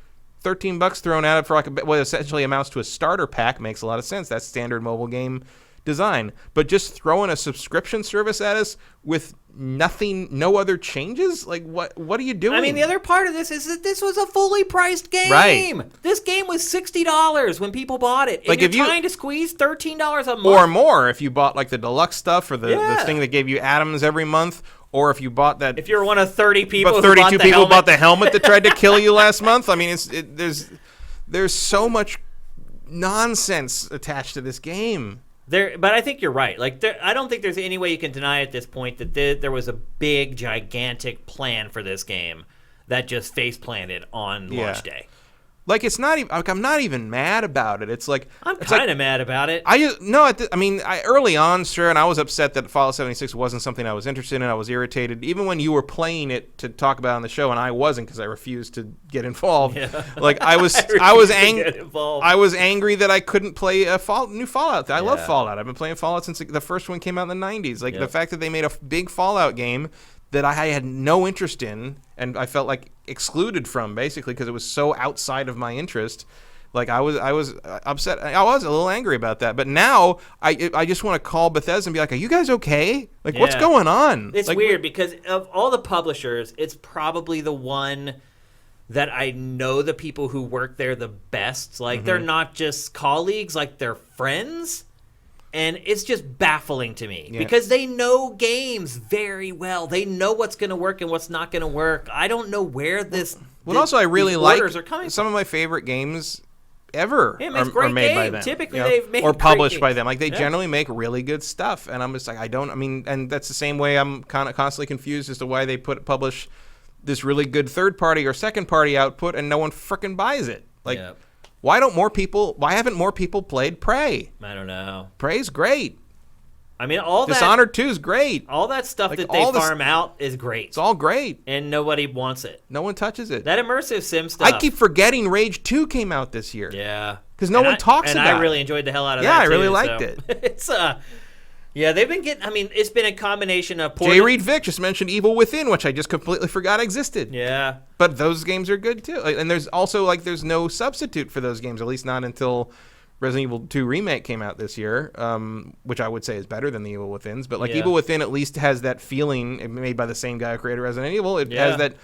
S2: $13 thrown at it for like what essentially amounts to a starter pack makes a lot of sense. That's standard mobile game design. But just throwing a subscription service at us with no other changes? Like what are you doing?
S1: I mean, the other part of this is that this was a fully priced game.
S2: Right.
S1: This game was $60 when people bought it. And
S2: like
S1: you're trying to squeeze $13 a month.
S2: Or more if you bought like the deluxe stuff or the thing that gave you atoms every month. Or if you bought that...
S1: If you're one of 30 people
S2: but 32 people bought the helmet that tried to kill you last month. I mean, there's so much nonsense attached to this game.
S1: But I think you're right. Like, I don't think there's any way you can deny at this point that there was a big, gigantic plan for this game that just face planted on launch day.
S2: Like, it's not even. Like, I'm not even mad about it. It's like
S1: I'm kind of mad about it.
S2: Early on, sure, and I was upset that Fallout 76 wasn't something I was interested in. I was irritated, even when you were playing it to talk about on the show, and I wasn't because I refused to get involved. Yeah. Like I was angry. I was angry that I couldn't play a new Fallout. I love Fallout. I've been playing Fallout since the first one came out in the 90s. Like the fact that they made a big Fallout game that I had no interest in, and I felt like excluded from, basically, because it was so outside of my interest. Like I was upset. I was a little angry about that. But now I just want to call Bethesda and be like, "Are you guys okay? Like, what's going on?"
S1: It's weird because of all the publishers, it's probably the one that I know the people who work there the best. Like they're not just colleagues, like they're friends. And it's just baffling to me because they know games very well. They know what's going to work and what's not going to work. I don't know where this.
S2: Also, I really like
S1: orders are coming
S2: some
S1: from.
S2: of my favorite games ever are made by them.
S1: Typically, they've made
S2: or published by
S1: games.
S2: them. Like they generally make really good stuff, and I'm just like, and that's the same way I'm kind of constantly confused as to why they publish this really good third party or second party output, and no one frickin' buys it. Like, why haven't more people played Prey?
S1: I don't know.
S2: Prey's great.
S1: I mean, all
S2: Dishonored 2 is great.
S1: All that stuff that they farm out is great.
S2: It's all great.
S1: And nobody wants it.
S2: No one touches it.
S1: That immersive sim stuff.
S2: I keep forgetting Rage 2 came out this year.
S1: Yeah.
S2: Because no one talks about it.
S1: And I really enjoyed the hell out of that,
S2: Yeah, I really liked it.
S1: It's, yeah, they've been getting, I mean, it's been a combination of...
S2: J. Reed Vick just mentioned Evil Within, which I just completely forgot existed.
S1: Yeah.
S2: But those games are good, too. And there's also, like, there's no substitute for those games, at least not until... Resident Evil 2 Remake came out this year, which I would say is better than the Evil Withins. But, like, Evil Within at least has that feeling, made by the same guy who created Resident Evil. It has that...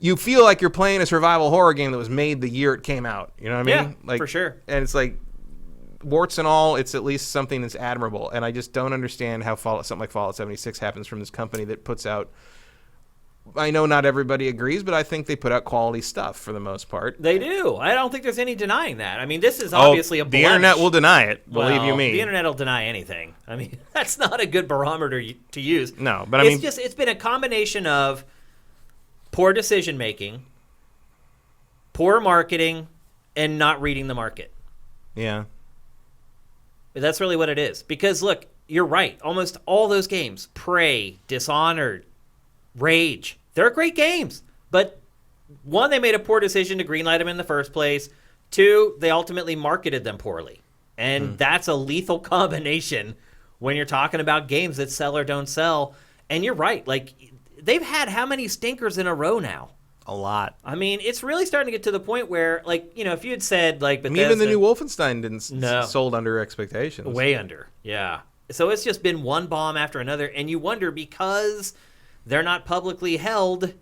S2: You feel like you're playing a survival horror game that was made the year it came out. You know what I mean?
S1: Yeah, for sure.
S2: And it's like, warts and all, it's at least something that's admirable. And I just don't understand how something like Fallout 76 happens from this company that puts out... I know not everybody agrees, but I think they put out quality stuff for the most part.
S1: They do. I don't think there's any denying that. I mean, this is obviously a blemish.
S2: The internet will deny it, believe you me.
S1: The internet will deny anything. I mean, that's not a good barometer to use.
S2: No, but I mean...
S1: It's been a combination of poor decision-making, poor marketing, and not reading the market.
S2: Yeah.
S1: That's really what it is. Because, look, you're right. Almost all those games, Prey, Dishonored, Rage, they're great games, but one, they made a poor decision to greenlight them in the first place. Two, they ultimately marketed them poorly, and that's a lethal combination when you're talking about games that sell or don't sell. And you're right, like they've had how many stinkers in a row now?
S2: A lot.
S1: I mean, it's really starting to get to the point where, like, you know, if you had said like,
S2: Bethesda, even the new Wolfenstein didn't sold under expectations,
S1: way under, yeah. So it's just been one bomb after another, and you wonder because they're not publicly held,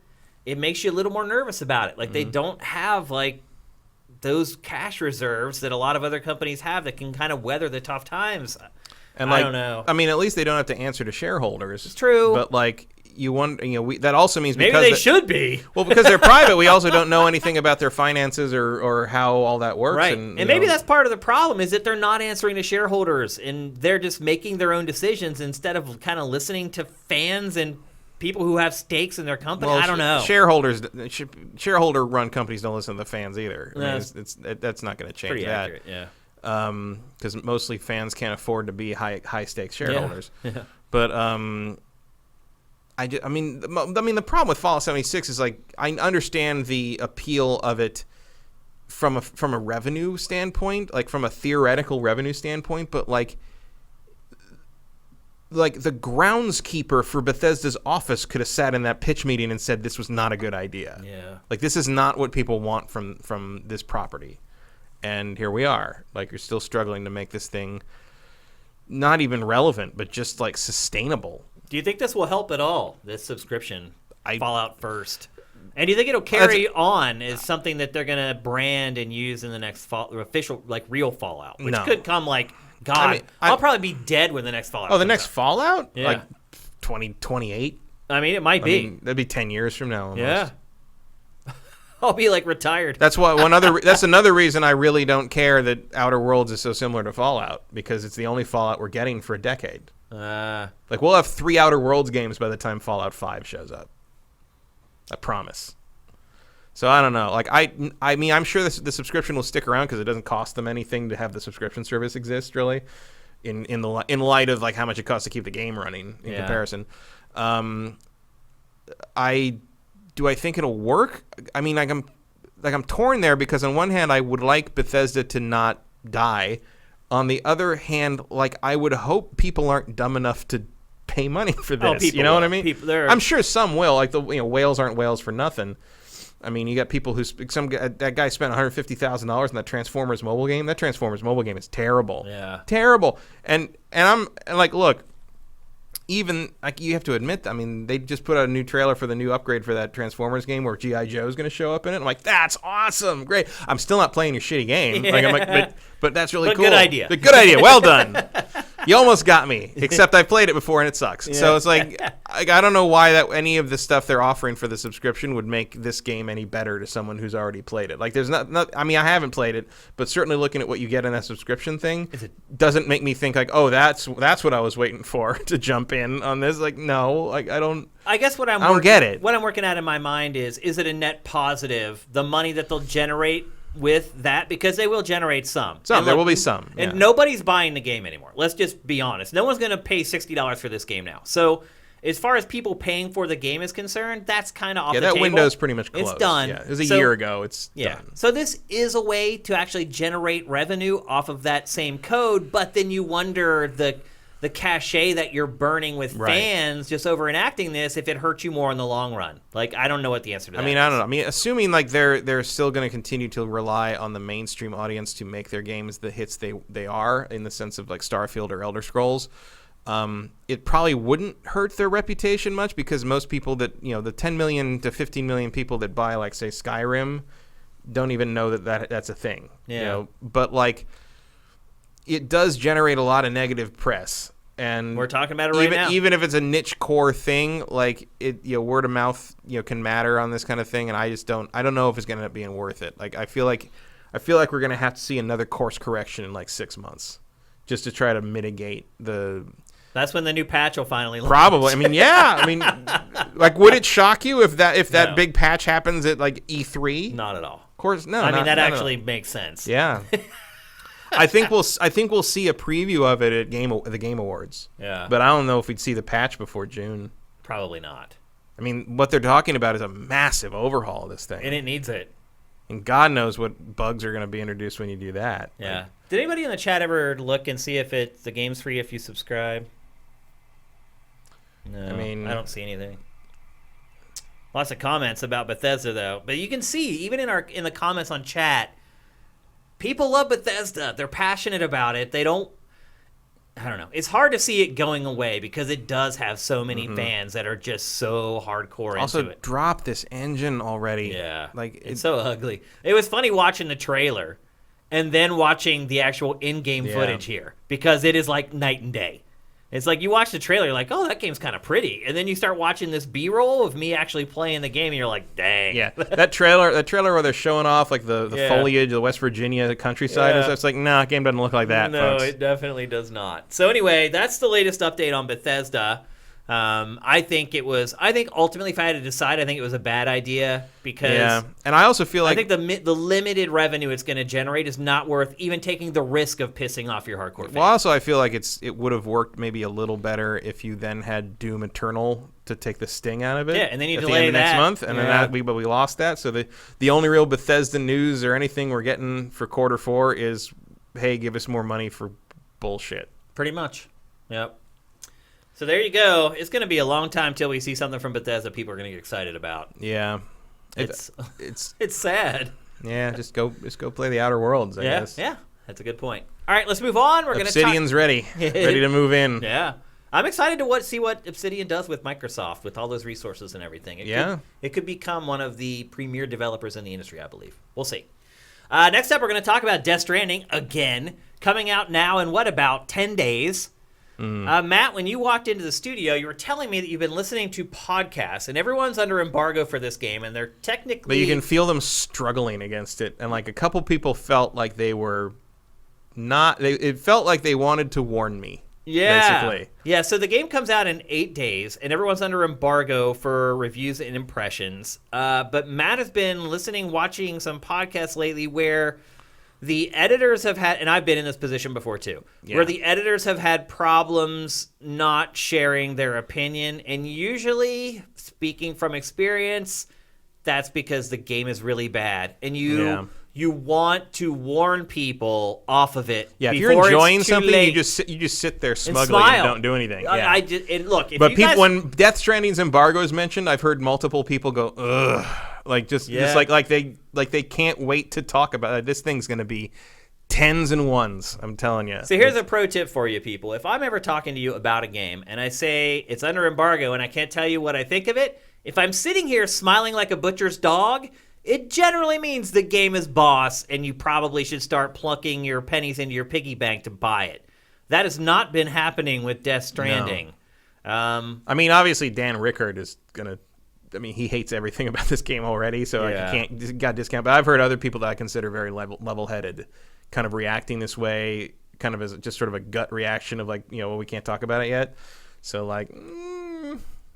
S1: it makes you a little more nervous about it. Like, they don't have, like, those cash reserves that a lot of other companies have that can kind of weather the tough times.
S2: And
S1: I don't know.
S2: I mean, at least they don't have to answer to shareholders.
S1: It's true.
S2: But, like, you wonder, you know, that also means
S1: maybe
S2: because...
S1: they should be.
S2: Well, because they're private, we also don't know anything about their finances or how all that works.
S1: Right.
S2: And
S1: maybe that's part of the problem is that they're not answering to shareholders, and they're just making their own decisions instead of kind of listening to fans and people who have stakes in their company.
S2: Well,
S1: I don't know.
S2: Shareholder-run companies don't listen to the fans either. I mean, that's not going to change
S1: pretty
S2: that.
S1: Accurate, yeah.
S2: Because mostly fans can't afford to be high-stakes shareholders.
S1: Yeah.
S2: But the problem with Fallout 76 is, like, I understand the appeal of it from a revenue standpoint, like from a theoretical revenue standpoint, but like the groundskeeper for Bethesda's office could have sat in that pitch meeting and said this was not a good idea.
S1: Yeah.
S2: Like, this is not what people want from this property. And here we are. Like, you're still struggling to make this thing not even relevant, but just, like, sustainable.
S1: Do you think this will help at all, this subscription, Fallout First? And do you think it'll carry on as something that they're going to brand and use in the next official, like, real Fallout? Which could come, like... God, I mean, I'll probably be dead when the next Fallout
S2: comes next out. Fallout?
S1: Yeah.
S2: Like 2028?
S1: I mean, it might be.
S2: That'd be 10 years from now almost.
S1: Yeah. I'll be, like, retired.
S2: That's why that's another reason I really don't care that Outer Worlds is so similar to Fallout, because it's the only Fallout we're getting for a decade. Like, we'll have 3 Outer Worlds games by the time Fallout 5 shows up. I promise. So I don't know. Like, I mean, I'm sure the subscription will stick around because it doesn't cost them anything to have the subscription service exist, really, in light of, like, how much it costs to keep the game running in comparison. Do I think it'll work? I mean, I'm torn there, because on one hand I would like Bethesda to not die. On the other hand, like, I would hope people aren't dumb enough to pay money for this. You know what I mean? I'm sure some will. Like, whales aren't whales for nothing. I mean, you got people that guy spent $150,000 on that Transformers mobile game. That Transformers mobile game is terrible.
S1: Yeah.
S2: Terrible. And I'm like, look, even, like, you have to admit, I mean, they just put out a new trailer for the new upgrade for that Transformers game where G.I. Joe is going to show up in it. I'm like, that's awesome. Great. I'm still not playing your shitty game.
S1: Yeah.
S2: Like, I'm like, but that's really cool.
S1: Good idea.
S2: Good idea. Well done. You almost got me, except I played it before and it sucks. Yeah. So it's like I don't know why that any of the stuff they're offering for the subscription would make this game any better to someone who's already played it. Like there's not I mean, I haven't played it, but certainly looking at what you get in that subscription thing doesn't make me think like, oh, that's what I was waiting for to jump in on this. Like, no, like I don't
S1: guess I don't get it. What I'm working at in my mind is it a net positive, the money that they'll generate with that, because they will generate some.
S2: There will be some.
S1: And nobody's buying the game anymore. Let's just be honest. No one's going to pay $60 for this game now. So as far as people paying for the game is concerned, that's kind of off the table.
S2: Yeah, that window's pretty much closed.
S1: It's done.
S2: Yeah, it was a year ago. It's done.
S1: So this is a way to actually generate revenue off of that same code, but then you wonder the cachet that you're burning with fans just over enacting this, if it hurts you more in the long run. Like, I don't know what the answer to that is.
S2: I don't know. I mean, assuming like they're still going to continue to rely on the mainstream audience to make their games the hits they are, in the sense of like Starfield or Elder Scrolls, it probably wouldn't hurt their reputation much, because most people that, the 10 million to 15 million people that buy, like, say, Skyrim don't even know that's a thing.
S1: Yeah.
S2: But like, it does generate a lot of negative press. And
S1: we're talking about it right now.
S2: Even if it's a niche core thing, like it, word of mouth, can matter on this kind of thing. And I don't know if it's going to end up being worth it. Like, I feel like we're going to have to see another course correction in like 6 months, just to try to mitigate the.
S1: That's when the new patch will finally launch.
S2: Probably. I mean, yeah. I mean, like, would it shock you if that big patch happens at like E3?
S1: Not at all.
S2: Of course, no.
S1: I mean, that actually makes sense.
S2: Yeah. I think we'll see a preview of it at the Game Awards.
S1: Yeah.
S2: But I don't know if we'd see the patch before June.
S1: Probably not.
S2: I mean, what they're talking about is a massive overhaul of this thing.
S1: And it needs it.
S2: And God knows what bugs are going to be introduced when you do that.
S1: Yeah. Did anybody in the chat ever look and see if the game's free if you subscribe? No. I mean, I don't see anything. Lots of comments about Bethesda, though. But you can see, even in the comments on chat, people love Bethesda. They're passionate about it. I don't know. It's hard to see it going away, because it does have so many fans that are just so hardcore into it.
S2: Also, drop this engine already.
S1: Yeah. Like, it's so ugly. It was funny watching the trailer and then watching the actual in-game footage here, because it is like night and day. It's like you watch the trailer, you're like, oh, that game's kind of pretty. And then you start watching this B-roll of me actually playing the game, and you're like, dang.
S2: Yeah, that trailer where they're showing off like the foliage, the West Virginia countryside, and stuff, it's like, nah, game doesn't look like that,
S1: No,
S2: folks.
S1: It definitely does not. So anyway, that's the latest update on Bethesda. I think ultimately, if I had to decide, I think it was a bad idea, because
S2: and I also feel like
S1: I think the limited revenue it's going to generate is not worth even taking the risk of pissing off your hardcore fans.
S2: Well, also I feel like it would have worked maybe a little better if you then had Doom Eternal to take the sting out of it.
S1: Yeah, and then you
S2: at
S1: delay
S2: the end of
S1: that
S2: next month, and then we lost that. So the only real Bethesda news or anything we're getting for Q4 is, hey, give us more money for bullshit.
S1: Pretty much. Yep. So there you go. It's going to be a long time till we see something from Bethesda people are going to get excited about.
S2: Yeah.
S1: It's sad.
S2: Yeah, just go play the Outer Worlds, I guess.
S1: Yeah, that's a good point. All right, let's move on.
S2: Obsidian's ready to move in.
S1: Yeah. I'm excited to see what Obsidian does with Microsoft, with all those resources and everything. It could become one of the premier developers in the industry, I believe. We'll see. Next up, we're going to talk about Death Stranding again, coming out now in about 10 days. Matt, when you walked into the studio, you were telling me that you've been listening to podcasts, and everyone's under embargo for this game, and they're technically...
S2: But you can feel them struggling against it, and like a couple people felt like they were not... It felt like they wanted to warn me, basically.
S1: Yeah, so the game comes out in 8 days, and everyone's under embargo for reviews and impressions. But Matt has been watching some podcasts lately where... the editors have had, and I've been in this position before too, where the editors have had problems not sharing their opinion. And usually, speaking from experience, that's because the game is really bad. And you want to warn people off of it.
S2: Yeah, if you're enjoying something, you just sit there smugly and don't do anything.
S1: When
S2: Death Stranding's embargo is mentioned, I've heard multiple people go, ugh. Like just they can't wait to talk about it. This thing's going to be tens and ones, I'm telling you.
S1: So here's a pro tip for you people. If I'm ever talking to you about a game and I say it's under embargo and I can't tell you what I think of it, if I'm sitting here smiling like a butcher's dog, it generally means the game is boss and you probably should start plucking your pennies into your piggy bank to buy it. That has not been happening with Death Stranding.
S2: No. I mean, obviously Dan Rickard is gonna. I mean, he hates everything about this game already, so like, he got discount. But I've heard other people that I consider very level-headed, kind of reacting this way, kind of as just sort of a gut reaction of like, well, we can't talk about it yet. So like,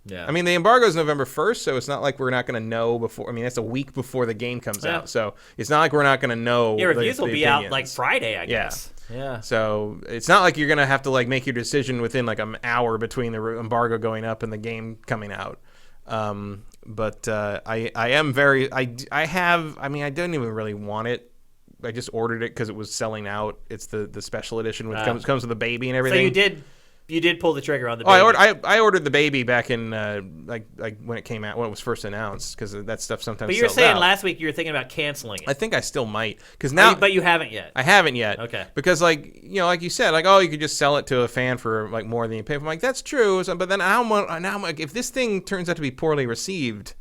S2: yeah. I mean, the embargo is November 1st, so it's not like we're not going to know before. I mean, that's a week before the game comes out, so it's not like we're not going to know.
S1: Yeah, reviews will be out like Friday, I guess. Yeah.
S2: So it's not like you're going to have to like make your decision within like an hour between the embargo going up and the game coming out. But I am very I didn't even really want it. I just ordered it because it was selling out. It's the special edition which comes with a baby and everything.
S1: So you did pull the trigger on the baby.
S2: I ordered the baby back in like when it came out, when it was first announced, because that stuff sometimes.
S1: But you were
S2: sells
S1: saying
S2: out.
S1: last week you were thinking about canceling it.
S2: I think I still might, because now.
S1: But you haven't yet.
S2: I haven't yet.
S1: Okay.
S2: Because like like you said, like you could just sell it to a fan for like more than you pay for. I'm like, that's true. But then now if this thing turns out to be poorly received,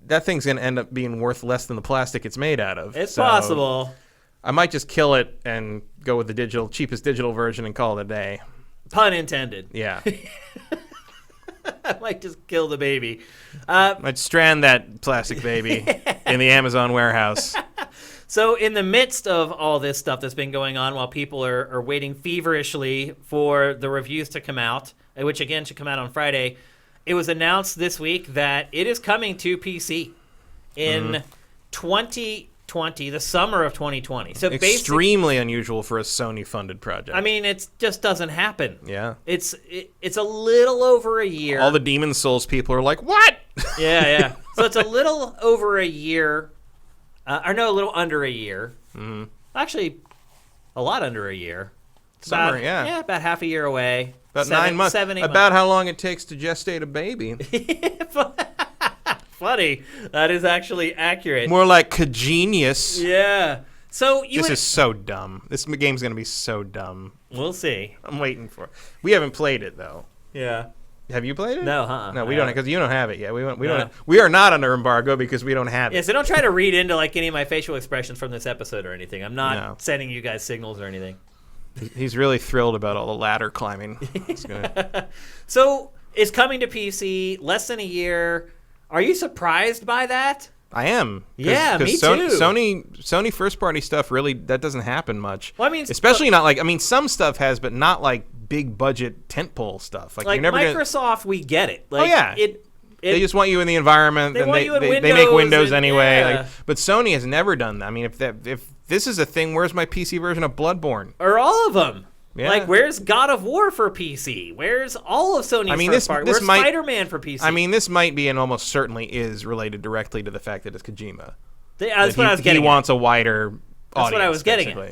S2: that thing's gonna end up being worth less than the plastic it's made out of.
S1: It's possible.
S2: I might just kill it and go with the cheapest digital version and call it a day.
S1: Pun intended.
S2: Yeah.
S1: I might just kill the baby.
S2: I'd strand that plastic baby in the Amazon warehouse.
S1: So in the midst of all this stuff that's been going on, while people are waiting feverishly for the reviews to come out, which again should come out on Friday, it was announced this week that it is coming to PC in 2020, the summer of 2020. So
S2: extremely unusual for a Sony-funded project.
S1: I mean, it just doesn't happen.
S2: Yeah.
S1: It's a little over a year.
S2: All the Demon Souls people are like, what?
S1: Yeah. So it's a little over a year, a little under a year. Mm-hmm. Actually, a lot under a year.
S2: Summer, yeah.
S1: Yeah, about half a year away.
S2: About 9 months.
S1: 7, 8
S2: about
S1: months.
S2: how long it takes to gestate a baby.
S1: Funny. That is actually accurate.
S2: More like congenius.
S1: Yeah. So
S2: this is so dumb. This game's going to be so dumb.
S1: We'll see.
S2: I'm waiting for it. We haven't played it, though.
S1: Yeah.
S2: Have you played it?
S1: No,
S2: No, we don't, because you don't have it yet. We don't. We are not under embargo because we don't have it.
S1: Yeah, so don't try to read into like any of my facial expressions from this episode or anything. I'm not sending you guys signals or anything.
S2: He's really thrilled about all the ladder climbing.
S1: So it's coming to PC less than a year. Are you surprised by that?
S2: I am.
S1: Yeah, me too.
S2: Sony first party stuff really that doesn't happen much.
S1: Well, I mean,
S2: especially not like some stuff has, but not like big budget tentpole stuff. Like you're never
S1: Microsoft, we get it. Like,
S2: they just want you in the environment, and they make Windows anyway.
S1: Yeah.
S2: Like, but Sony has never done that. I mean, if this is a thing, where's my PC version of Bloodborne?
S1: Or all of them.
S2: Yeah.
S1: Like, where's God of War for PC? Where's all of Sony's first party? Where's Spider-Man for PC?
S2: I mean, this might be and almost certainly is related directly to the fact that it's Kojima.
S1: That's what I was getting at.
S2: He wants a wider audience.
S1: That's what I was getting at.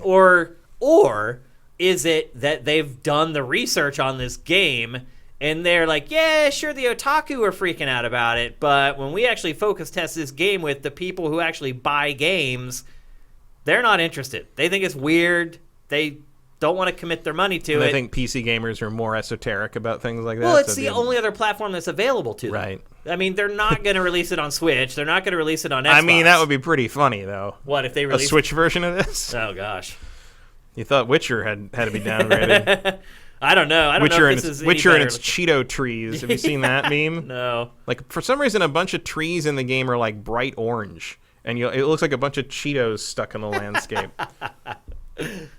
S1: Or is it that they've done the research on this game and they're like, yeah, sure, the otaku are freaking out about it, but when we actually focus test this game with the people who actually buy games, they're not interested. They think it's weird. They don't want to commit their money to it.
S2: I think PC gamers are more esoteric about things like that.
S1: Well, it's the only other platform that's available to them.
S2: Right.
S1: I mean, they're not going to release it on Switch. They're not going to release it on Xbox.
S2: I mean, that would be pretty funny, though.
S1: What, if they release
S2: a Switch version of this?
S1: Oh, gosh.
S2: You thought Witcher had to be downgraded.
S1: I don't know. I don't know if this is
S2: Witcher and its Cheeto trees. Have you seen that meme?
S1: No.
S2: Like, for some reason, a bunch of trees in the game are, like, bright orange. And it looks like a bunch of Cheetos stuck in the landscape.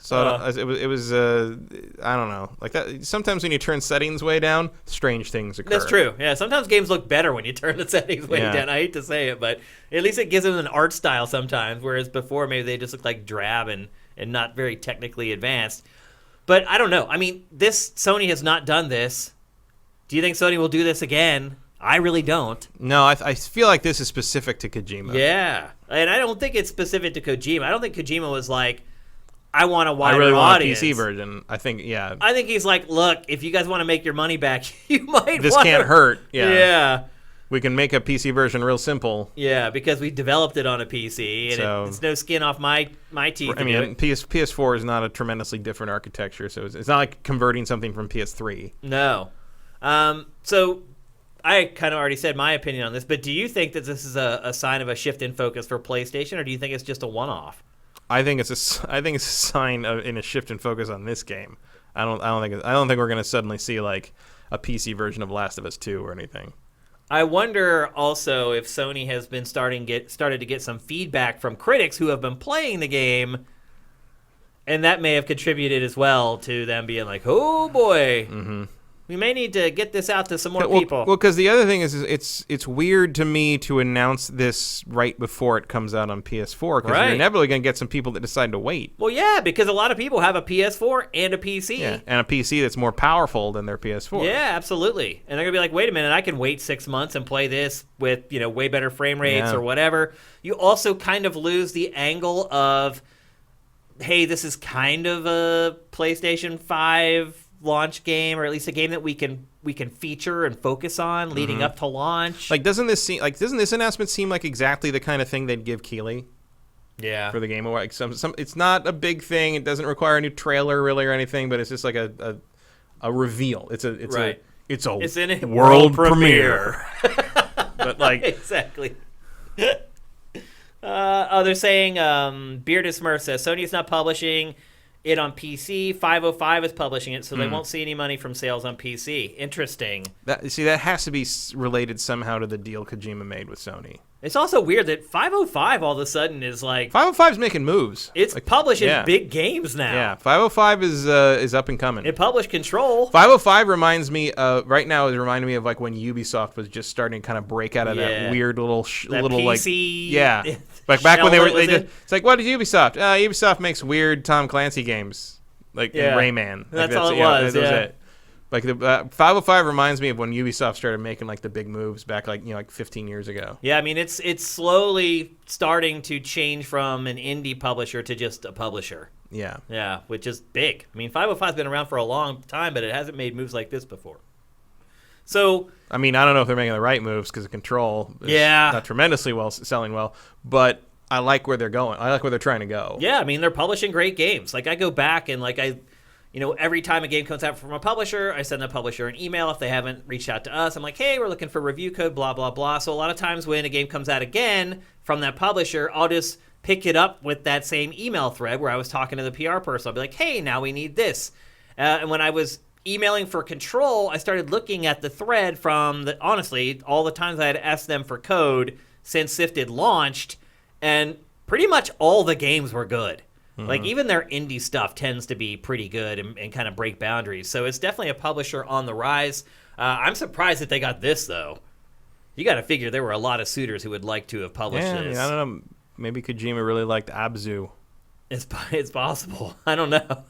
S2: So it was I don't know, like that. Sometimes when you turn settings way down, strange things occur.
S1: That's true. Yeah, sometimes games look better when you turn the settings way down. I hate to say it, but at least it gives them an art style sometimes. Whereas before, maybe they just look like drab and not very technically advanced. But I don't know. I mean, Sony has not done this. Do you think Sony will do this again? I really don't.
S2: No, I feel like this is specific to Kojima.
S1: Yeah, and I don't think it's specific to Kojima. I don't think Kojima was like, I want a wider audience.
S2: I really want a PC version. I think, yeah.
S1: I think he's like, look, if you guys want to make your money back, you might
S2: This can't hurt. Yeah.
S1: Yeah.
S2: We can make a PC version real simple.
S1: Yeah, because we developed it on a PC, and it's no skin off my teeth.
S2: I mean, PS4 is not a tremendously different architecture, so it's not like converting something from PS3.
S1: No. So I kind of already said my opinion on this, but do you think that this is a sign of a shift in focus for PlayStation, or do you think it's just a one-off?
S2: I think it's a sign in a shift in focus on this game. I don't think we're gonna suddenly see like a PC version of Last of Us 2 or anything.
S1: I wonder also if Sony has been started to get some feedback from critics who have been playing the game, and that may have contributed as well to them being like, "Oh boy, we may need to get this out to some more people."
S2: Well, because the other thing is it's weird to me to announce this right before it comes out on PS4, because you're inevitably going to get some people that decide to wait.
S1: Well, yeah, because a lot of people have a PS4 and a PC.
S2: Yeah, and a PC that's more powerful than their PS4.
S1: Yeah, absolutely. And they're going to be like, wait a minute, I can wait 6 months and play this with, way better frame rates or whatever. You also kind of lose the angle of, hey, this is kind of a PlayStation 5 launch game, or at least a game that we can feature and focus on leading up to launch.
S2: Like, doesn't this announcement seem like exactly the kind of thing they'd give Keighley?
S1: Yeah.
S2: For the Game Award. Like it's not a big thing. It doesn't require a new trailer really or anything, but it's just like a reveal. It's a world premiere. But like
S1: exactly. They're saying Bearded Smurf says Sony is not publishing it on PC. 505 is publishing it, so they won't see any money from sales on PC. Interesting.
S2: That has to be related somehow to the deal Kojima made with Sony.
S1: It's also weird that 505 all of a sudden is like...
S2: 505's making moves.
S1: It's like, publishing big games now.
S2: Yeah, 505 is up and coming.
S1: It published Control.
S2: 505 reminds me, right now is reminding me of like when Ubisoft was just starting to kind of break out of that weird little
S1: PC,
S2: like... Yeah. Like back when it's like, what is Ubisoft? Ubisoft makes weird Tom Clancy games. Like in Rayman. Like,
S1: that's all it was.
S2: That was it. Like the 505 reminds me of when Ubisoft started making like the big moves back like 15 years ago.
S1: Yeah, I mean it's slowly starting to change from an indie publisher to just a publisher.
S2: Yeah.
S1: Yeah, which is big. I mean 505's been around for a long time, but it hasn't made moves like this before. So
S2: I mean, I don't know if they're making the right moves because Control is not tremendously selling well, but I like where they're going. I like where they're trying to go.
S1: Yeah, I mean they're publishing great games. Like I go back and like every time a game comes out from a publisher, I send the publisher an email if they haven't reached out to us. I'm like, hey, we're looking for review code, blah, blah, blah. So a lot of times when a game comes out again from that publisher, I'll just pick it up with that same email thread where I was talking to the PR person. I'll be like, hey, now we need this. And when I was emailing for Control, I started looking at the thread from, honestly, all the times I had asked them for code since Sifted launched, and pretty much all the games were good. Like, even their indie stuff tends to be pretty good and kind of break boundaries. So it's definitely a publisher on the rise. I'm surprised that they got this, though. You got to figure there were a lot of suitors who would like to have published this.
S2: I mean, I don't know. Maybe Kojima really liked Abzu.
S1: It's possible. I don't know.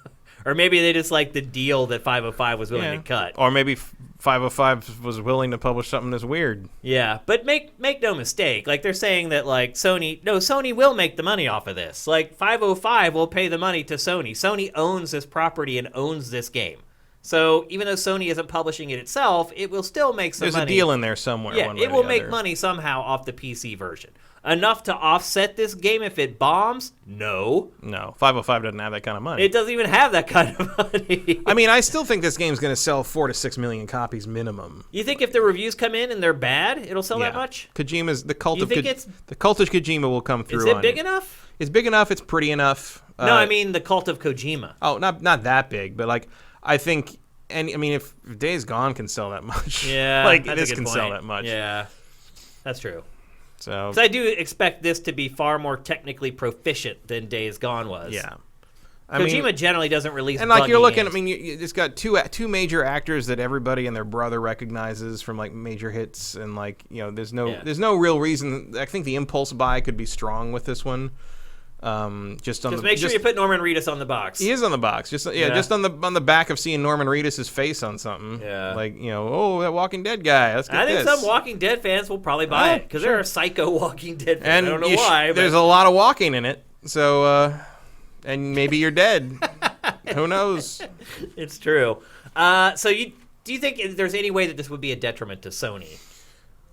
S1: Or maybe they just like the deal that 505 was willing to cut.
S2: Or maybe 505 was willing to publish something that's weird.
S1: Yeah, but make no mistake. Like, they're saying that, like, Sony will make the money off of this. Like, 505 will pay the money to Sony. Sony owns this property and owns this game. So even though Sony isn't publishing it itself, it will still make some money.
S2: There's a deal in there somewhere.
S1: Yeah, it will make money somehow off the PC version. Enough to offset this game if it bombs? No.
S2: 505 doesn't have that kind of money.
S1: It doesn't even have that kind of money.
S2: I mean, I still think this game's going to sell 4 to 6 million copies minimum.
S1: You think if the reviews come in and they're bad, it'll sell that much?
S2: Kojima's the cult of Kojima will come through.
S1: Is it big enough?
S2: It's big enough. It's pretty enough.
S1: No, I mean the cult of Kojima.
S2: Oh, not that big, but like I think, and I mean if Days Gone can sell that much, like this can sell that much.
S1: Yeah, that's true.
S2: So
S1: I do expect this to be far more technically proficient than Days Gone was.
S2: Yeah.
S1: Kojima generally doesn't release.
S2: And like you're looking, games. I mean, it's got two major actors that everybody and their brother recognizes from like major hits, and like there's no real reason. I think the impulse buy could be strong with this one. Just make
S1: sure you put Norman Reedus on the box.
S2: He is on the box. Just on the back of seeing Norman Reedus' face on something.
S1: Yeah.
S2: Like that Walking Dead guy. Let's get this.
S1: I think some Walking Dead fans will probably buy it because there are psycho Walking Dead fans.
S2: And
S1: I don't know why.
S2: There's a lot of walking in it. So and maybe you're dead. Who knows?
S1: It's true. So do you think there's any way that this would be a detriment to Sony?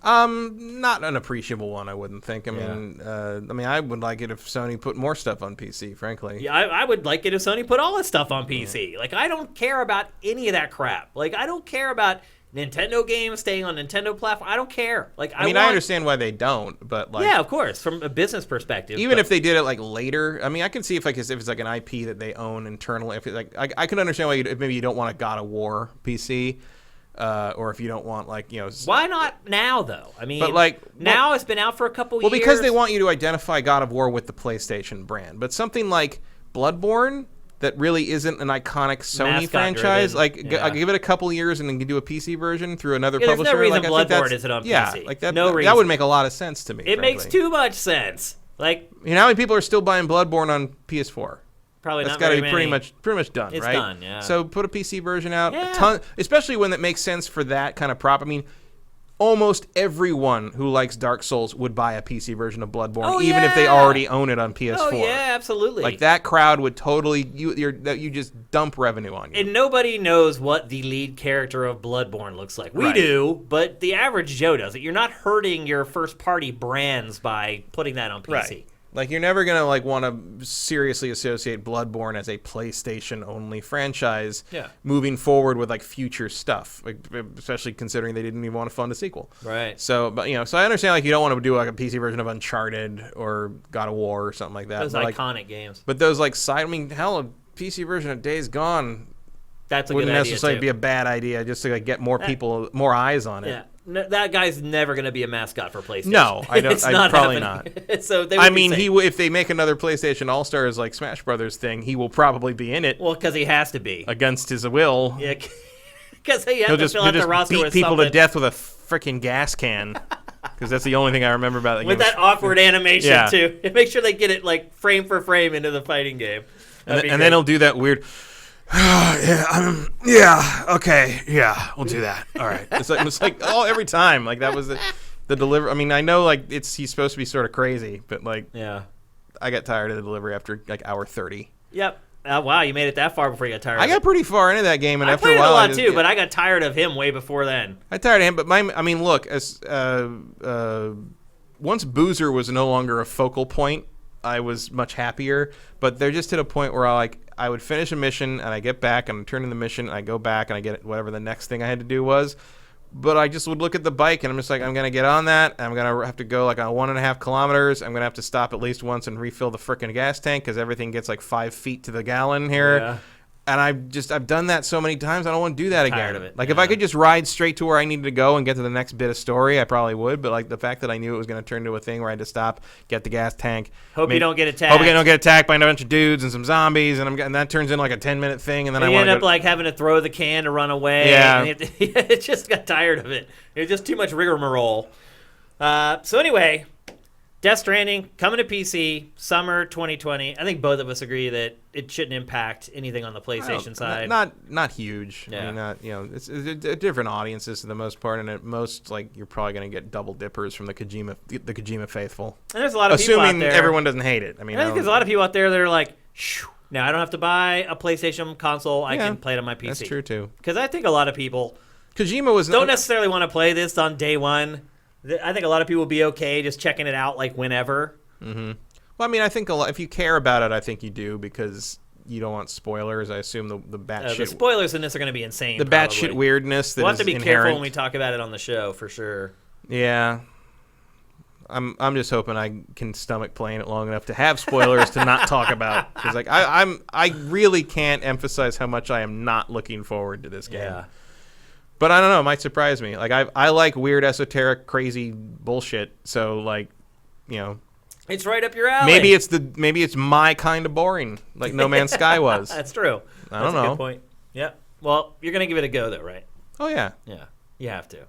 S2: Not an appreciable one, I wouldn't think. I mean, I would like it if Sony put more stuff on PC, frankly.
S1: Yeah, I would like it if Sony put all its stuff on PC. Like, I don't care about any of that crap. Like, I don't care about Nintendo games staying on Nintendo platform. I don't care. Like,
S2: I understand why they don't, but like,
S1: yeah, of course, from a business perspective.
S2: Even if they did it like later, I mean, I can see if it's like an IP that they own internally. If it, like, I can understand why if maybe you don't want a God of War PC, or if you don't want like
S1: why not now though? I mean,
S2: but like
S1: now it's been out for a couple years.
S2: Well, because they want you to identify God of War with the PlayStation brand, but something like Bloodborne. That really isn't an iconic Sony franchise. Like, give it a couple years and then do a PC version through another publisher.
S1: There's no reason
S2: like,
S1: Bloodborne isn't on PC.
S2: Yeah, like that.
S1: No reason.
S2: That would make a lot of sense to me.
S1: It makes too much sense. Like,
S2: how many people are still buying Bloodborne on PS4?
S1: Probably
S2: That's
S1: not very
S2: many. Pretty much done,
S1: it's
S2: right?
S1: It's done, yeah.
S2: So put a PC version out.
S1: Yeah.
S2: Especially when that makes sense for that kind of prop. I mean, almost everyone who likes Dark Souls would buy a PC version of Bloodborne, even if they already own it on PS4.
S1: Oh yeah, absolutely.
S2: Like that crowd would totally you just dump revenue on you.
S1: And nobody knows what the lead character of Bloodborne looks like. We do, but the average Joe doesn't. You're not hurting your first party brands by putting that on PC.
S2: Right. Like, you're never going to, like, want to seriously associate Bloodborne as a PlayStation-only franchise moving forward with, like, future stuff, like, especially considering they didn't even want to fund a sequel.
S1: Right.
S2: So, but, so I understand, like, you don't want to do, like, a PC version of Uncharted or God of War or something like that.
S1: Those
S2: but,
S1: iconic games.
S2: But those, like, hell, a PC version of Days Gone
S1: wouldn't
S2: necessarily be a bad idea just to, like, get more people, more eyes on it.
S1: Yeah. No, that guy's never going to be a mascot for PlayStation.
S2: No, I don't. Probably not.
S1: So they
S2: if they make another PlayStation All Stars like Smash Brothers thing, he will probably be in it.
S1: Well, because he has to be
S2: against his will.
S1: Yeah, because he has to fill out the roster
S2: beat
S1: with
S2: people
S1: something.
S2: to death with a freaking gas can. Because that's the only thing I remember about the game.
S1: With that awkward animation too. Make sure they get it like frame for frame into the fighting game.
S2: And then he'll do that weird. Okay, we'll do that. All right. It's like every time. Like that was the delivery. I mean, I know like he's supposed to be sort of crazy, but like I got tired of the delivery after like hour 30.
S1: Yep. Wow, you made it that far before you got tired.
S2: I got pretty far into that game, and
S1: I
S2: after
S1: played
S2: a while,
S1: it a lot too, but I got tired of him way before then.
S2: I tired of him, but look, as once Boozer was no longer a focal point, I was much happier. But they're just at a point where I would finish a mission and I get back and I turn in the mission and I go back and I get whatever the next thing I had to do was. But I just would look at the bike and I'm just like, I'm going to get on that. And I'm going to have to go like on 1.5 kilometers. I'm going to have to stop at least once and refill the frickin' gas tank because everything gets like 5 feet to the gallon here. Yeah. And I've done that so many times. I don't want to do that again.
S1: Tired of it.
S2: Like if I could just ride straight to where I needed to go and get to the next bit of story, I probably would. But like the fact that I knew it was going to turn into a thing where I had to stop, get the gas tank.
S1: You don't get attacked.
S2: Hope I don't get attacked by a bunch of dudes and some zombies, and that turns into like a 10-minute thing, and then I
S1: end up like having to throw the can to run away.
S2: Yeah.
S1: And it just got tired of it. It was just too much rigmarole. So anyway, Death Stranding coming to PC summer 2020. I think both of us agree that it shouldn't impact anything on the PlayStation side.
S2: Not huge.
S1: Yeah.
S2: I mean, it's different audiences for the most part, and at most, like you're probably going to get double dippers from the Kojima faithful.
S1: And there's a lot of people out there.
S2: Assuming everyone doesn't hate it. I mean,
S1: I think there's a lot of people out there that are like, shoo, now I don't have to buy a PlayStation console. I can play it on my PC.
S2: That's true too.
S1: Because I think a lot of people
S2: Kojima
S1: don't necessarily want to play this on day one. I think a lot of people will be okay just checking it out like whenever.
S2: Mm-hmm. Well, I mean, I think if you care about it, I think you do because you don't want spoilers. I assume the batshit.
S1: The spoilers in this are going to be insane.
S2: The batshit weirdness that
S1: we'll have to be
S2: inherent.
S1: careful when we talk about it on the show for sure.
S2: Yeah. I'm just hoping I can stomach playing it long enough to have spoilers to not talk about, because like I really can't emphasize how much I am not looking forward to this game. Yeah. But I don't know, it might surprise me. Like I like weird, esoteric, crazy bullshit. So like,
S1: it's right up your alley.
S2: Maybe it's my kind of boring, like No Man's Sky was.
S1: That's true.
S2: That's
S1: a good point. Yeah. Well, you're gonna give it a go though, right?
S2: Oh yeah.
S1: Yeah. You have to.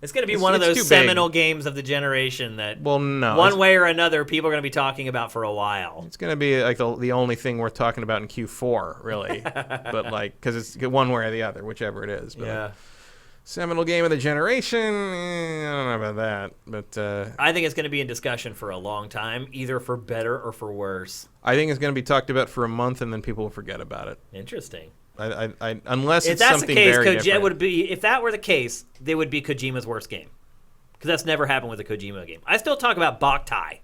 S1: It's gonna be one of those seminal games of the generation that, one way or another, people are gonna be talking about for a while.
S2: It's gonna be like the only thing worth talking about in Q4, really. But like, because it's one way or the other, whichever it is. But
S1: yeah.
S2: Seminal game of the generation, I don't know about that, but
S1: I think it's going to be in discussion for a long time, either for better or for worse.
S2: I think it's going to be talked about for a month, and then people will forget about it.
S1: Interesting.
S2: Unless it's something very different.
S1: If that were the case, they would be Kojima's worst game, because that's never happened with a Kojima game. I still talk about Boktai.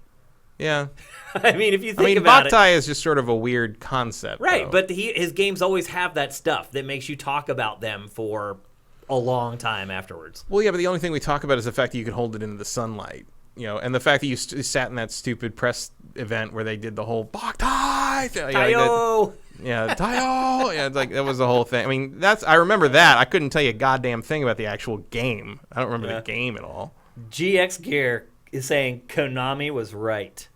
S2: Yeah.
S1: I mean, if you think about it,
S2: Boktai is just sort of a weird concept,
S1: right?
S2: Though.
S1: But his games always have that stuff that makes you talk about them for a long time afterwards.
S2: Well, yeah, but the only thing we talk about is the fact that you could hold it into the sunlight, and the fact that you sat in that stupid press event where they did the whole Boktai.
S1: Tayo!
S2: Yeah, Tayo! Yeah, like that was the whole thing. I mean, I remember that. I couldn't tell you a goddamn thing about the actual game. I don't remember the game at all.
S1: GX Gear is saying Konami was right.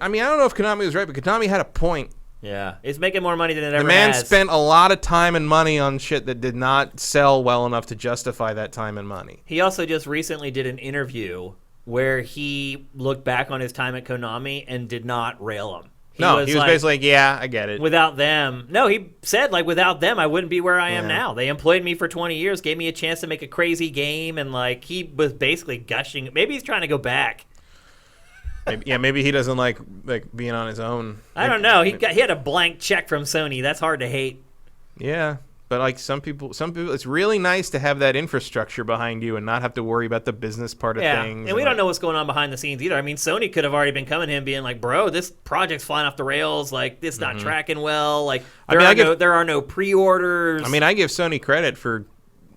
S2: I mean, I don't know if Konami was right, but Konami had a point.
S1: Yeah, it's making more money than it ever has.
S2: The man spent a lot of time and money on shit that did not sell well enough to justify that time and money.
S1: He also just recently did an interview where he looked back on his time at Konami and did not rail them.
S2: He was basically like, yeah, I get it.
S1: Without them. No, he said, like, without them, I wouldn't be where I am now. They employed me for 20 years, gave me a chance to make a crazy game, and, like, he was basically gushing. Maybe he's trying to go back.
S2: Maybe he doesn't like being on his own.
S1: I don't know. He had a blank check from Sony. That's hard to hate.
S2: Yeah, but like some people, it's really nice to have that infrastructure behind you and not have to worry about the business part of things.
S1: And we don't know what's going on behind the scenes either. I mean, Sony could have already been coming to him being like, bro, this project's flying off the rails. Like, it's not tracking well. Like, there are no pre-orders.
S2: I mean, I give Sony credit for,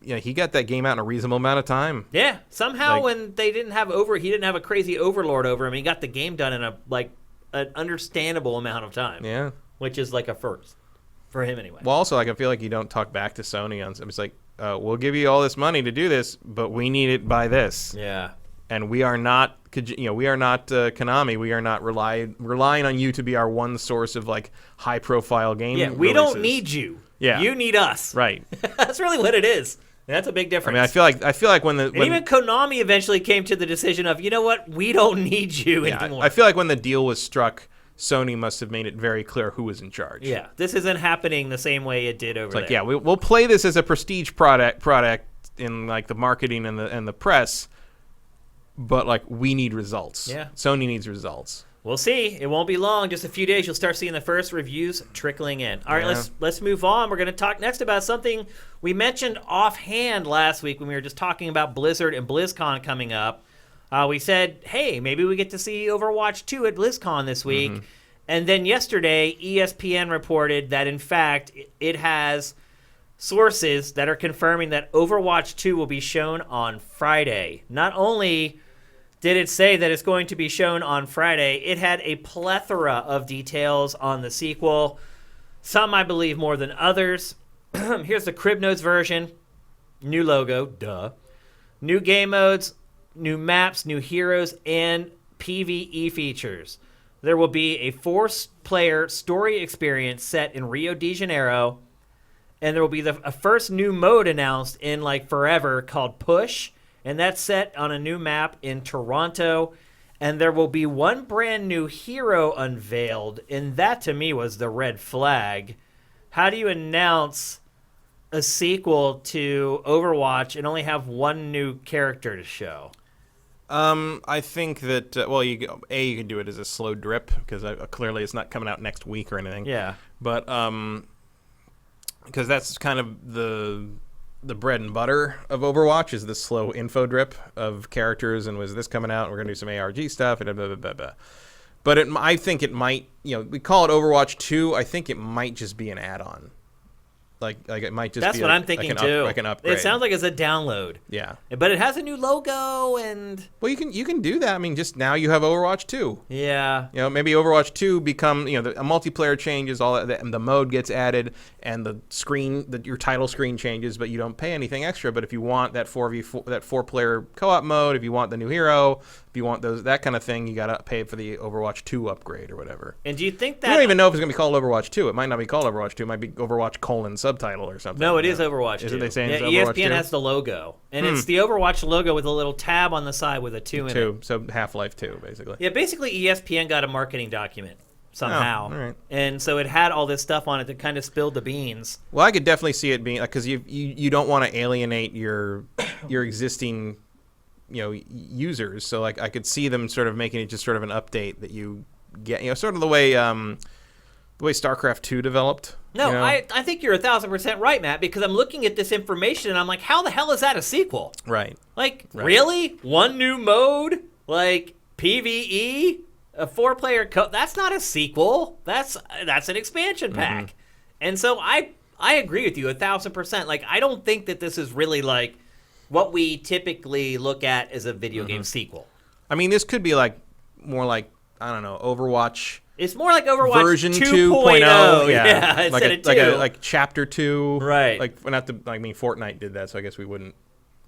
S2: he got that game out in a reasonable amount of time.
S1: Yeah. Somehow when he didn't have a crazy overlord over him, he got the game done in an understandable amount of time.
S2: Yeah.
S1: Which is like a first. For him, anyway.
S2: Well, also, I feel like you don't talk back to Sony on something. It's like, we'll give you all this money to do this, but we need it by this.
S1: Yeah.
S2: And we are not, Konami. We are not relying on you to be our one source of like high-profile game.
S1: Yeah, we don't need you.
S2: Yeah.
S1: You need us.
S2: Right.
S1: That's really what it is. That's a big difference.
S2: I mean, I feel like when
S1: even Konami eventually came to the decision of, you know what, we don't need you anymore.
S2: I feel like when the deal was struck, Sony must have made it very clear who was in charge.
S1: Yeah, this isn't happening the same way it did over there.
S2: Like, yeah, we'll play this as a prestige product in like the marketing and the press, but like we need results.
S1: Yeah,
S2: Sony needs results.
S1: We'll see. It won't be long. Just a few days, you'll start seeing the first reviews trickling in. All right, let's move on. We're going to talk next about something we mentioned offhand last week when we were just talking about Blizzard and BlizzCon coming up. We said, hey, maybe we get to see Overwatch 2 at BlizzCon this week. Mm-hmm. And then yesterday, ESPN reported that, in fact, it has sources that are confirming that Overwatch 2 will be shown on Friday. Not only did it say that it's going to be shown on Friday, it had a plethora of details on the sequel. Some, I believe, more than others. Here's the Crib Notes version. New logo, duh. New game modes, new maps, new heroes, and PvE features. There will be a 4-player story experience set in Rio de Janeiro, and there will be a first new mode announced in like forever called Push, and that's set on a new map in Toronto, and there will be one brand new hero unveiled, and that to me was the red flag. How do you announce a sequel to Overwatch and only have one new character to show?
S2: I think that you can do it as a slow drip because clearly it's not coming out next week or anything.
S1: Yeah,
S2: but because that's kind of the bread and butter of Overwatch is the slow info drip of characters and was this coming out? We're gonna do some ARG stuff and blah blah blah blah. But I think it might. We call it Overwatch 2. I think it might just be an add-on. Like it might just.
S1: That's
S2: be
S1: what I'm thinking too.
S2: Like an upgrade.
S1: It sounds like it's a download.
S2: Yeah,
S1: but it has a new logo and.
S2: Well, you can do that. I mean, just now you have Overwatch 2.
S1: Yeah.
S2: Maybe Overwatch 2 become a multiplayer changes, all that, and the mode gets added, and the screen, your title screen changes, but you don't pay anything extra. But if you want that 4-player co-op mode, if you want the new hero, if you want that kind of thing, you gotta pay for the Overwatch 2 upgrade or whatever.
S1: And do you think that
S2: we don't even know if it's gonna be called Overwatch 2? It might not be called Overwatch 2. It might be Overwatch : subtitle or something.
S1: No, it is Overwatch 2.
S2: Is it they saying
S1: it's
S2: Overwatch 2?
S1: ESPN has the logo, and it's the Overwatch logo with a little tab on the side with a 2 in it.
S2: So Half-Life 2, basically.
S1: Yeah, basically ESPN got a marketing document somehow,
S2: all right.
S1: And so it had all this stuff on it that kind of spilled the beans.
S2: Well, I could definitely see it being because you don't want to alienate your existing users. So like I could see them sort of making it just sort of an update that you get, sort of the way StarCraft 2 developed.
S1: No, I think you're 1,000% right, Matt, because I'm looking at this information and I'm like, how the hell is that a sequel?
S2: Right.
S1: Like, really? One new mode? Like PvE? A 4-player that's not a sequel. That's an expansion pack. Mm-hmm. And so I I agree with you 1,000%. Like, I don't think that this is really like what we typically look at as a video game sequel.
S2: I mean, this could be like more like, I don't know, Overwatch.
S1: It's more like Overwatch
S2: version
S1: 2.0.
S2: Yeah,
S1: instead of 2.
S2: Like chapter 2.
S1: Right.
S2: Like, Fortnite did that, so I guess we wouldn't.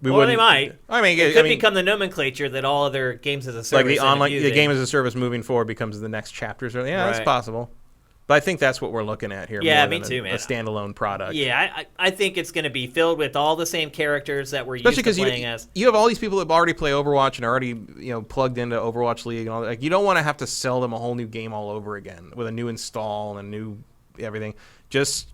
S1: They might.
S2: I mean,
S1: it could become the nomenclature that all other games as a service
S2: like the game as a service moving forward becomes the next chapters. Yeah, that's possible. But I think that's what we're looking at here.
S1: Yeah,
S2: more
S1: me
S2: than
S1: too, man.
S2: A standalone product.
S1: Yeah, I think it's going to be filled with all the same characters that we're used to playing as.
S2: You have all these people that already play Overwatch and are already plugged into Overwatch League and all that. Like, you don't want to have to sell them a whole new game all over again with a new install and a new everything. Just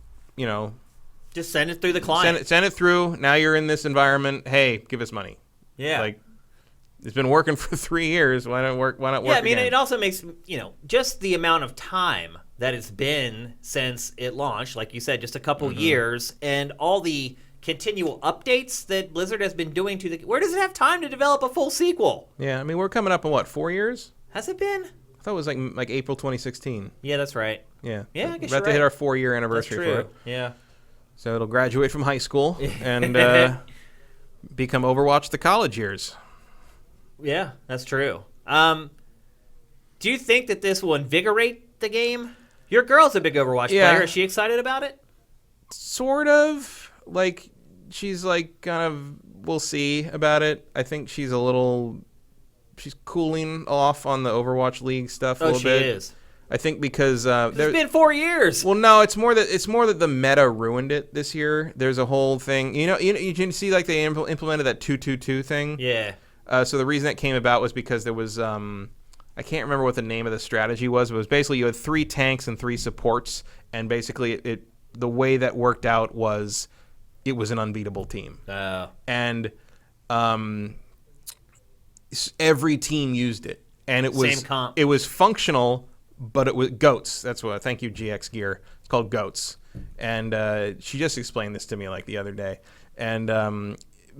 S1: send it through the client.
S2: Send it through. Now you're in this environment. Hey, give us money.
S1: Yeah.
S2: Like, it's been working for 3 years. Why not work? Yeah,
S1: I mean, it also makes just the amount of time that it's been since it launched, like you said, just a couple years, and all the continual updates that Blizzard has been doing to the. Where does it have time to develop a full sequel?
S2: Yeah, I mean, we're coming up on 4 years?
S1: Has it been?
S2: I thought it was like April 2016.
S1: Yeah, that's right.
S2: Yeah.
S1: Yeah, I guess
S2: we're about to hit our 4-year anniversary
S1: that's true.
S2: for it.
S1: Yeah.
S2: So it'll graduate from high school and become Overwatch the college years.
S1: Yeah, that's true. Do you think that this will invigorate the game? Your girl's a big Overwatch player. Is she excited about it?
S2: Sort of. Like, she's like kind of, we'll see about it. I think she's cooling off on the Overwatch League stuff a little bit.
S1: She is.
S2: I think because
S1: it's been 4 years.
S2: Well, no, it's more that the meta ruined it this year. There's a whole thing. You can see like they implemented that 2-2-2 thing.
S1: Yeah.
S2: So the reason that came about was because there was I can't remember what the name of the strategy was. It was basically you had 3 tanks and 3 supports, and basically the way that worked out was it was an unbeatable team. And every team used it, and it was
S1: same comp.
S2: It was functional. But it was GOATs. That's what. Thank you, GX Gear. It's called GOATs. And she just explained this to me like the other day. And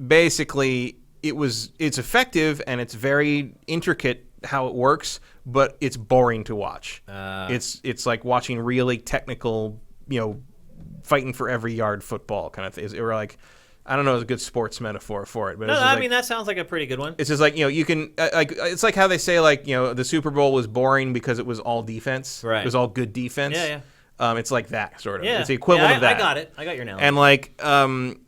S2: basically, it's effective and it's very intricate how it works, but it's boring to watch. It's like watching really technical, fighting for every yard football kind of thing. Or like, I don't know, it's a good sports metaphor for it, but
S1: I mean that sounds like a pretty good one.
S2: It's just like you can like it's like how they say like the Super Bowl was boring because it was all defense,
S1: right?
S2: It was all good defense.
S1: Yeah.
S2: It's like that sort of.
S1: Yeah.
S2: It's the equivalent of that.
S1: I got it. I got your analogy.
S2: And like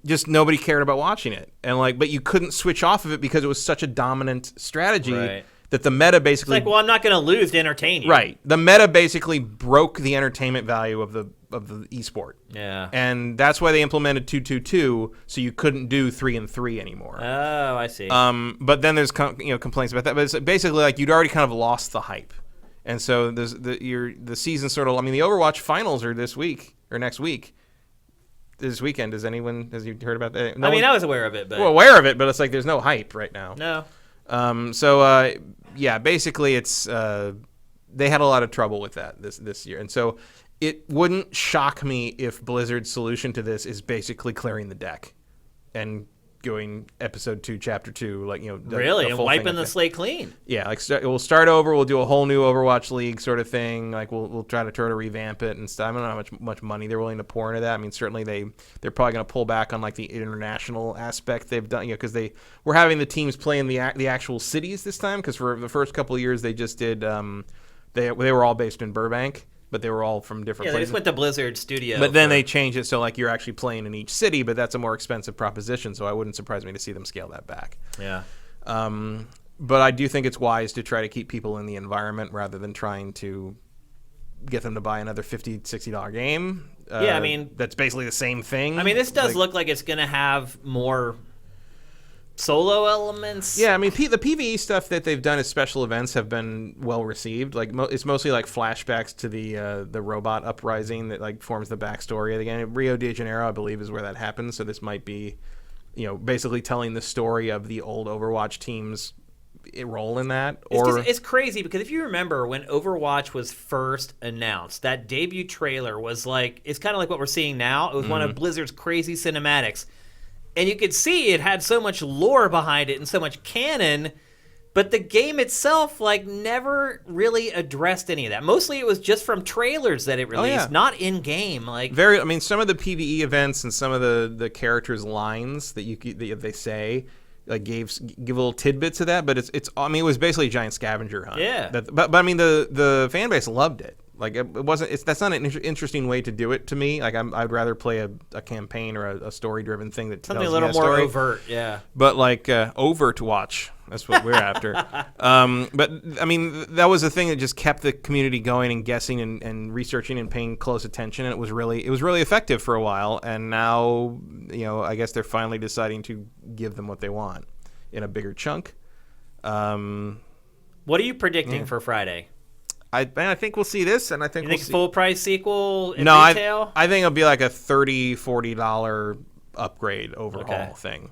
S2: just nobody cared about watching it, and like but you couldn't switch off of it because it was such a dominant strategy. Right. That the meta basically...
S1: It's like, well, I'm not going to lose to entertain you.
S2: Right. The meta basically broke the entertainment value of the esport.
S1: Yeah.
S2: And that's why they implemented 2-2-2, so you couldn't do 3-3 anymore.
S1: Oh, I see.
S2: But then there's complaints about that. But it's basically like you'd already kind of lost the hype. And so there's the season sort of... I mean, the Overwatch finals are this week, or next week. This weekend. Has you heard about that?
S1: I mean, I was aware of it, but...
S2: Well, aware of it, but it's like there's no hype right now.
S1: No.
S2: Basically it's they had a lot of trouble with that this year. And so it wouldn't shock me if Blizzard's solution to this is basically clearing the deck and going episode 2, chapter 2, like,
S1: really, and wiping the slate clean.
S2: Yeah, like we'll start over. We'll do a whole new Overwatch League sort of thing. Like we'll try to revamp it and stuff. I don't know how much money they're willing to pour into that. I mean, certainly they're probably going to pull back on like the international aspect they've done. Because they were having the teams play in the actual cities this time. Because for the first couple of years they just did they were all based in Burbank. But they were all from different places.
S1: Yeah, they just went to Blizzard Studio.
S2: But then they changed it so like you're actually playing in each city, but that's a more expensive proposition, so I wouldn't surprise me to see them scale that back.
S1: Yeah.
S2: But I do think it's wise to try to keep people in the environment rather than trying to get them to buy another $50, $60 game.
S1: I mean...
S2: That's basically the same thing.
S1: I mean, this does look like it's going to have more... solo elements.
S2: Yeah, I mean, the PvE stuff that they've done as special events have been well received. Like, it's mostly like flashbacks to the robot uprising that like forms the backstory of the game. Rio de Janeiro, I believe, is where that happens. So this might be, basically telling the story of the old Overwatch team's role in that.
S1: It's crazy because if you remember when Overwatch was first announced, that debut trailer was like, it's kind of like what we're seeing now. It was one of Blizzard's crazy cinematics. And you could see it had so much lore behind it and so much canon, But the game itself, like, never really addressed any of that. Mostly it was just from trailers that it released, not in-game. Like,
S2: I mean, some of the PvE events and some of the characters' lines that they say, like, give little tidbits of that. But it's I mean, it was basically a giant scavenger hunt.
S1: Yeah.
S2: But I mean, the fan base loved it. Like, it wasn't. That's not an interesting way to do it to me. Like, I'd rather play a campaign or a story-driven thing that
S1: something
S2: tells
S1: a little
S2: me
S1: more
S2: story.
S1: overt. Yeah.
S2: But like Overwatch, that's what we're after. But I mean, that was a thing that just kept the community going and guessing and researching and paying close attention. And it was really effective for a while. And now, I guess they're finally deciding to give them what they want in a bigger chunk.
S1: What are you predicting for Friday?
S2: I think we'll see this, and I think
S1: you think full price sequel in
S2: no,
S1: retail?
S2: I think it'll be like a $30-$40 upgrade overhaul thing.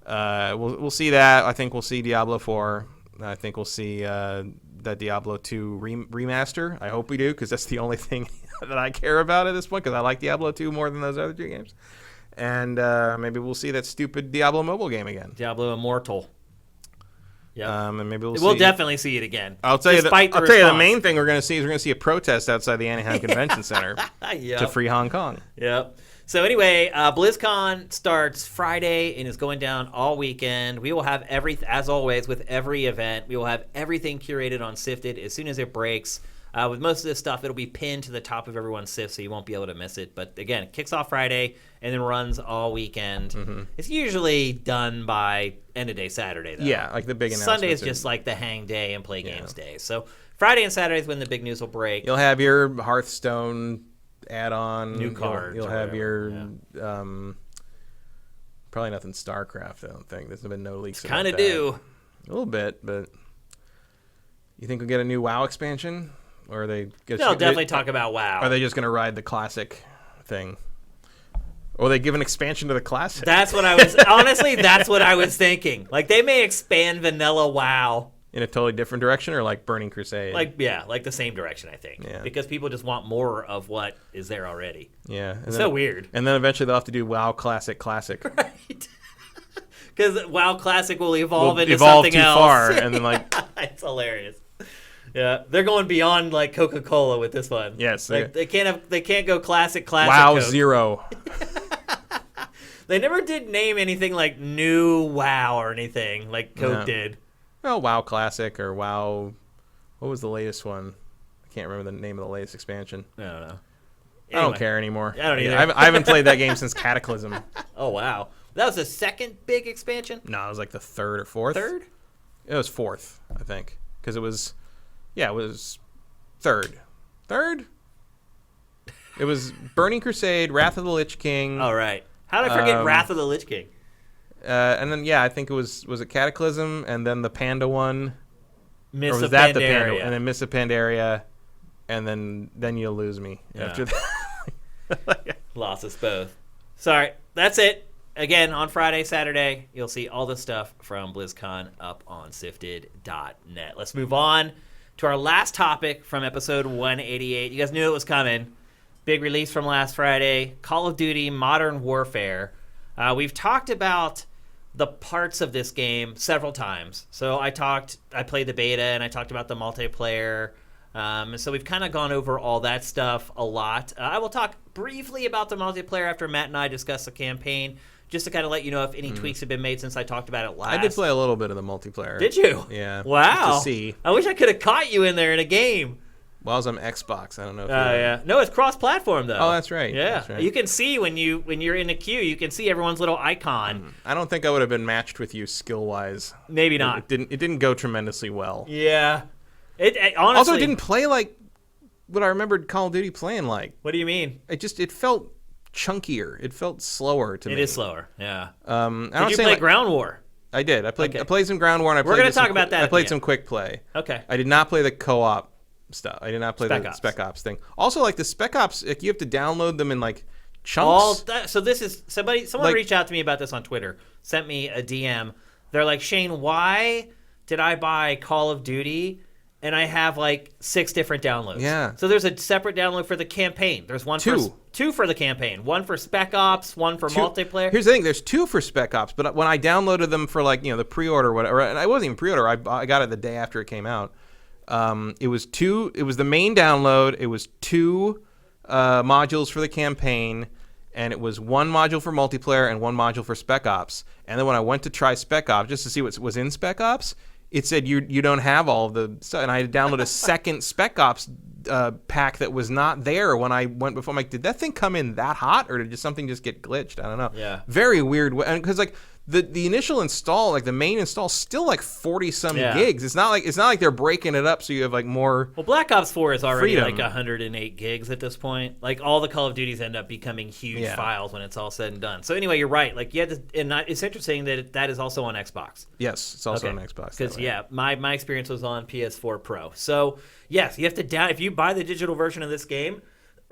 S2: We'll see that. I think we'll see Diablo 4. I think we'll see that Diablo 2 remaster. I hope we do, because that's the only thing that I care about at this point, because I like Diablo 2 more than those other two games. And maybe we'll see that stupid Diablo mobile game again.
S1: Diablo Immortal. Yeah,
S2: and maybe
S1: we'll definitely see it again.
S2: I'll tell you the main thing we're going to see is a protest outside the Anaheim Convention Center to free Hong Kong.
S1: Yep. So anyway, BlizzCon starts Friday and is going down all weekend. We will have as always with every event, we will have everything curated on Sifted as soon as it breaks. With most of this stuff, it'll be pinned to the top of everyone's Sift, so you won't be able to miss it. But again, it kicks off Friday and then runs all weekend. Mm-hmm. It's usually done by end of day Saturday, though.
S2: Yeah, like the big announcement.
S1: Sunday is just like the hang day and play games day. So Friday and Saturday is when the big news will break.
S2: You'll have your Hearthstone add-on.
S1: New cards.
S2: You'll have your... probably nothing StarCraft, I don't think. There's been no leaks about that.
S1: Kind of do.
S2: A little bit, but... You think we'll get a new WoW expansion? Or are they...
S1: They'll definitely talk about WoW.
S2: Are they just going to ride the classic thing? Or they give an expansion to the classic?
S1: That's what I was... honestly, that's what I was thinking. Like, they may expand vanilla WoW.
S2: In a totally different direction, or like Burning Crusade?
S1: Like the same direction, I think. Yeah. Because people just want more of what is there already.
S2: Yeah.
S1: It's so weird.
S2: And then eventually they'll have to do WoW Classic.
S1: Right. Because WoW Classic will evolve into something else.
S2: Far, and then like...
S1: It's hilarious. Yeah, they're going beyond like Coca-Cola with this one.
S2: Yes,
S1: like, they can't go classic.
S2: WoW
S1: Coke.
S2: Zero.
S1: They never did name anything like new WoW or anything like Coke did.
S2: Well, WoW Classic or WoW. What was the latest one? I can't remember the name of the latest expansion.
S1: I don't know. Anyway,
S2: I don't care anymore.
S1: I don't either.
S2: I haven't played that game since Cataclysm.
S1: Oh wow, that was the second big expansion.
S2: No, it was like the third or fourth.
S1: Third?
S2: It was fourth, I think, because it was. Yeah, it was third. Third? It was Burning Crusade, Wrath of the Lich King.
S1: Oh, right. How did I forget Wrath of the Lich King?
S2: And then, I think it was it Cataclysm, and then the Panda one?
S1: Miss
S2: or was that the Panda one? And then Miss a Pandaria, and then you'll lose me after that.
S1: Lost us both. Sorry, that's it. Again, on Friday, Saturday, you'll see all the stuff from BlizzCon up on sifted.net. Let's move on to our last topic from episode 188. You guys knew it was coming. Big release from last Friday, Call of Duty Modern Warfare. We've talked about the parts of this game several times. So I played the beta, and I talked about the multiplayer. So we've kind of gone over all that stuff a lot. I will talk briefly about the multiplayer after Matt and I discuss the campaign, just to kind of let you know if any tweaks have been made since I talked about it last.
S2: I did play a little bit of the multiplayer.
S1: Did you?
S2: Yeah.
S1: Wow.
S2: To see.
S1: I wish I could have caught you in there in a game.
S2: Well, I was on Xbox. I don't know if
S1: yeah. No, it's cross-platform, though.
S2: Oh, that's right.
S1: Yeah.
S2: That's right.
S1: You can see when you're in the queue, you can see everyone's little icon.
S2: I don't think I would have been matched with you skill-wise.
S1: Maybe not.
S2: It didn't go tremendously well.
S1: Yeah. It honestly...
S2: Also, it didn't play like what I remembered Call of Duty playing like.
S1: What do you mean?
S2: It felt chunkier. It felt slower to me.
S1: It is slower, yeah.
S2: Did
S1: you play Ground War?
S2: I did. I played some Ground War, and
S1: we're going to talk about that.
S2: I played some quick play.
S1: Okay.
S2: I did not play the co-op stuff. I did not play the Spec Ops thing. Also, like the Spec Ops, like, you have to download them in like chunks.
S1: So this is someone reached out to me about this on Twitter. Sent me a DM. They're like, Shane, why did I buy Call of Duty and I have like 6 different downloads.
S2: Yeah.
S1: So there's a separate download for the campaign. There's one for two for the campaign, one for Spec Ops, one for multiplayer.
S2: Here's the thing: there's 2 for Spec Ops, but when I downloaded them for like the pre-order, or whatever, and I wasn't even pre-order. I got it the day after it came out. It was 2. It was the main download. It was 2 modules for the campaign, and it was 1 module for multiplayer and 1 module for Spec Ops. And then when I went to try Spec Ops just to see what was in Spec Ops, it said you don't have all of the stuff. And I had to download a second Spec Ops pack that was not there when I went before. I'm like, did that thing come in that hot, or did something just get glitched? I don't know.
S1: Yeah.
S2: Very weird. Because like the initial install, like the main install, still like 40-some gigs. It's not like they're breaking it up so you have like more.
S1: Well, Black Ops 4 is already
S2: freedom.
S1: like 108 gigs at this point. Like all the Call of Duties end up becoming huge files when it's all said and done. So anyway, you're right. Like it's interesting that is also on Xbox.
S2: Yes, it's also on Xbox.
S1: Because my experience was on PS4 Pro. So yes, you have to if you buy the digital version of this game,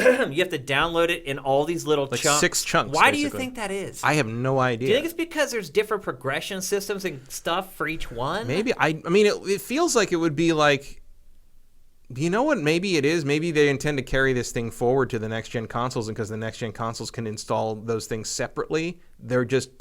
S1: you have to download it in all these little
S2: like
S1: chunks.
S2: 6 chunks.
S1: Why
S2: basically.
S1: do you think that is?
S2: I have no idea.
S1: Do you think it's because there's different progression systems and stuff for each one?
S2: Maybe. I mean, it feels like it would be like, you know what? Maybe it is. Maybe they intend to carry this thing forward to the next gen consoles, and because the next gen consoles can install those things separately, they're just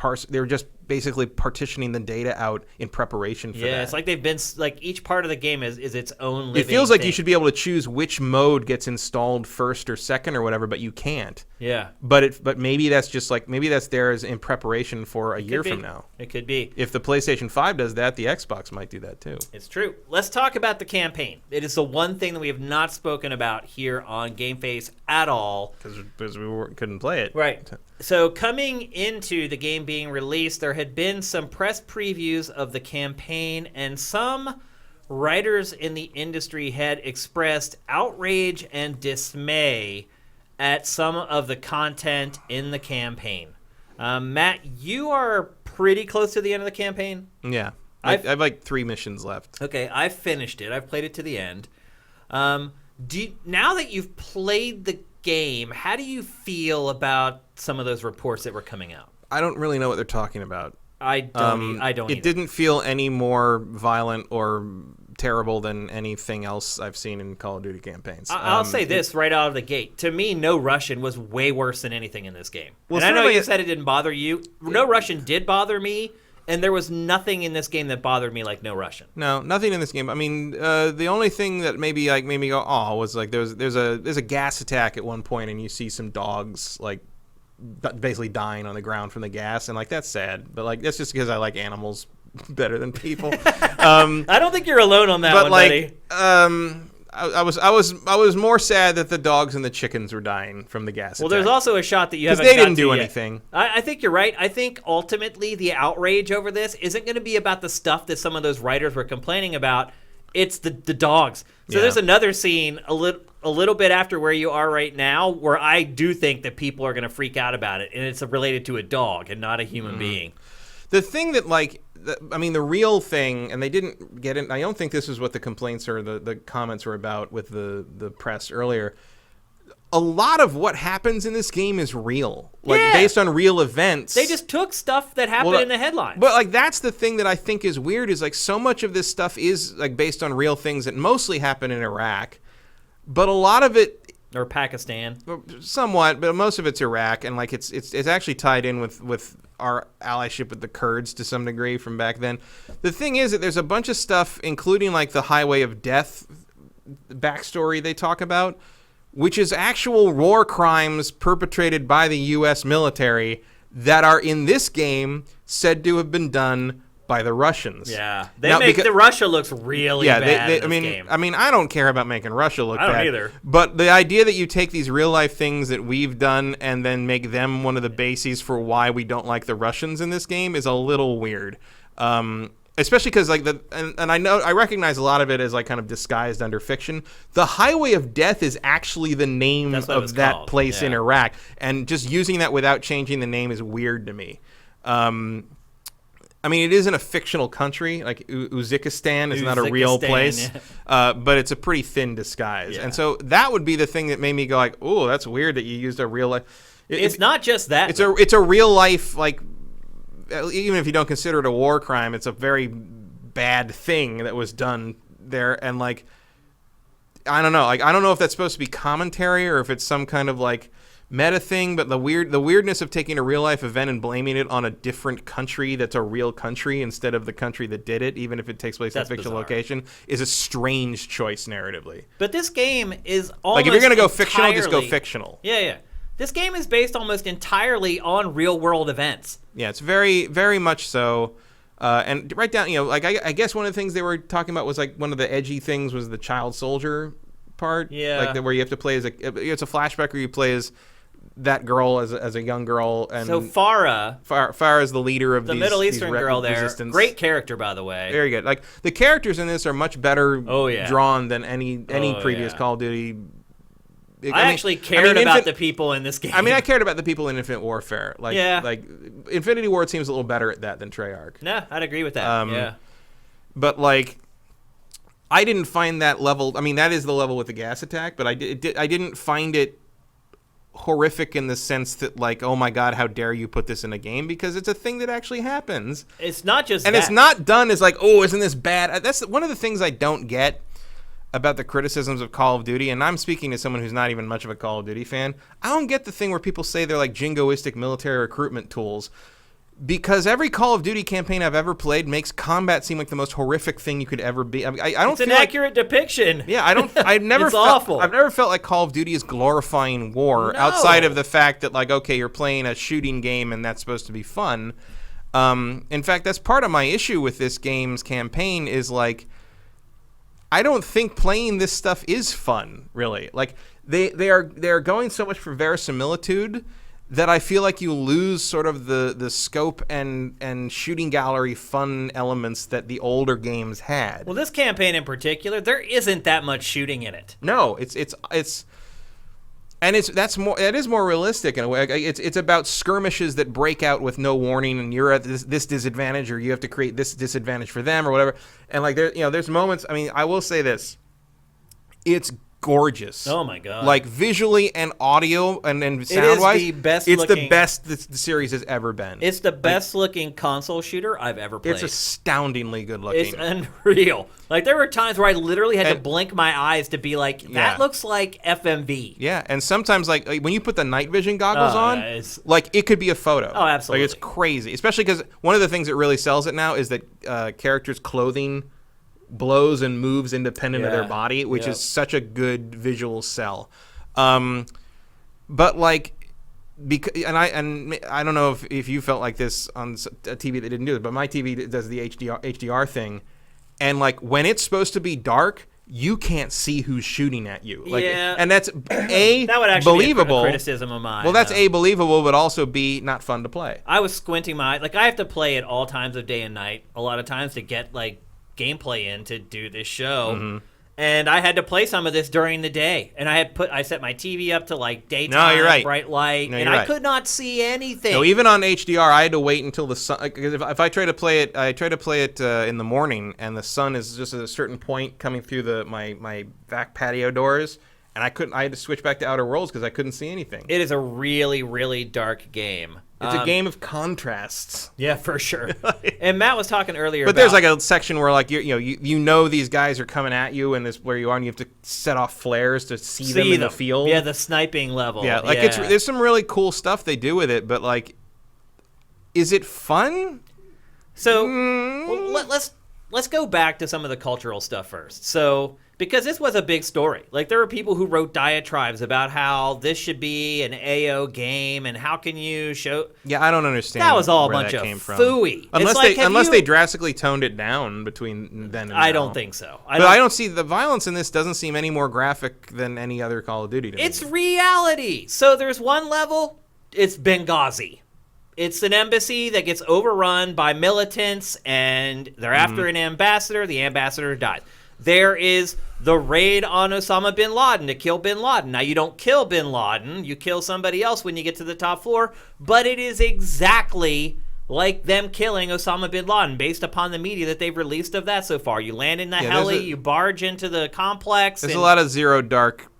S2: basically partitioning the data out in preparation for that.
S1: Yeah, it's like they've been like each part of the game is its own living
S2: It feels like
S1: thing.
S2: you should be able to choose which mode gets installed first or second or whatever, but you can't.
S1: Yeah.
S2: But maybe that's just like that's there as in preparation for a year from now.
S1: It could be.
S2: If the PlayStation 5 does that, the Xbox might do that too.
S1: It's true. Let's talk about the campaign. It is the one thing that we have not spoken about here on GameFace at all.
S2: Because we couldn't play it.
S1: Right. So coming into the game being released, there had been some press previews of the campaign, and some writers in the industry had expressed outrage and dismay at some of the content in the campaign. Matt, you are pretty close to the end of the campaign.
S2: Yeah. I have like 3 missions left.
S1: Okay, I've finished it. I've played it to the end. Now that you've played the game, how do you feel about some of those reports that were coming out?
S2: I don't really know what they're talking about.
S1: I don't
S2: It didn't feel any more violent or terrible than anything else I've seen in Call of Duty campaigns.
S1: I'll say this right out of the gate. To me, No Russian was way worse than anything in this game.
S2: Well,
S1: and I know you said it didn't bother you. No Russian did bother me, and there was nothing in this game that bothered me like No Russian.
S2: No, nothing in this game. I mean, the only thing that maybe like made me go, oh, was like there's a gas attack at one point, and you see some dogs like basically dying on the ground from the gas, and like that's sad. But like that's just because I like animals better than people.
S1: I don't think you're alone on that one, buddy.
S2: I was more sad that the dogs and the chickens were dying from the gas.
S1: Well, there's also a shot that you haven't.
S2: Because they didn't
S1: got to
S2: do
S1: yet.
S2: anything.
S1: I think you're right. I think ultimately the outrage over this isn't going to be about the stuff that some of those writers were complaining about. It's the dogs. So there's another scene a little bit after where you are right now where I do think that people are going to freak out about it, and it's related to a dog and not a human being.
S2: The thing that the real thing, and they didn't get in. I don't think this is what the complaints or the comments were about with the press earlier. A lot of what happens in this game is real, based on real events.
S1: They just took stuff that happened in the headlines.
S2: But like that's the thing that I think is weird is like so much of this stuff is like based on real things that mostly happen in Iraq, but a lot of it
S1: or Pakistan,
S2: somewhat, but most of it's Iraq, and like it's actually tied in with our allyship with the Kurds to some degree from back then. The thing is that there's a bunch of stuff, including like the Highway of Death backstory they talk about, which is actual war crimes perpetrated by the U.S. military that are in this game said to have been done by the Russians.
S1: Yeah, the Russia looks really bad in this game.
S2: I mean, I don't care about making Russia look bad.
S1: I don't either.
S2: But the idea that you take these real life things that we've done and then make them one of the bases for why we don't like the Russians in this game is a little weird. Especially because like and I recognize a lot of it as like kind of disguised under fiction. The Highway of Death is actually the name of that place in Iraq, and just using that without changing the name is weird to me. I mean, it isn't a fictional country. Like Uzbekistan is not a real place, but it's a pretty thin disguise. Yeah. And so that would be the thing that made me go like, "Oh, that's weird that you used a real life."
S1: It's not just that.
S2: It's a real life, like, even if you don't consider it a war crime, it's a very bad thing that was done there, and like, I don't know. Like, I don't know if that's supposed to be commentary or if it's some kind of like meta thing, but the weirdness of taking a real life event and blaming it on a different country that's a real country instead of the country that did it, even if it takes place in a fictional location, is a strange choice narratively.
S1: But this game is almost
S2: like, if you're gonna go fictional, just go fictional.
S1: Yeah. This game is based almost entirely on real world events.
S2: Yeah, it's very, very much so. And right down, like, I guess one of the things they were talking about was like one of the edgy things was the child soldier part.
S1: Yeah.
S2: Like where you have to play as it's a flashback where you play as that girl as a young girl. And
S1: so Farah
S2: is the leader of
S1: the Middle Eastern girl there. Resistance. Great character, by the way.
S2: Very good. Like, the characters in this are much better drawn than any previous Call of Duty.
S1: I actually cared about the people in this game.
S2: I mean, I cared about the people in Infinite Warfare. Like, Infinity Ward seems a little better at that than Treyarch.
S1: No, I'd agree with that. Yeah.
S2: But, like, I didn't find that level. I mean, that is the level with the gas attack, but I didn't find it horrific in the sense that, like, oh my god, how dare you put this in a game, because it's a thing that actually happens.
S1: It's not just
S2: it's not done as like, oh, isn't this bad? That's one of the things I don't get about the criticisms of Call of Duty, and I'm speaking as someone who's not even much of a Call of Duty fan. I don't get the thing where people say they're like jingoistic military recruitment tools, because every Call of Duty campaign I've ever played makes combat seem like the most horrific thing you could ever be. I mean, I don't. It's
S1: an accurate depiction.
S2: Yeah, I don't. I've never.
S1: It's awful.
S2: I've never felt like Call of Duty is glorifying war, outside of the fact that, like, okay, you're playing a shooting game and that's supposed to be fun. In fact, that's part of my issue with this game's campaign is, like, I don't think playing this stuff is fun, really. Like, they are going so much for verisimilitude that I feel like you lose sort of the scope and shooting gallery fun elements that the older games had.
S1: Well, this campaign in particular, there isn't that much shooting in it.
S2: No, it is more realistic in a way. It's about skirmishes that break out with no warning, and you're at this disadvantage, or you have to create this disadvantage for them, or whatever. And like there's moments. I mean, I will say this: it's gorgeous.
S1: Oh my god!
S2: Like, visually and audio and sound wise, it's the best the series has ever been.
S1: It's the best looking console shooter I've ever played.
S2: It's astoundingly good looking.
S1: It's unreal. Like, there were times where I literally had to blink my eyes to be like, that looks like FMV.
S2: Yeah, and sometimes, like when you put the night vision goggles on, like, it could be a photo.
S1: Oh, absolutely.
S2: Like, it's crazy. Especially because one of the things that really sells it now is that characters' clothing blows and moves independent of their body, which is such a good visual sell. But, like, I don't know if you felt like this on a TV that didn't do it, but my TV does the HDR thing, and, like, when it's supposed to be dark, you can't see who's shooting at you. Like, and that's that would actually believable.
S1: Be a criticism of mine.
S2: Well, that's believable, but also not fun to play.
S1: I was squinting my eye. Like, I have to play at all times of day and night a lot of times to get, like, gameplay in to do this show, and I had to play some of this during the day, and I set my TV up to, like, daytime bright light, and I could not see anything.
S2: No, even on HDR, I had to wait until the sun, because if I try to play it, in the morning, and the sun is just at a certain point coming through my back patio doors, and I had to switch back to Outer Worlds because I couldn't see anything.
S1: It is a really, really dark game.
S2: It's a game of contrasts.
S1: Yeah, for sure. And Matt was talking earlier
S2: but there's like a section where, like, you know these guys are coming at you, and this where you are, and you have to set off flares to see them in the field.
S1: Yeah, the sniping level.
S2: Yeah, like, there's some really cool stuff they do with it, but, like, is it fun?
S1: So let's go back to some of the cultural stuff first. So, because this was a big story. Like, there were people who wrote diatribes about how this should be an AO game, and how can you show...
S2: Yeah, I don't understand.
S1: That was all a bunch of phooey.
S2: Unless they drastically toned it down between then and now.
S1: I don't think so.
S2: I don't see... The violence in this doesn't seem any more graphic than any other Call of Duty to me.
S1: It's reality. So there's one level, it's Benghazi. It's an embassy that gets overrun by militants, and they're after an ambassador. The ambassador dies. There is the raid on Osama bin Laden to kill bin Laden. Now, you don't kill bin Laden. You kill somebody else when you get to the top floor. But it is exactly like them killing Osama bin Laden based upon the media that they've released of that so far. You land in the heli, you barge into the complex.
S2: There's a lot of Zero Dark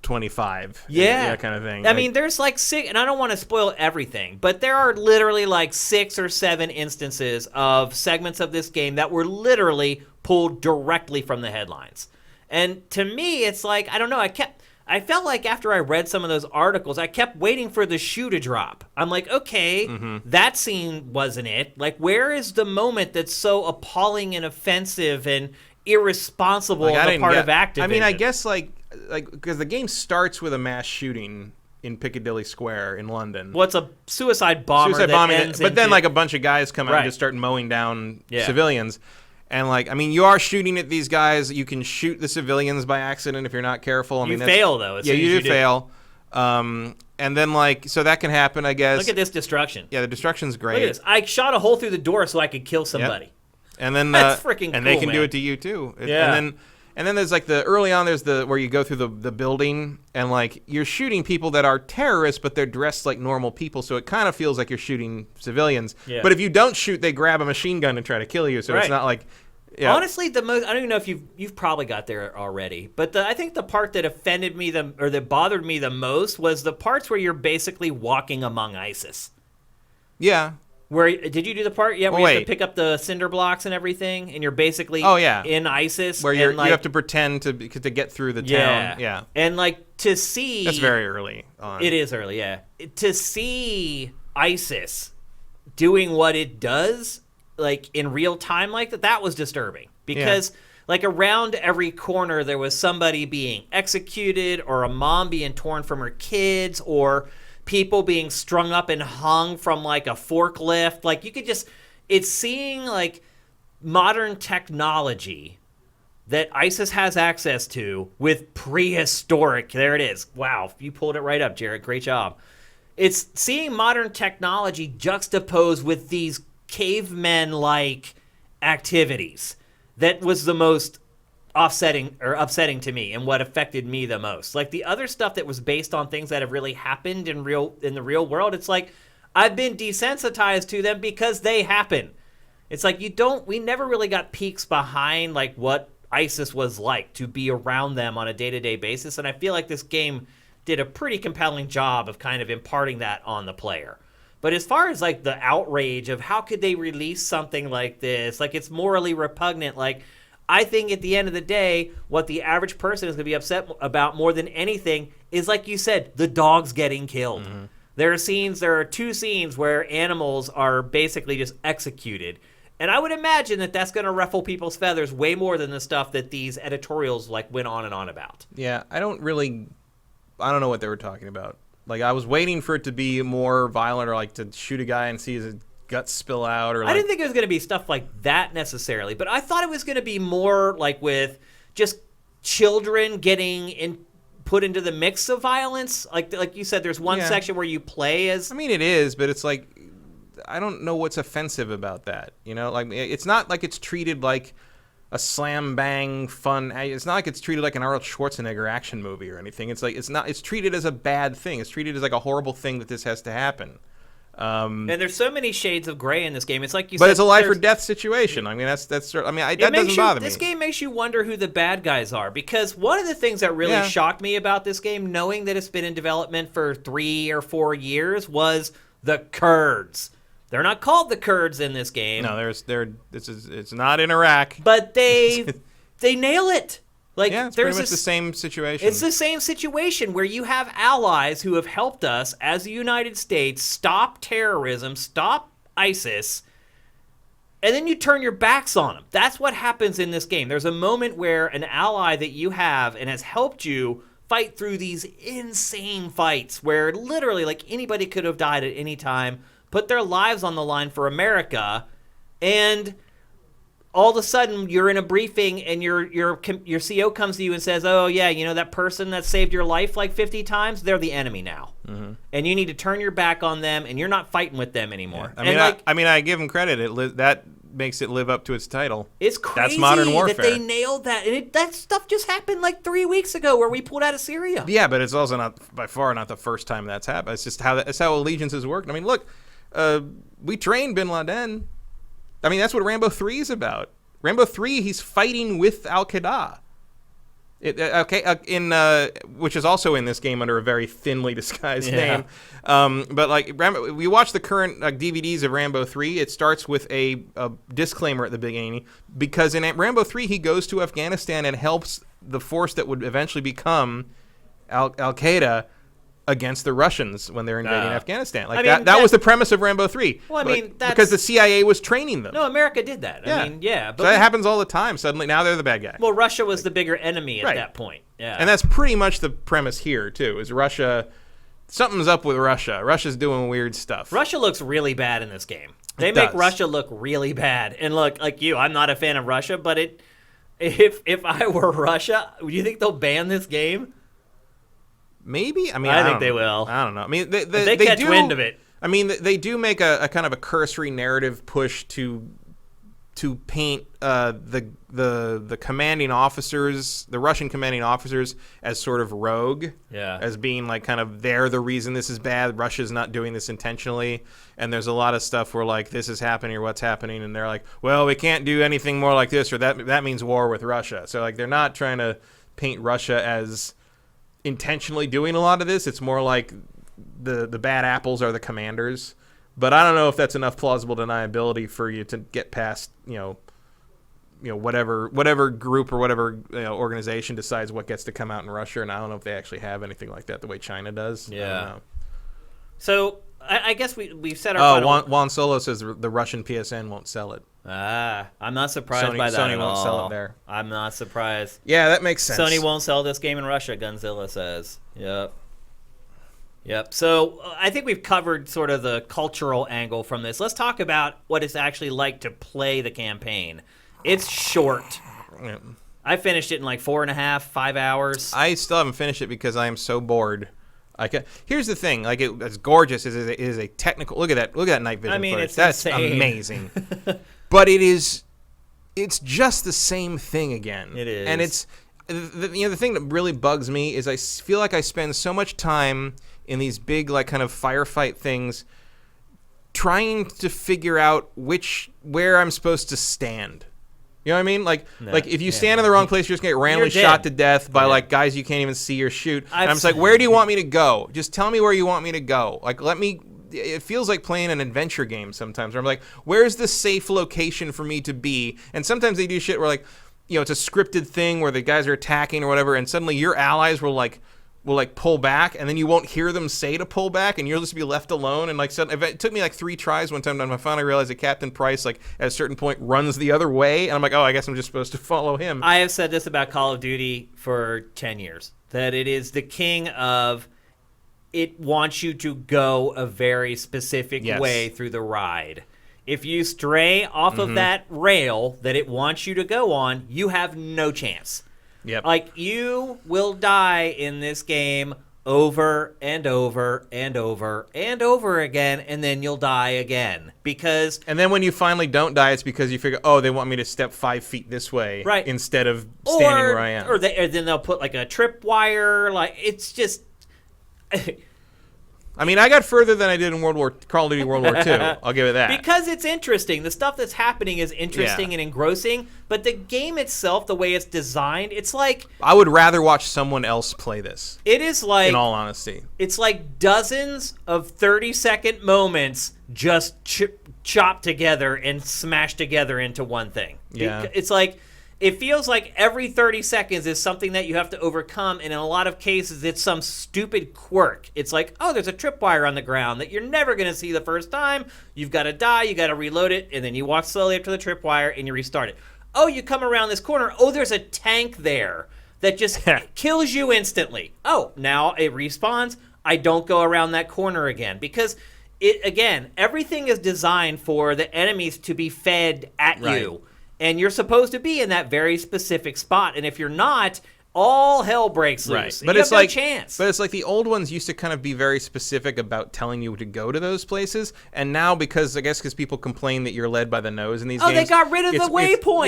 S2: 25.
S1: Yeah.
S2: Kind of thing.
S1: I mean, there's like 6, and I don't want to spoil everything, but there are literally like 6 or 7 instances of segments of this game that were literally pulled directly from the headlines. And to me, it's like, I don't know, I felt like after I read some of those articles, I kept waiting for the shoe to drop. I'm like, okay, that scene wasn't it. Like, where is the moment that's so appalling and offensive and irresponsible on the part of Activision?
S2: I mean, I guess because the game starts with a mass shooting in Piccadilly Square in London.
S1: Well, it's a suicide bombing,
S2: but then like a bunch of guys come out and just start mowing down civilians. And like, I mean, you are shooting at these guys. You can shoot the civilians by accident if you're not careful.
S1: You fail though.
S2: You do fail. And then like, so that can happen, I guess.
S1: Look at this destruction.
S2: Yeah, the destruction's great.
S1: Look at this. I shot a hole through the door so I could kill somebody.
S2: Yep. And then
S1: that's freaking cool,
S2: and they can
S1: man.
S2: do it to you too.
S1: Yeah.
S2: And then there's like early on there's where you go through the building and like you're shooting people that are terrorists, but they're dressed like normal people, so it kind of feels like you're shooting civilians.
S1: Yeah.
S2: But if you don't shoot, they grab a machine gun and try to kill you. So it's not like. Yeah.
S1: Honestly, I don't even know if you've probably got there already, but I think the part that offended me that bothered me the most was the parts where you're basically walking among ISIS.
S2: Yeah.
S1: Where did you do the part? Yeah, where you have to pick up the cinder blocks and everything, and you're basically in ISIS.
S2: Where you have to pretend to get through the town. Yeah.
S1: And like to see
S2: that's very early on.
S1: It is early, yeah. To see ISIS doing what it does, like in real time, like that was disturbing because. Like around every corner, there was somebody being executed, or a mom being torn from her kids, or people being strung up and hung from like a forklift. Like you could it's seeing like modern technology that ISIS has access to with prehistoric. There it is. Wow, you pulled it right up, Jared. Great job. It's seeing modern technology juxtaposed with these cavemen-like activities. That was the most upsetting to me, and what affected me the most. Like the other stuff that was based on things that have really happened in the real world, it's like I've been desensitized to them because they happen. It's like we never really got peeks behind like what ISIS was like to be around them on a day-to-day basis, and I feel like this game did a pretty compelling job of kind of imparting that on the player. But as far as like the outrage of how could they release something like this, like it's morally repugnant, like I think at the end of the day, what the average person is going to be upset about more than anything is, like you said, the dogs getting killed. Mm-hmm. There are 2 scenes where animals are basically just executed. And I would imagine that that's going to ruffle people's feathers way more than the stuff that these editorials like went on and on about.
S2: Yeah, I don't know what they were talking about. Like, I was waiting for it to be more violent, or like to shoot a guy and see his guts spill out. Or
S1: I didn't think it was going to be stuff like that necessarily, but I thought it was going to be more like with just children getting put into the mix of violence. Like you said, there's one section where you play as.
S2: I mean, it is, but it's like I don't know what's offensive about that. You know, like it's not like it's treated like a slam bang fun. It's not like it's treated like an Arnold Schwarzenegger action movie or anything. It's like it's treated as a bad thing. It's treated as like a horrible thing that this has to happen.
S1: And there's so many shades of gray in this game. It's like you said,
S2: but it's a life or death situation. I mean, that doesn't bother me.
S1: This game makes you wonder who the bad guys are, because one of the things that really shocked me about this game, knowing that it's been in development for 3 or 4 years, was the Kurds. They're not called the Kurds in this game.
S2: No, it's not in Iraq.
S1: But they nail it. Like,
S2: it's pretty much the same situation.
S1: It's the same situation where you have allies who have helped us as the United States stop terrorism, stop ISIS, and then you turn your backs on them. That's what happens in this game. There's a moment where an ally that you have and has helped you fight through these insane fights where literally like anybody could have died at any time, put their lives on the line for America, and all of a sudden you're in a briefing and your CO comes to you and says, oh yeah, you know that person that saved your life like 50 times, they're the enemy now. Mm-hmm. And you need to turn your back on them and you're not fighting with them anymore.
S2: Yeah. I give them credit. That makes it live up to its title.
S1: It's crazy.
S2: That's modern warfare.
S1: That they nailed that. And that stuff just happened like 3 weeks ago where we pulled out of Syria.
S2: Yeah, but it's also not by far not the first time that's happened. It's just how allegiances work. I mean, look, we trained Bin Laden. I mean, that's what Rambo 3 is about. Rambo 3, he's fighting with Al-Qaeda. Which is also in this game under a very thinly disguised name. But like we watch the current DVDs of Rambo 3. It starts with a disclaimer at the beginning because in Rambo 3 he goes to Afghanistan and helps the force that would eventually become Al Qaeda against the Russians when they're invading Afghanistan. Like that was the premise of Rambo 3.
S1: Well, I mean, that's...
S2: because the CIA was training them.
S1: No, America did that.
S2: Yeah.
S1: I mean, yeah.
S2: But so that happens all the time. Suddenly, now they're the bad guy.
S1: Well, Russia was the bigger enemy at that point. Yeah.
S2: And that's pretty much the premise here, too, is Russia... Something's up with Russia. Russia's doing weird stuff.
S1: Russia looks really bad in this game. They make Russia look really bad. And look, like you, I'm not a fan of Russia, but if I were Russia, do you think they'll ban this game?
S2: Maybe. I mean,
S1: I think they will.
S2: I don't know. I mean,
S1: they catch wind of it.
S2: I mean, they do make a kind of a cursory narrative push to paint the commanding officers, the Russian commanding officers, as sort of rogue. Yeah. As being like kind of they're the reason this is bad. Russia's not doing this intentionally. And there's a lot of stuff where like this is happening or what's happening, and they're like, well, we can't do anything more like this, or that means war with Russia. So like they're not trying to paint Russia as intentionally doing a lot of this. It's more like the bad apples are the commanders. But I don't know if that's enough plausible deniability for you to get past, whatever group or whatever organization decides what gets to come out in Russia. And I don't know if they actually have anything like that the way China does.
S1: Yeah.
S2: I don't know.
S1: So I guess we've said our final...
S2: Juan Solo says the Russian PSN won't sell it.
S1: I'm not surprised by that
S2: Sony
S1: at
S2: won't
S1: all.
S2: sell it there.
S1: I'm not surprised.
S2: Yeah, that makes sense.
S1: Sony won't sell this game in Russia, Gunzilla says. Yep. So I think we've covered sort of the cultural angle from this. Let's talk about what it's actually like to play the campaign. It's short.
S2: Yeah.
S1: I finished it in like 4.5, 5 hours.
S2: I still haven't finished it because I am so bored. Here's the thing, like it's gorgeous. It is a technical. Look at that night vision.
S1: I mean,
S2: footage.
S1: that's
S2: insane. Amazing. But it's just the same thing again.
S1: It is,
S2: and it's the thing that really bugs me is I feel like I spend so much time in these big like kind of firefight things trying to figure out where I'm supposed to stand. You know what I mean? Like if you stand in the wrong place, you're just going to get randomly shot to death by like guys you can't even see or shoot. And I'm just like, where do you want me to go? Just tell me where you want me to go. Like, it feels like playing an adventure game sometimes where I'm like, where's the safe location for me to be? And sometimes they do shit where like, it's a scripted thing where the guys are attacking or whatever, and suddenly your allies will pull back, and then you won't hear them say to pull back, and you'll just be left alone. And like, it took me like 3 tries one time, and I finally realized that Captain Price, like at a certain point, runs the other way, and I'm like, oh, I guess I'm just supposed to follow him.
S1: I have said this about Call of Duty for 10 years, that it is the king of it wants you to go a very specific way through the ride. If you stray off of that rail that it wants you to go on, you have no chance.
S2: Yep.
S1: Like, you will die in this game over and over and over and over again, and then you'll die again.
S2: And then when you finally don't die, it's because you figure, oh, they want me to step 5 feet this way instead of standing where I am.
S1: Or then they'll put, like, a tripwire. Like, it's just...
S2: I mean, I got further than I did in Call of Duty World War II. I'll give it that.
S1: Because it's interesting. The stuff that's happening is interesting and engrossing, but the game itself, the way it's designed, it's like...
S2: I would rather watch someone else play this.
S1: It is like...
S2: In all honesty.
S1: It's like dozens of 30-second moments just chopped together and smashed together into one thing.
S2: Yeah.
S1: It's like... It feels like every 30 seconds is something that you have to overcome, and in a lot of cases, it's some stupid quirk. It's like, oh, there's a tripwire on the ground that you're never going to see the first time. You've got to die, you got to reload it, and then you walk slowly up to the tripwire, and you restart it. Oh, you come around this corner. Oh, there's a tank there that just kills you instantly. Oh, now it respawns. I don't go around that corner again, because... everything is designed for the enemies to be fed at you. And you're supposed to be in that very specific spot. And if you're not, all hell breaks loose.
S2: Right.
S1: But it's like no chance.
S2: But it's like the old ones used to kind of be very specific about telling you to go to those places. And now, because people complain that you're led by the nose in these games.
S1: Oh, they got rid of the waypoint.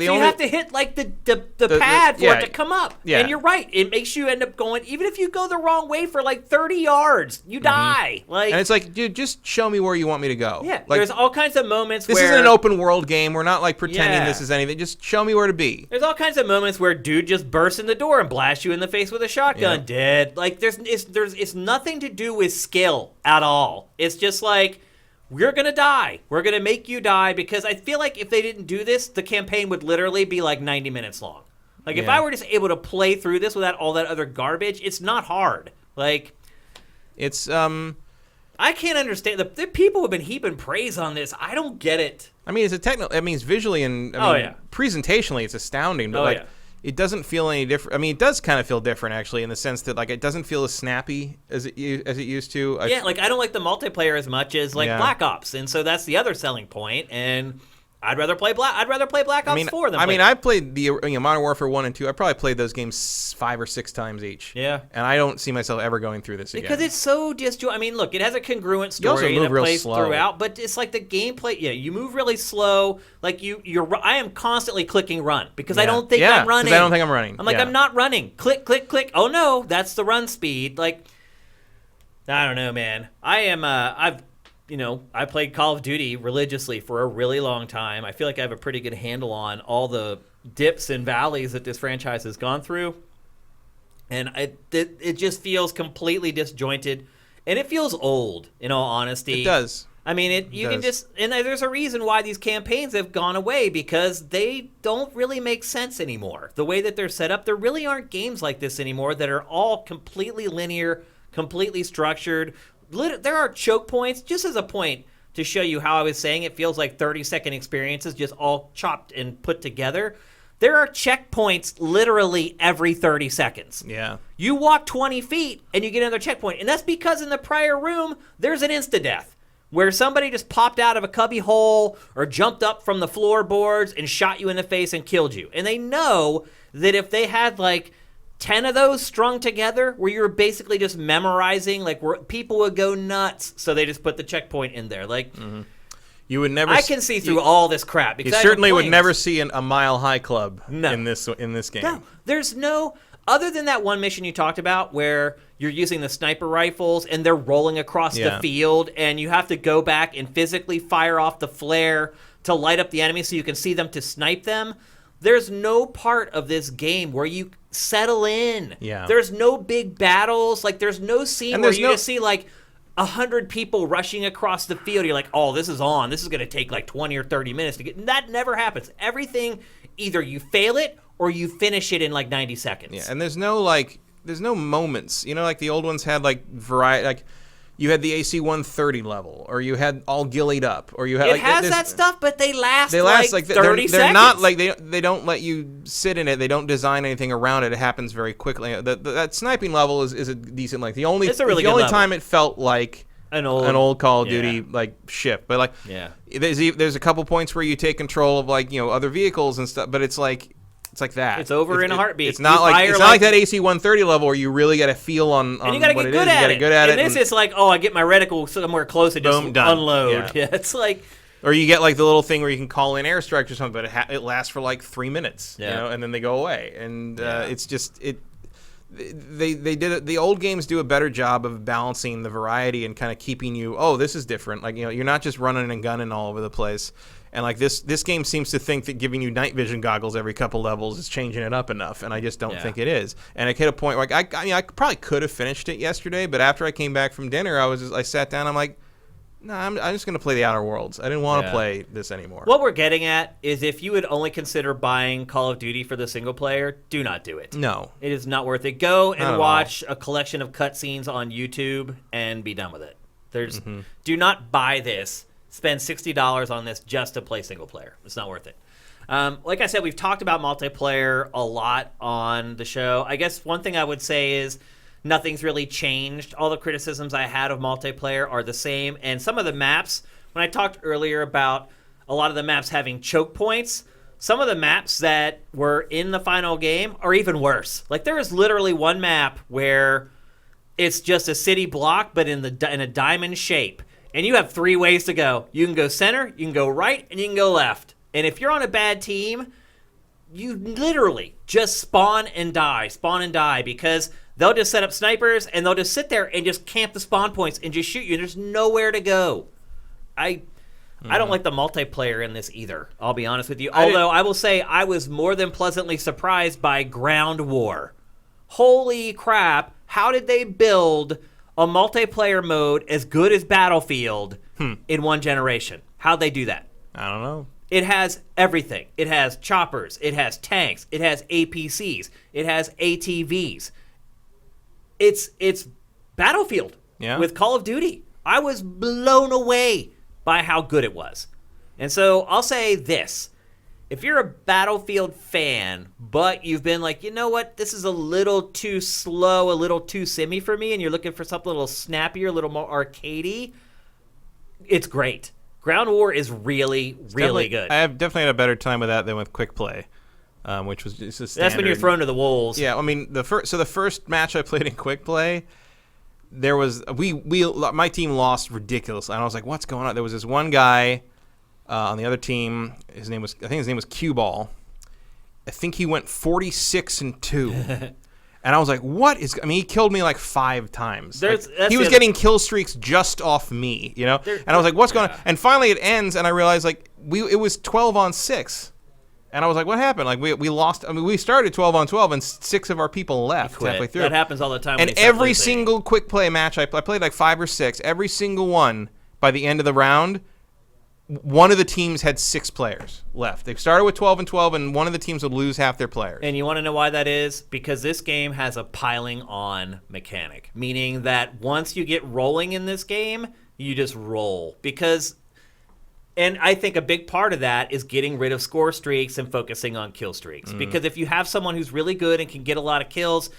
S2: You
S1: have to hit like the pad for it to come up. Yeah. And you're right. It makes you end up going, even if you go the wrong way for like 30 yards, you die.
S2: And it's like, dude, just show me where you want me to go.
S1: Yeah.
S2: Like,
S1: there's all kinds of moments
S2: this
S1: where...
S2: isn't an open world game. We're not like pretending this is anything. Just show me where to be.
S1: There's all kinds of moments where dude just burst in the door and blast you in the face with a shotgun. Dead. Like it's nothing to do with skill at all. It's just like, we're gonna die. We're gonna make you die, because I feel like if they didn't do this, the campaign would literally be like 90 minutes long. Like if I were just able to play through this without all that other garbage, it's not hard. Like
S2: it's
S1: I can't understand. The people have been heaping praise on this. I don't get it.
S2: I mean, it's visually and presentationally, it's astounding. But it doesn't feel any different. I mean, it does kind of feel different, actually, in the sense that like it doesn't feel as snappy as it used to.
S1: Like I don't like the multiplayer as much as like Black Ops, and so that's the other selling point. And I'd rather play Black Ops 4 than
S2: I played the Modern Warfare 1 and 2. I probably played those games 5 or 6 times each.
S1: Yeah.
S2: And I don't see myself ever going through this again.
S1: Because it's so disjointed. I mean, look, it has a congruent story that plays throughout, but it's like the gameplay, you move really slow. Like I am constantly clicking run because I don't think I'm running.
S2: I don't think I'm running.
S1: I'm like, I'm not running. Click, click, click. Oh no, that's the run speed. Like, I don't know, man. I played Call of Duty religiously for a really long time. I feel like I have a pretty good handle on all the dips and valleys that this franchise has gone through. And it just feels completely disjointed. And it feels old, in all honesty.
S2: It does.
S1: I mean, and there's a reason why these campaigns have gone away, because they don't really make sense anymore. The way that they're set up, there really aren't games like this anymore that are all completely linear, completely structured. There are choke points, just as a point to show you how I was saying it feels like 30-second experiences just all chopped and put together. There are checkpoints literally every 30 seconds.
S2: Yeah.
S1: You walk 20 feet and you get another checkpoint. And that's because in the prior room, there's an insta-death where somebody just popped out of a cubby hole or jumped up from the floorboards and shot you in the face and killed you. And they know that if they had like 10 of those strung together where you were basically just memorizing, like where people would go nuts, so they just put the checkpoint in there. Like,
S2: you would never.
S1: I can see through all this crap.
S2: You certainly would never see a Mile High Club in this game.
S1: No, there's no, other than that one mission you talked about where you're using the sniper rifles and they're rolling across the field, and you have to go back and physically fire off the flare to light up the enemy so you can see them to snipe them. There's no part of this game where you settle in.
S2: Yeah.
S1: There's no big battles. Like, there's no scene where you just see, like, 100 people rushing across the field. You're like, oh, this is on. This is going to take, like, 20 or 30 minutes to get. And that never happens. Everything, either you fail it or you finish it in, like, 90 seconds.
S2: Yeah, and there's no moments. You know, like, the old ones had, like, variety. Like, you had the AC 130 level, or you had all gillied up, or you had.
S1: It has that stuff, but they last like 30 seconds.
S2: They're not like they don't let you sit in it. They don't design anything around it. It happens very quickly. That sniping level is a decent length. The only time it felt like an old Call of Duty like ship, but like there's a couple points where you take control of like other vehicles and stuff, but it's like that.
S1: It's over in a heartbeat.
S2: It's not like that AC 130 level where you really got to feel on
S1: and you got to get good at it. And this is like, I get my reticle somewhere close and just unload. Yeah, it's like.
S2: Or you get like the little thing where you can call in airstrikes or something, but it lasts for like 3 minutes, and then they go away. And it's just They did it. The old games do a better job of balancing the variety and kind of keeping you. Oh, this is different. Like you're not just running and gunning all over the place. And like this game seems to think that giving you night vision goggles every couple levels is changing it up enough, and I just don't think it is. And it hit a point where I probably could have finished it yesterday, but after I came back from dinner, I sat down. I'm like, no, I'm just going to play the Outer Worlds. I didn't want to play this anymore.
S1: What we're getting at is if you would only consider buying Call of Duty for the single player, do not do it.
S2: No.
S1: It is not worth it. Go and watch a collection of cutscenes on YouTube and be done with it. Do not buy this. Spend $60 on this just to play single player. It's not worth it. Like I said, we've talked about multiplayer a lot on the show. I guess one thing I would say is nothing's really changed. All the criticisms I had of multiplayer are the same. And some of the maps, when I talked earlier about a lot of the maps having choke points, some of the maps that were in the final game are even worse. Like there is literally one map where it's just a city block, but in a diamond shape. And you have 3 ways to go. You can go center, you can go right, and you can go left. And if you're on a bad team, you literally just spawn and die because they'll just set up snipers and they'll just sit there and just camp the spawn points and just shoot you. And there's nowhere to go. I I don't like the multiplayer in this either, I'll be honest with you. Although I will say I was more than pleasantly surprised by Ground War. Holy crap, how did they build a multiplayer mode as good as Battlefield in one generation? How'd they do that?
S2: I don't know.
S1: It has everything. It has choppers. It has tanks. It has APCs. It has ATVs. It's Battlefield with Call of Duty. I was blown away by how good it was. And so I'll say this. If you're a Battlefield fan, but you've been like, you know what, this is a little too slow, a little too simmy for me, and you're looking for something a little snappier, a little more arcadey, it's great. Ground War is really, really good.
S2: I have definitely had a better time with that than with Quick Play, which was just a standard.
S1: That's when you're thrown to the wolves.
S2: Yeah, I mean, the first match I played in Quick Play, there was my team lost ridiculously, and I was like, what's going on? There was this one guy on the other team. I think his name was Cue Ball. I think he went 46-2. And I was like, what is... I mean, he killed me like 5 times. He was getting kill streaks just off me, you know? And I was like, what's going on? And finally it ends, and I realized, like, it was 12-on-6. And I was like, what happened? Like, we lost... I mean, we started 12-on-12, and 6 of our people left halfway through.
S1: That happens all the time.
S2: And every single quick play match, I played like 5 or 6. Every single one, by the end of the round, one of the teams had 6 players left. They started with 12-12, and one of the teams would lose half their players.
S1: And you want to know why that is? Because this game has a piling on mechanic, meaning that once you get rolling in this game, you just roll. And I think a big part of that is getting rid of score streaks and focusing on kill streaks. Because if you have someone who's really good and can get a lot of kills,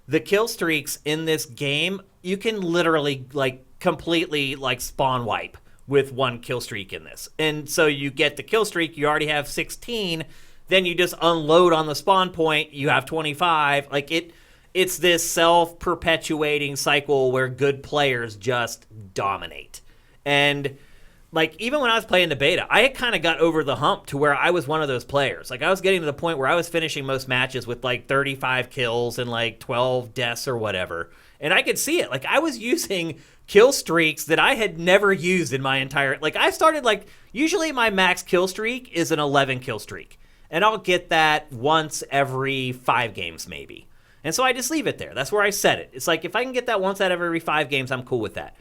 S1: the kill streaks in this game, you can literally completely spawn wipe with 1 kill streak in this. And so you get the kill streak, you already have 16, then you just unload on the spawn point, you have 25. It's this self-perpetuating cycle where good players just dominate. And even when I was playing the beta, I had kind of got over the hump to where I was one of those players. I was getting to the point where I was finishing most matches with 35 kills and 12 deaths or whatever. And I could see it. I was using kill streaks that I had never used in my entire... I started, usually my max kill streak is an 11 kill streak. And I'll get that once every 5 games, maybe. And so I just leave it there. That's where I set it. It's if I can get that once out of every 5 games, I'm cool with that.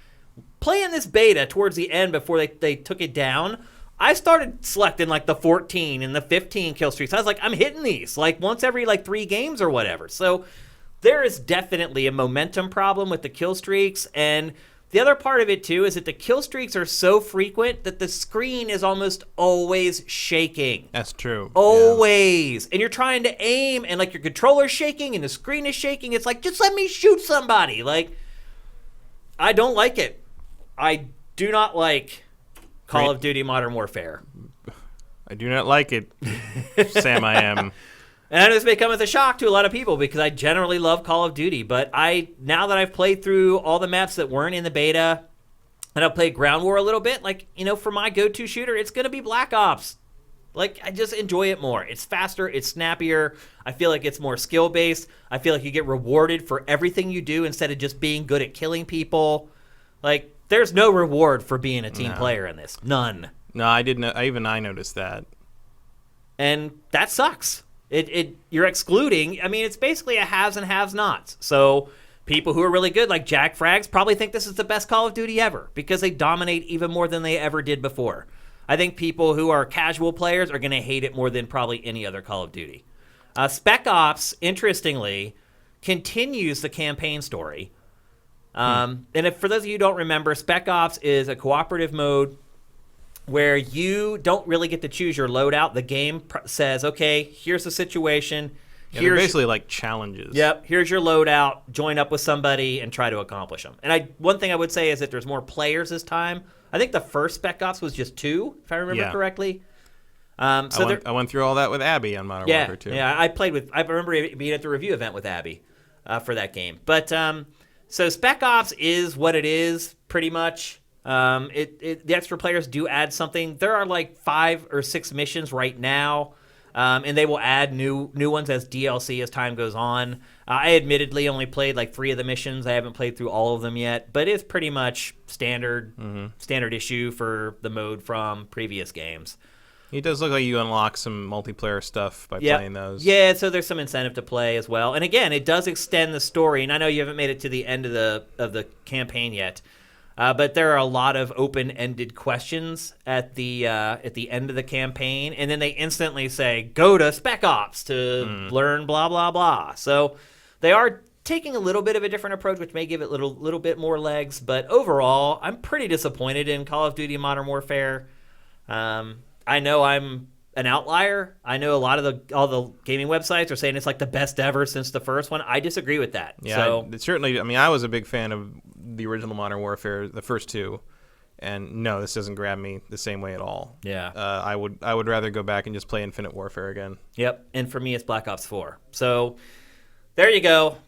S1: Playing this beta towards the end before they took it down, I started selecting, the 14 and the 15 kill streaks. I was I'm hitting these, once every, 3 games or whatever. So there is definitely a momentum problem with the kill streaks, and the other part of it, too, is that the kill streaks are so frequent that the screen is almost always shaking.
S2: That's true.
S1: Always. Yeah. And you're trying to aim, and, your controller's shaking, and the screen is shaking. It's just let me shoot somebody. I don't like it. I do not like Call of Duty Modern Warfare.
S2: I do not like it, Sam, I am.
S1: And this may come as a shock to a lot of people because I generally love Call of Duty. But now that I've played through all the maps that weren't in the beta, and I've played Ground War a little bit, for my go-to shooter, it's going to be Black Ops. I just enjoy it more. It's faster. It's snappier. I feel like it's more skill-based. I feel like you get rewarded for everything you do instead of just being good at killing people. There's no reward for being a team player in this. None.
S2: No, I didn't. I noticed that.
S1: And that sucks. You're excluding. I mean, it's basically a haves and have-nots. So people who are really good, like Jack Frags, probably think this is the best Call of Duty ever because they dominate even more than they ever did before. I think people who are casual players are going to hate it more than probably any other Call of Duty. Spec Ops, interestingly, continues the campaign story. And for those of you who don't remember, Spec Ops is a cooperative mode where you don't really get to choose your loadout. The game says, okay, here's the situation.
S2: They're basically challenges.
S1: Yep, here's your loadout. Join up with somebody and try to accomplish them. And one thing I would say is that there's more players this time. I think the first Spec Ops was just 2, if I remember correctly.
S2: I went through all that with Abby on Modern Warfare 2.
S1: Yeah, I remember being at the review event with Abby for that game. But so Spec Ops is what it is, pretty much. The extra players do add something. There are 5 or 6 missions right now. And they will add new ones as DLC as time goes on. I admittedly only played like 3 of the missions. I haven't played through all of them yet, but it's pretty much standard issue for the mode from previous games.
S2: It does look like you unlock some multiplayer stuff by playing those.
S1: Yeah, so there's some incentive to play as well. And again, it does extend the story. And I know you haven't made it to the end of the campaign yet, but there are a lot of open-ended questions at the end of the campaign, and then they instantly say, "Go to Spec Ops to learn blah blah blah." So they are taking a little bit of a different approach, which may give it a little bit more legs. But overall, I'm pretty disappointed in Call of Duty Modern Warfare. I know I'm an outlier. I know all the gaming websites are saying it's like the best ever since the first one. I disagree with that.
S2: Yeah,
S1: so,
S2: certainly. I mean, I was a big fan of the original Modern Warfare, the first 2, and no, this doesn't grab me the same way at all.
S1: Yeah,
S2: I would rather go back and just play Infinite Warfare again.
S1: Yep, and for me, it's Black Ops 4. So there you go,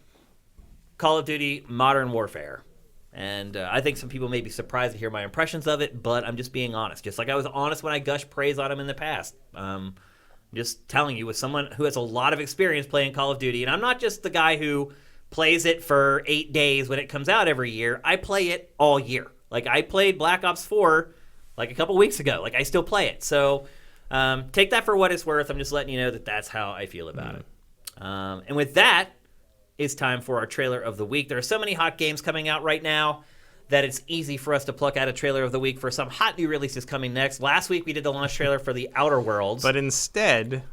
S1: Call of Duty Modern Warfare. And I think some people may be surprised to hear my impressions of it, but I'm just being honest. Just like I was honest when I gushed praise on him in the past. Just telling you, as someone who has a lot of experience playing Call of Duty, and I'm not just the guy who plays it for 8 days when it comes out every year. I play it all year. Like, I played Black Ops 4 like a couple weeks ago. Like, I still play it. So take that for what it's worth. I'm just letting you know that that's how I feel about it. And with that, it's time for our trailer of the week. There are so many hot games coming out right now that it's easy for us to pluck out a trailer of the week for some hot new releases coming next. Last week we did the launch trailer for The Outer Worlds.
S2: But instead...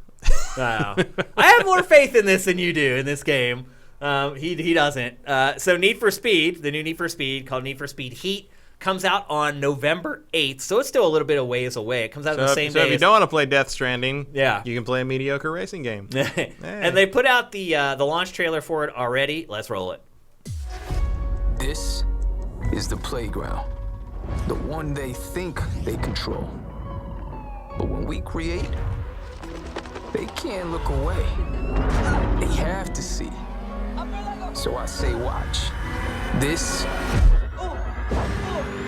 S1: I have more faith in this than you do in this game. He doesn't. So Need for Speed, the new Need for Speed called Need for Speed Heat, comes out on November 8th, so it's still a little bit of ways away. It comes out the same day.
S2: So if you don't want to play Death Stranding,
S1: yeah,
S2: you can play a mediocre racing game.
S1: Hey. And they put out the launch trailer for it already. Let's roll it.
S3: This is the playground, the one they think they control. But when we create, they can't look away. They have to see. So I say watch. This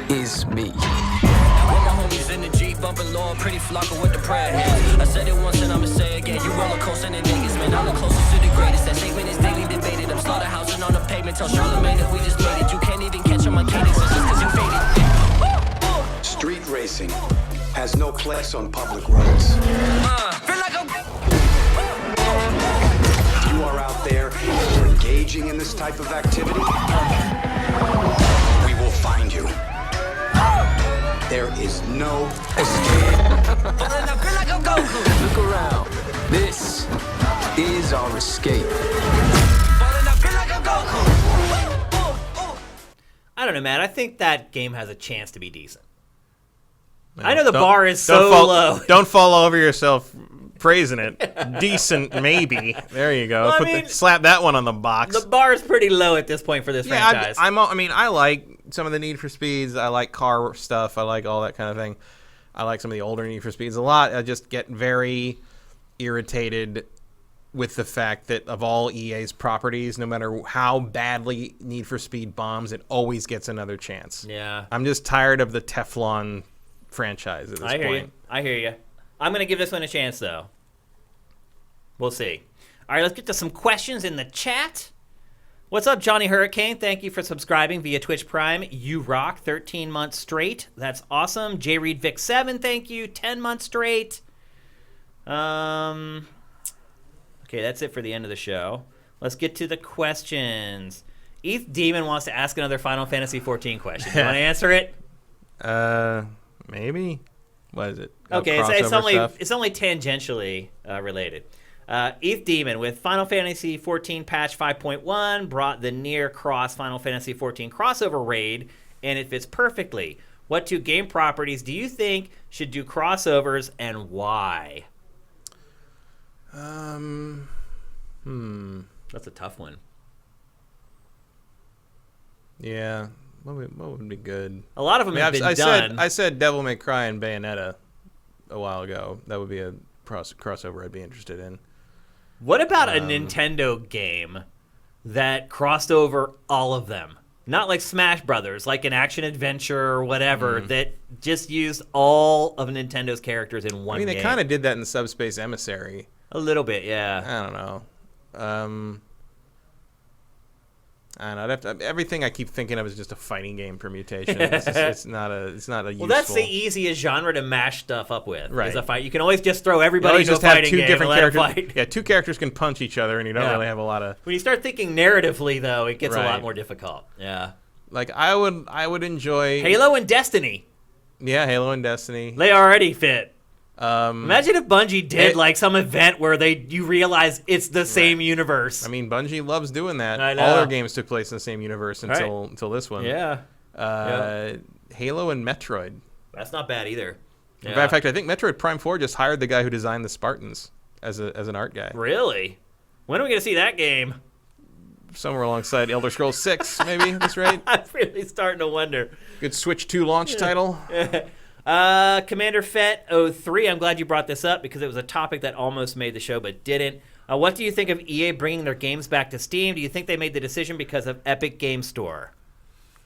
S3: is me.
S4: With my homies in the Jeep, bumping low, pretty flocker with the prayer hands. I said it once and I'ma say it again. You roller coaster in Vegas, man. I'm the closest to the greatest. That statement is daily debated. I'm slaughterhousing on the pavement. Tell Charlamagne that we just made it. You can't even catch on my cadence. It's just cause you faded.
S5: Street racing has no place on public roads.
S4: Feel like I'm...
S5: If you are out there engaging in this type of activity, we will find you. There is no escape.
S3: Look around. This is our escape.
S1: I don't know, man. I think that game has a chance to be decent. I know the bar is so low.
S2: Don't fall over yourself praising it. Decent, maybe. There you go.
S1: Well,
S2: slap that one on the box.
S1: The bar is pretty low at this point for this franchise.
S2: I like some of the Need for Speeds. I like car stuff. I like all that kind of thing. I like some of the older Need for Speeds a lot. I just get very irritated with the fact that of all EA's properties, no matter how badly Need for Speed bombs, it always gets another chance.
S1: Yeah.
S2: I'm just tired of the Teflon franchise at this point.
S1: I hear you. I'm going to give this one a chance, though. We'll see. All right, let's get to some questions in the chat. What's up, Johnny Hurricane? Thank you for subscribing via Twitch Prime. You rock, 13 months straight. That's awesome. J Reed Vic 7, thank you, 10 months straight. Okay, that's it for the end of the show. Let's get to the questions. ETH Demon wants to ask another Final Fantasy 14 question. You want to answer it?
S2: Maybe. What is it?
S1: Okay, it's only tangentially related. ETH Demon with Final Fantasy 14 patch 5.1 brought the near cross Final Fantasy 14 crossover raid, and it fits perfectly. What 2 game properties do you think should do crossovers, and why? That's a tough one.
S2: Yeah. What would be good?
S1: A lot of them have been done.
S2: I said Devil May Cry and Bayonetta a while ago. That would be a crossover I'd be interested in.
S1: What about a Nintendo game that crossed over all of them? Not like Smash Brothers, like an action adventure or whatever, that just used all of Nintendo's characters in one game.
S2: They kind of did that in Subspace Emissary.
S1: A little bit, yeah.
S2: I don't know. I don't know. Everything I keep thinking of is just a fighting game permutation. It's not a useful.
S1: Well, that's the easiest genre to mash stuff up with.
S2: Right.
S1: Is a fight. You can always just throw everybody into a fighting game and let them fight.
S2: Yeah, two characters can punch each other, and you don't really have a lot of.
S1: When you start thinking narratively, though, it gets a lot more difficult. Yeah.
S2: Like I would enjoy
S1: Halo and Destiny.
S2: Yeah, Halo and Destiny.
S1: They already fit. Imagine if Bungie did like some event where you realize it's the same universe.
S2: I mean, Bungie loves doing that.
S1: I know.
S2: All their games took place in the same universe until this one.
S1: Yeah.
S2: Halo and Metroid.
S1: That's not bad either.
S2: Yeah. In fact, I think Metroid Prime 4 just hired the guy who designed the Spartans as an art guy.
S1: Really? When are we going to see that game?
S2: Somewhere alongside Elder Scrolls 6, maybe. That's right.
S1: I'm really starting to wonder.
S2: Good Switch 2 launch title.
S1: Commander Fett 03, I'm glad you brought this up because it was a topic that almost made the show but didn't. What do you think of EA bringing their games back to Steam? Do you think they made the decision because of Epic Game Store?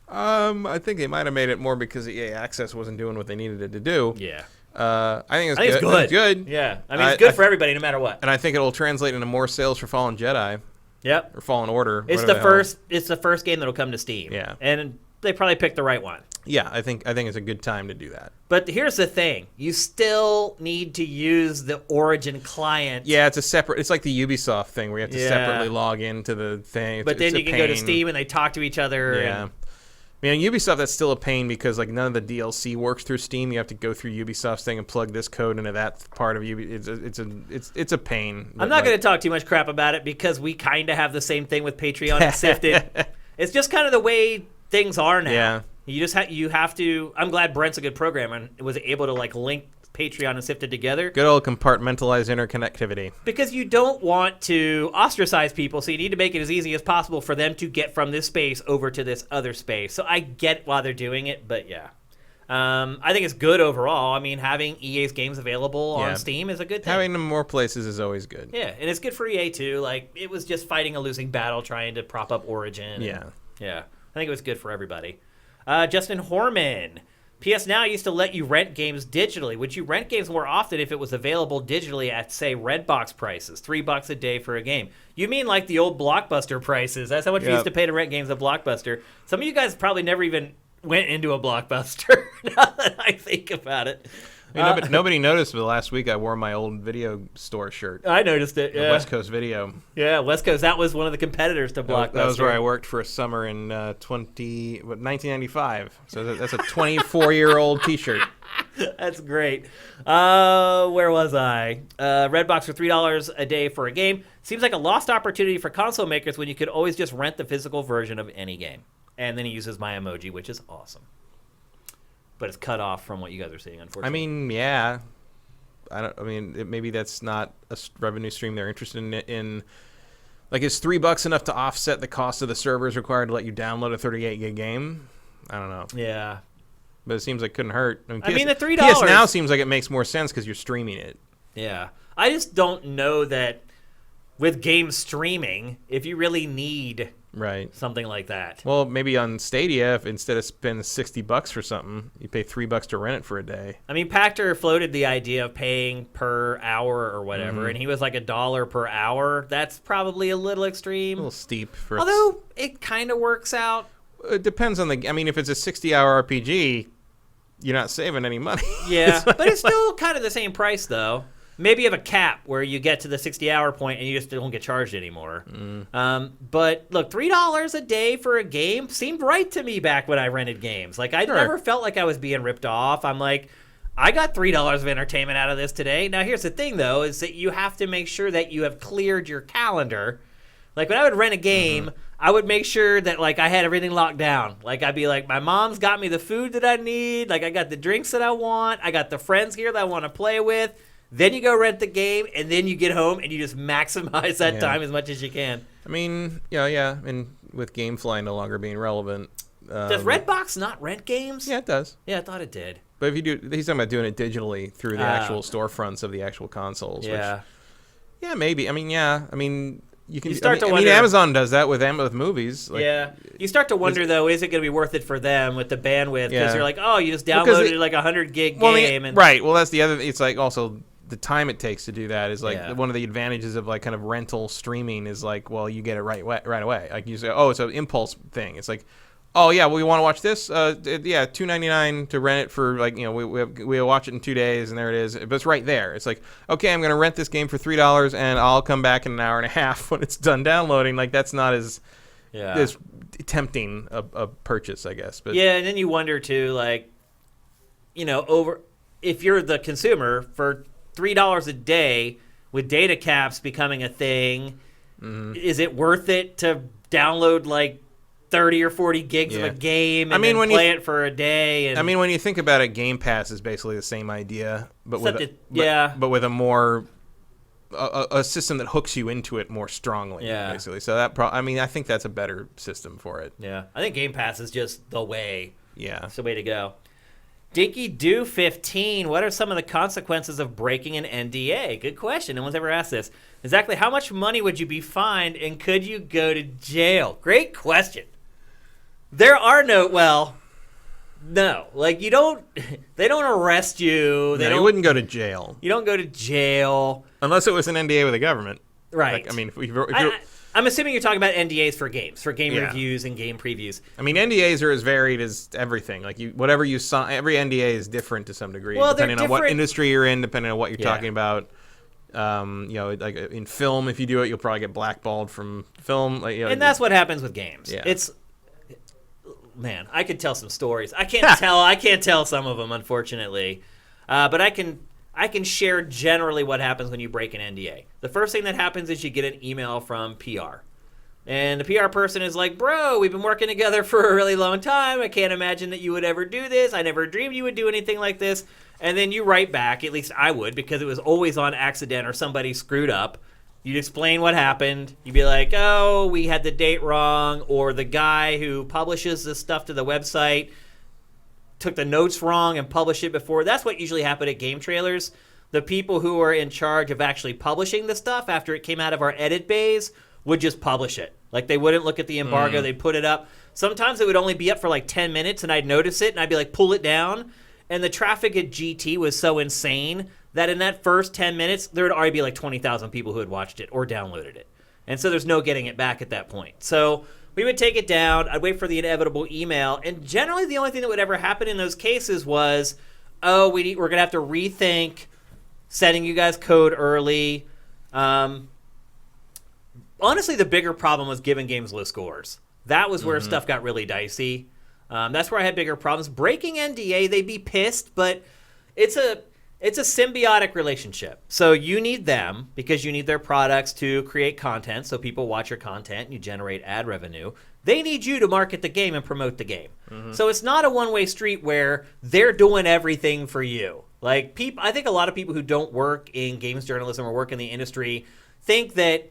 S2: I think they might have made it more because EA Access wasn't doing what they needed it to do.
S1: Yeah.
S2: I think
S1: it's good.
S2: It's good.
S1: Yeah. I mean, it's good for everybody no matter what.
S2: And I think it'll translate into more sales for Fallen Jedi.
S1: Yep.
S2: Or Fallen Order.
S1: It's the first game that'll come to Steam.
S2: Yeah.
S1: And they probably picked the right one.
S2: Yeah, I think it's a good time to do that.
S1: But here's the thing. You still need to use the Origin client.
S2: Yeah, it's like the Ubisoft thing where you have to separately log into the thing.
S1: But then you can go to Steam and they talk to each other.
S2: Yeah. I mean, on Ubisoft, that's still a pain because like none of the DLC works through Steam. You have to go through Ubisoft's thing and plug this code into that part of Ubisoft. It's a pain.
S1: I'm not going to talk too much crap about it because we kind of have the same thing with Patreon and Sifted. It's just kind of the way things are now.
S2: Yeah.
S1: You have to. I'm glad Brent's a good programmer and was able to like link Patreon and Sifted together.
S2: Good old compartmentalized interconnectivity.
S1: Because you don't want to ostracize people, so you need to make it as easy as possible for them to get from this space over to this other space. So I get why they're doing it, but yeah. I think it's good overall. I mean, having EA's games available on Steam is a good thing.
S2: Having them more places is always good.
S1: Yeah, and it's good for EA too. Like, it was just fighting a losing battle trying to prop up Origin.
S2: Yeah.
S1: Yeah. I think it was good for everybody. Justin Horman. PS Now used to let you rent games digitally. Would you rent games more often if it was available digitally at, say, Redbox prices, $3 a day for a game? You mean like the old Blockbuster prices? That's how much we used to pay to rent games at Blockbuster. Some of you guys probably never even went into a Blockbuster, now that I think about it.
S2: I mean, nobody noticed, but last week I wore my old video store shirt.
S1: I noticed it, yeah.
S2: West Coast Video.
S1: Yeah, West Coast. That was one of the competitors to Blockbuster.
S2: That was where I worked for a summer in 1995. So that's a 24-year-old T-shirt.
S1: That's great. Where was I? Redbox for $3 a day for a game. Seems like a lost opportunity for console makers when you could always just rent the physical version of any game. And then he uses my emoji, which is awesome. But it's cut off from what you guys are seeing, unfortunately.
S2: I mean, yeah. Maybe that's not a revenue stream they're interested in. Like, is $3 enough to offset the cost of the servers required to let you download a 38 gig game? I don't know.
S1: Yeah.
S2: But it seems like it couldn't hurt.
S1: I mean, the $3.
S2: PS Now seems like it makes more sense because you're streaming it.
S1: Yeah. I just don't know that with game streaming, if you really need something like that.
S2: Well, maybe on Stadia, if instead of spending $60 for something, you pay $3 to rent it for a day.
S1: I mean, Pactor floated the idea of paying per hour or whatever, and he was like $1 per hour. That's probably a little extreme.
S2: A little steep.
S1: Although it kind of works out.
S2: It depends on I mean, if it's a 60-hour RPG, you're not saving any money.
S1: Yeah, but it's still kind of the same price, though. Maybe you have a cap where you get to the 60-hour point and you just don't get charged anymore. But look, $3 a day for a game seemed right to me back when I rented games. Like, I never felt like I was being ripped off. I'm like, I got $3 of entertainment out of this today. Now, here's the thing, though, is that you have to make sure that you have cleared your calendar. Like, when I would rent a game, I would make sure that, like, I had everything locked down. Like, I'd be like, my mom's got me the food that I need. Like, I got the drinks that I want. I got the friends here that I want to play with. Then you go rent the game, and then you get home, and you just maximize that time as much as you can.
S2: I mean, yeah. And with GameFly no longer being relevant.
S1: Does Redbox not rent games?
S2: Yeah, it does.
S1: Yeah, I thought it did.
S2: But if you do, he's talking about doing it digitally through the actual storefronts of the actual consoles.
S1: Yeah.
S2: Yeah, maybe. I mean, yeah. I mean, you can.
S1: You start to wonder.
S2: Amazon does that with movies. Like,
S1: yeah. You start to wonder, though, is it going to be worth it for them with the bandwidth? Because you're like, oh, you just downloaded like a 100 gig game.
S2: Right. Well, that's the other. It's like also the time it takes to do that is like one of the advantages of like kind of rental streaming is like, well, you get it right away. Like you say, oh, it's an impulse thing. It's like, oh yeah, well, you want to watch this? Yeah, $2.99 to rent it for like, you know, we'll watch it in 2 days and there it is. But it's right there. It's like, okay, I'm gonna rent this game for $3 and I'll come back in an hour and a half when it's done downloading. Like that's not as tempting a purchase, I guess. But
S1: yeah, and then you wonder too, like, you know, if you're the consumer for $3 a day with data caps becoming a thing, is it worth it to download like 30 or 40 gigs of a game and then play it for a day? And
S2: I mean, when you think about it, Game Pass is basically the same idea, but with a more a system that hooks you into it more strongly, basically. So that I think that's a better system for it.
S1: Yeah, I think Game Pass is just the way.
S2: Yeah,
S1: it's the way to go. Dinky Do 15. What are some of the consequences of breaking an NDA? Good question. No one's ever asked this. Exactly how much money would you be fined, and could you go to jail? Great question. There are no. Like they don't arrest you.
S2: You wouldn't go to jail.
S1: You don't go to jail
S2: unless it was an NDA with the government,
S1: right?
S2: Like, I mean,
S1: I'm assuming you're talking about NDAs for games, for game reviews and game previews.
S2: I mean, NDAs are as varied as everything. Like whatever you sign, every NDA is different to some degree, depending on what industry you're in, depending on what you're talking about. You know, like in film, if you do it, you'll probably get blackballed from film. Like, you know,
S1: and that's what happens with games.
S2: Yeah.
S1: Man, I could tell some stories. I can't tell some of them, unfortunately, but I can share generally what happens when you break an NDA. The first thing that happens is you get an email from PR. And the PR person is like, bro, we've been working together for a really long time. I can't imagine that you would ever do this. I never dreamed you would do anything like this. And then you write back, at least I would, because it was always on accident or somebody screwed up. You'd explain what happened. You'd be like, oh, we had the date wrong, or the guy who publishes this stuff to the website took the notes wrong and published it before. That's what usually happened at game trailers. The people who are in charge of actually publishing the stuff after it came out of our edit bays would just publish it. Like, they wouldn't look at the embargo. They'd put it up. Sometimes it would only be up for like 10 minutes, and I'd notice it, and I'd be like, pull it down. And the traffic at GT was so insane that in that first 10 minutes, there would already be like 20,000 people who had watched it or downloaded it. And so there's no getting it back at that point. So we would take it down. I'd wait for the inevitable email. And generally the only thing that would ever happen in those cases was, oh, we're going to have to rethink sending you guys code early. Honestly, the bigger problem was giving games low scores. That was where stuff got really dicey. That's where I had bigger problems. Breaking NDA, they'd be pissed, but it's a symbiotic relationship. So you need them because you need their products to create content, so people watch your content and you generate ad revenue. They need you to market the game and promote the game. So it's not a one-way street where they're doing everything for you. Like, I think a lot of people who don't work in games journalism or work in the industry think that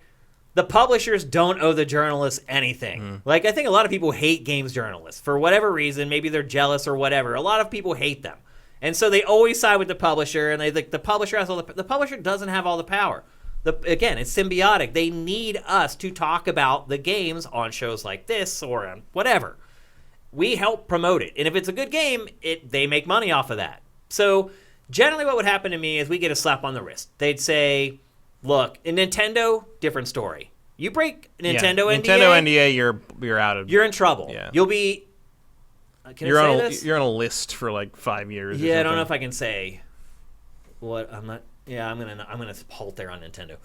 S1: the publishers don't owe the journalists anything. Like, I think a lot of people hate games journalists. For whatever reason, maybe they're jealous or whatever. A lot of people hate them. And so they always side with the publisher, and they think the publisher has all the publisher doesn't have all the power. Again, it's symbiotic. They need us to talk about the games on shows like this or on whatever. We help promote it. And if it's a good game, they make money off of that. So generally what would happen to me is we get a slap on the wrist. They'd say, look, in Nintendo, different story. You break Nintendo
S2: NDA, you're out of...
S1: You're in trouble.
S2: Yeah.
S1: You'll be...
S2: You're on a list for like 5 years.
S1: Yeah, I don't know if I can say what I'm not. Yeah, I'm gonna halt there on Nintendo.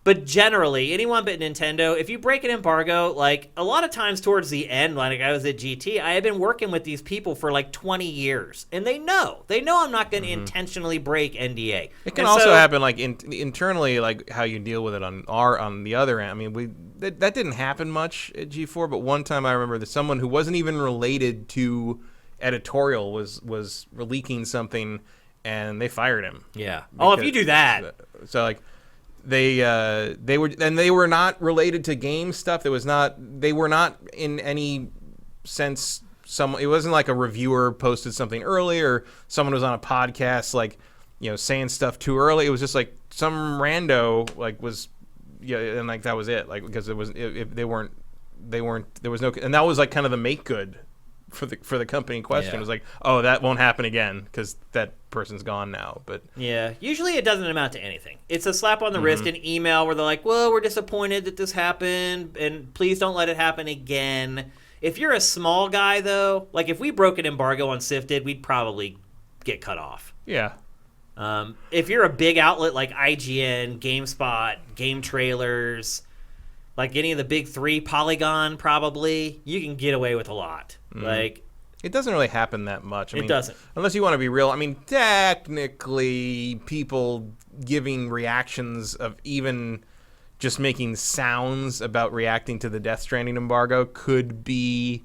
S1: But generally, anyone but Nintendo, if you break an embargo, like a lot of times towards the end, like I was at GT, I had been working with these people for like 20 years, and they know I'm not going to intentionally break NDA.
S2: It can also happen like internally, like how you deal with it on the other end. I mean, that didn't happen much at G4, but one time I remember that someone who wasn't even related to editorial was leaking something, and they fired him.
S1: Yeah. If you do that,
S2: so like. They were not related to game stuff. They were not in any sense. It wasn't like a reviewer posted something early or someone was on a podcast like, you know, saying stuff too early. It was just like some rando like was, and like that was it. Like because there was no, and that was like kind of the make good for the company in question.
S1: Yeah.
S2: It was like, oh, that won't happen again because that person's gone now. But
S1: yeah, usually it doesn't amount to anything. It's a slap on the wrist, an email where they're like, well, we're disappointed that this happened, and please don't let it happen again. If you're a small guy, though, like if we broke an embargo on Sifted, we'd probably get cut off.
S2: yeah.
S1: If you're a big outlet like IGN, GameSpot, Game Trailers, like any of the big three, Polygon, probably, you can get away with a lot. Like,
S2: It doesn't really happen that much. I mean,
S1: doesn't.
S2: Unless you want to be real. I mean, technically, people giving reactions of even just making sounds about reacting to the Death Stranding embargo could be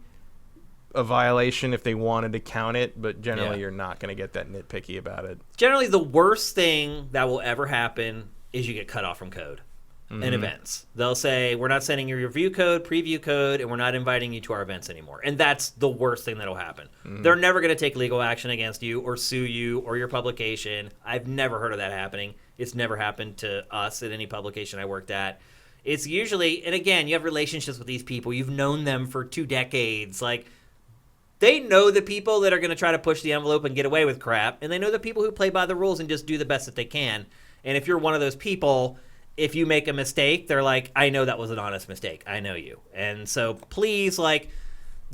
S2: a violation if they wanted to count it, but generally you're not going to get that nitpicky about it.
S1: Generally, the worst thing that will ever happen is you get cut off from code and events. They'll say, we're not sending you your review code, preview code, and we're not inviting you to our events anymore. And that's the worst thing that'll happen. They're never going to take legal action against you or sue you or your publication. I've never heard of that happening. It's never happened to us at any publication I worked at. It's usually, and again, you have relationships with these people. You've known them for 2 decades. Like, they know the people that are going to try to push the envelope and get away with crap, and they know the people who play by the rules and just do the best that they can. And if you're one of those people, if you make a mistake, they're like, I know that was an honest mistake. I know you. And so please, like,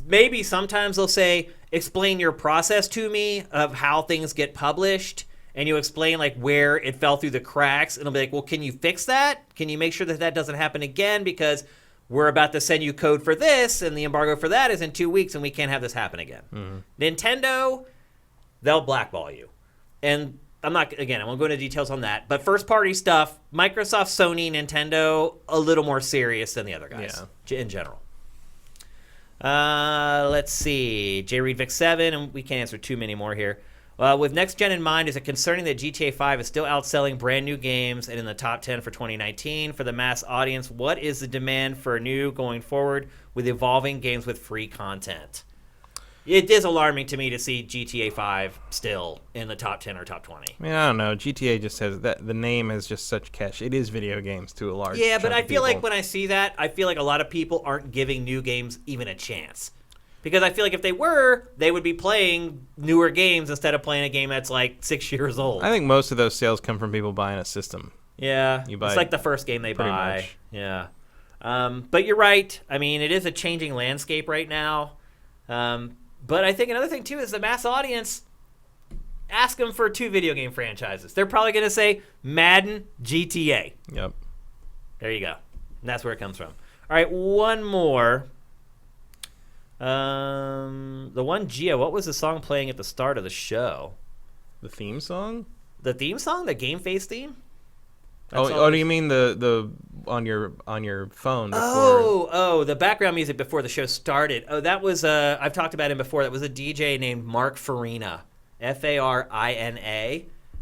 S1: maybe sometimes they'll say, explain your process to me of how things get published, and you explain, like, where it fell through the cracks, and it'll be like, well, can you fix that? Can you make sure that that doesn't happen again? Because we're about to send you code for this, and the embargo for that is in 2 weeks, and we can't have this happen again. Nintendo, they'll blackball you. And I won't go into details on that. But first-party stuff, Microsoft, Sony, Nintendo, a little more serious than the other guys in general. Let's see. J. Reed Vic 7, and we can't answer too many more here. With next gen in mind, is it concerning that GTA 5 is still outselling brand new games and in the top 10 for 2019? For the mass audience, what is the demand for new going forward with evolving games with free content? It is alarming to me to see GTA 5 still in the top 10 or top 20.
S2: I mean, I don't know. GTA just has that. The name has just such catch. It is video games to a large
S1: Yeah,
S2: chunk
S1: but I
S2: of
S1: feel
S2: people.
S1: like when I see that, I feel like a lot of people aren't giving new games even a chance. Because I feel like if they were, they would be playing newer games instead of playing a game that's like 6 years old.
S2: I think most of those sales come from people buying a system.
S1: Yeah, it's like the first game they buy.
S2: Much.
S1: Yeah. But you're right. I mean, it is a changing landscape right now. But I think another thing, too, is the mass audience, ask them for 2 video game franchises. They're probably going to say Madden, GTA.
S2: Yep.
S1: There you go. And that's where it comes from. All right, one more. The one, Gio, what was the song playing at the start of the show?
S2: The theme song?
S1: The theme song? The GameFace theme?
S2: Do you mean the on your phone? Before?
S1: Oh, the background music before the show started. Oh, that was I've talked about him before. That was a DJ named Mark Farina, Farina.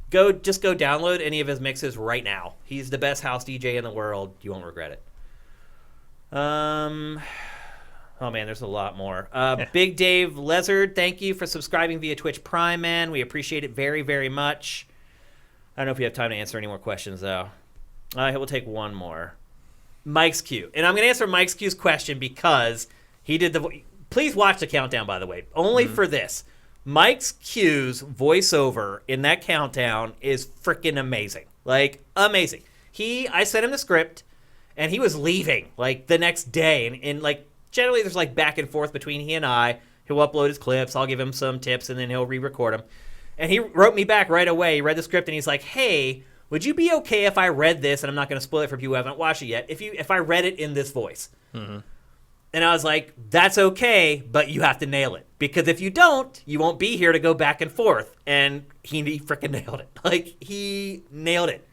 S1: Go download any of his mixes right now. He's the best house DJ in the world. You won't regret it. Oh man, there's a lot more. Big Dave Lezard, thank you for subscribing via Twitch Prime, man. We appreciate it very, very much. I don't know if we have time to answer any more questions, though. We'll take one more. Mike's Q. And I'm going to answer Mike's Q's question because he did the... Please watch the countdown, by the way. Only for this. Mike's Q's voiceover in that countdown is freaking amazing. Like, amazing. I sent him the script, and he was leaving, like, the next day. And like, generally there's, like, back and forth between he and I. He'll upload his clips. I'll give him some tips, and then he'll re-record them. And he wrote me back right away. He read the script, and he's like, hey, would you be okay if I read this, and I'm not going to spoil it for people who haven't watched it yet, if I read it in this voice? Mm-hmm. And I was like, that's okay, but you have to nail it. Because if you don't, you won't be here to go back and forth. And he freaking nailed it. Like, he nailed it.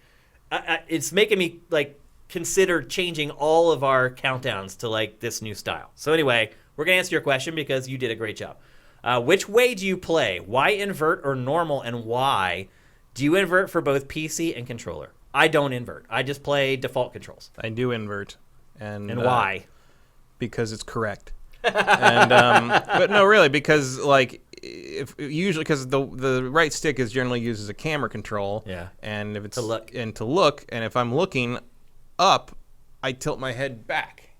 S1: It's making me, like, consider changing all of our countdowns to, like, this new style. So anyway, we're going to answer your question because you did a great job. Which way do you play? Why invert or normal, and why? Do you invert for both PC and controller? I don't invert. I just play default controls.
S2: I do invert. And
S1: why?
S2: Because it's correct. And but no, really, because like because the right stick is generally used as a camera control.
S1: Yeah.
S2: And if it's
S1: to look,
S2: and if I'm looking up, I tilt my head back.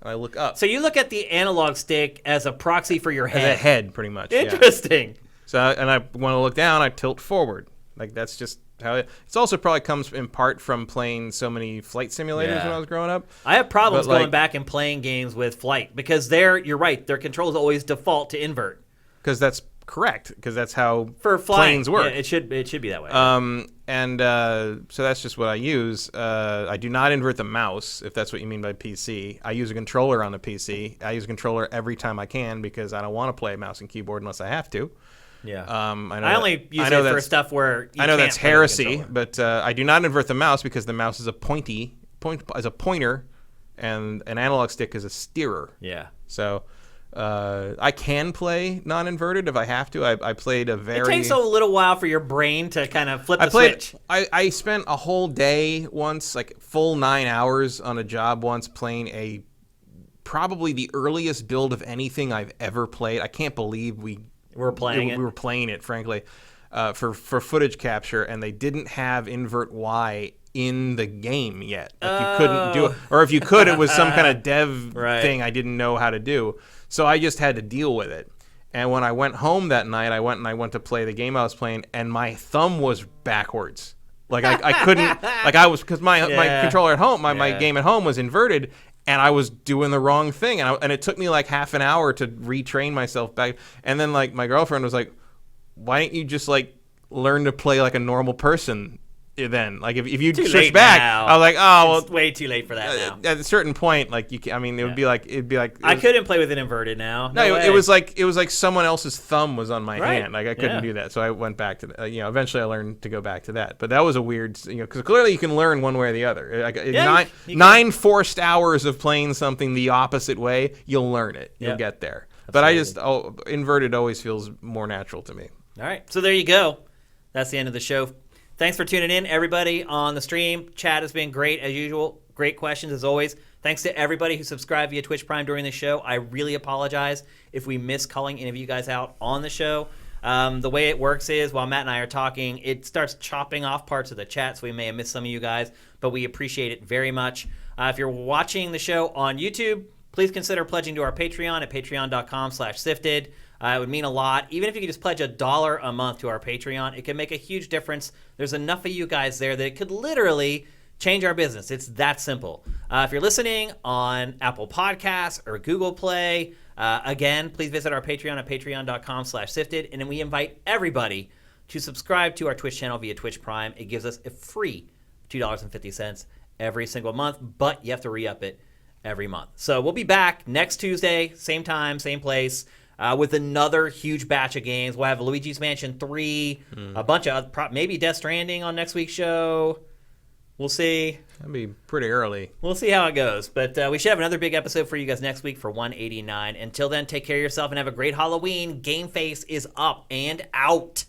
S2: and I look up.
S1: So you look at the analog stick as a proxy for your
S2: As
S1: head.
S2: a head, pretty much. Yeah.
S1: Interesting.
S2: So, and I want to look down, I tilt forward. Like, that's just how it's also probably comes in part from playing so many flight simulators when I was growing up.
S1: I have problems
S2: But,
S1: going back and playing games with flight because you're right, their controls always default to invert.
S2: Because that's correct, because that's how
S1: For flying,
S2: planes work.
S1: Yeah, it should be that way.
S2: So that's just what I use. I do not invert the mouse, if that's what you mean by PC. I use a controller on the PC. I use a controller every time I can because I don't want to play mouse and keyboard unless I have to.
S1: Yeah.
S2: I
S1: only use it for stuff where you
S2: I know
S1: can't
S2: that's
S1: play the
S2: heresy,
S1: controller.
S2: but I do not invert the mouse because the mouse is a pointer, and an analog stick is a steerer.
S1: Yeah.
S2: So I can play non-inverted if I have to. I played a very.
S1: It takes a little while for your brain to kind of flip the switch.
S2: I spent a whole day once, like full 9 hours on a job once, playing probably the earliest build of anything I've ever played. I can't believe we were playing it, frankly, for footage capture, and they didn't have invert Y in the game yet. Like you couldn't do it, or if you could, it was some kind of dev thing I didn't know how to do. So I just had to deal with it. And when I went home that night, I went to play the game I was playing, and my thumb was backwards. Like I couldn't, like I was, because my controller at home, my game at home was inverted, and I was doing the wrong thing, and it took me like half an hour to retrain myself back. And then like my girlfriend was like, "Why don't you just like learn to play like a normal person?" Then, like if you switch back,
S1: now.
S2: I was like, "Oh, well,
S1: it's way too late for that now."
S2: At a certain point, like you, I mean, it'd be like
S1: I couldn't play with it inverted now.
S2: No,
S1: way.
S2: it was like someone else's thumb was on my hand. Like I couldn't do that, so I went back to eventually I learned to go back to that. But that was a weird, because clearly you can learn one way or the other. Like, nine forced hours of playing something the opposite way, you'll learn it. You'll get there. Absolutely. But inverted always feels more natural to me.
S1: All right, so there you go. That's the end of the show. Thanks for tuning in, everybody on the stream. Chat has been great as usual. Great questions as always. Thanks to everybody who subscribed via Twitch Prime during the show. I really apologize if we miss calling any of you guys out on the show. The way it works is while Matt and I are talking, it starts chopping off parts of the chat, so we may have missed some of you guys, but we appreciate it very much. If you're watching the show on YouTube, please consider pledging to our Patreon at patreon.com/sifted. It would mean a lot. Even if you could just pledge $1 a month to our Patreon, it can make a huge difference. There's enough of you guys there that it could literally change our business. It's that simple. If you're listening on Apple Podcasts or Google Play, again, please visit our Patreon at patreon.com/sifted. And then we invite everybody to subscribe to our Twitch channel via Twitch Prime. It gives us a free $2.50 every single month, but you have to re-up it every month. So we'll be back next Tuesday, same time, same place. With another huge batch of games. We'll have Luigi's Mansion 3, a bunch of maybe Death Stranding on next week's show. We'll see.
S2: That'd be pretty early.
S1: We'll see how it goes. But we should have another big episode for you guys next week for 189. Until then, take care of yourself and have a great Halloween. GameFace is up and out.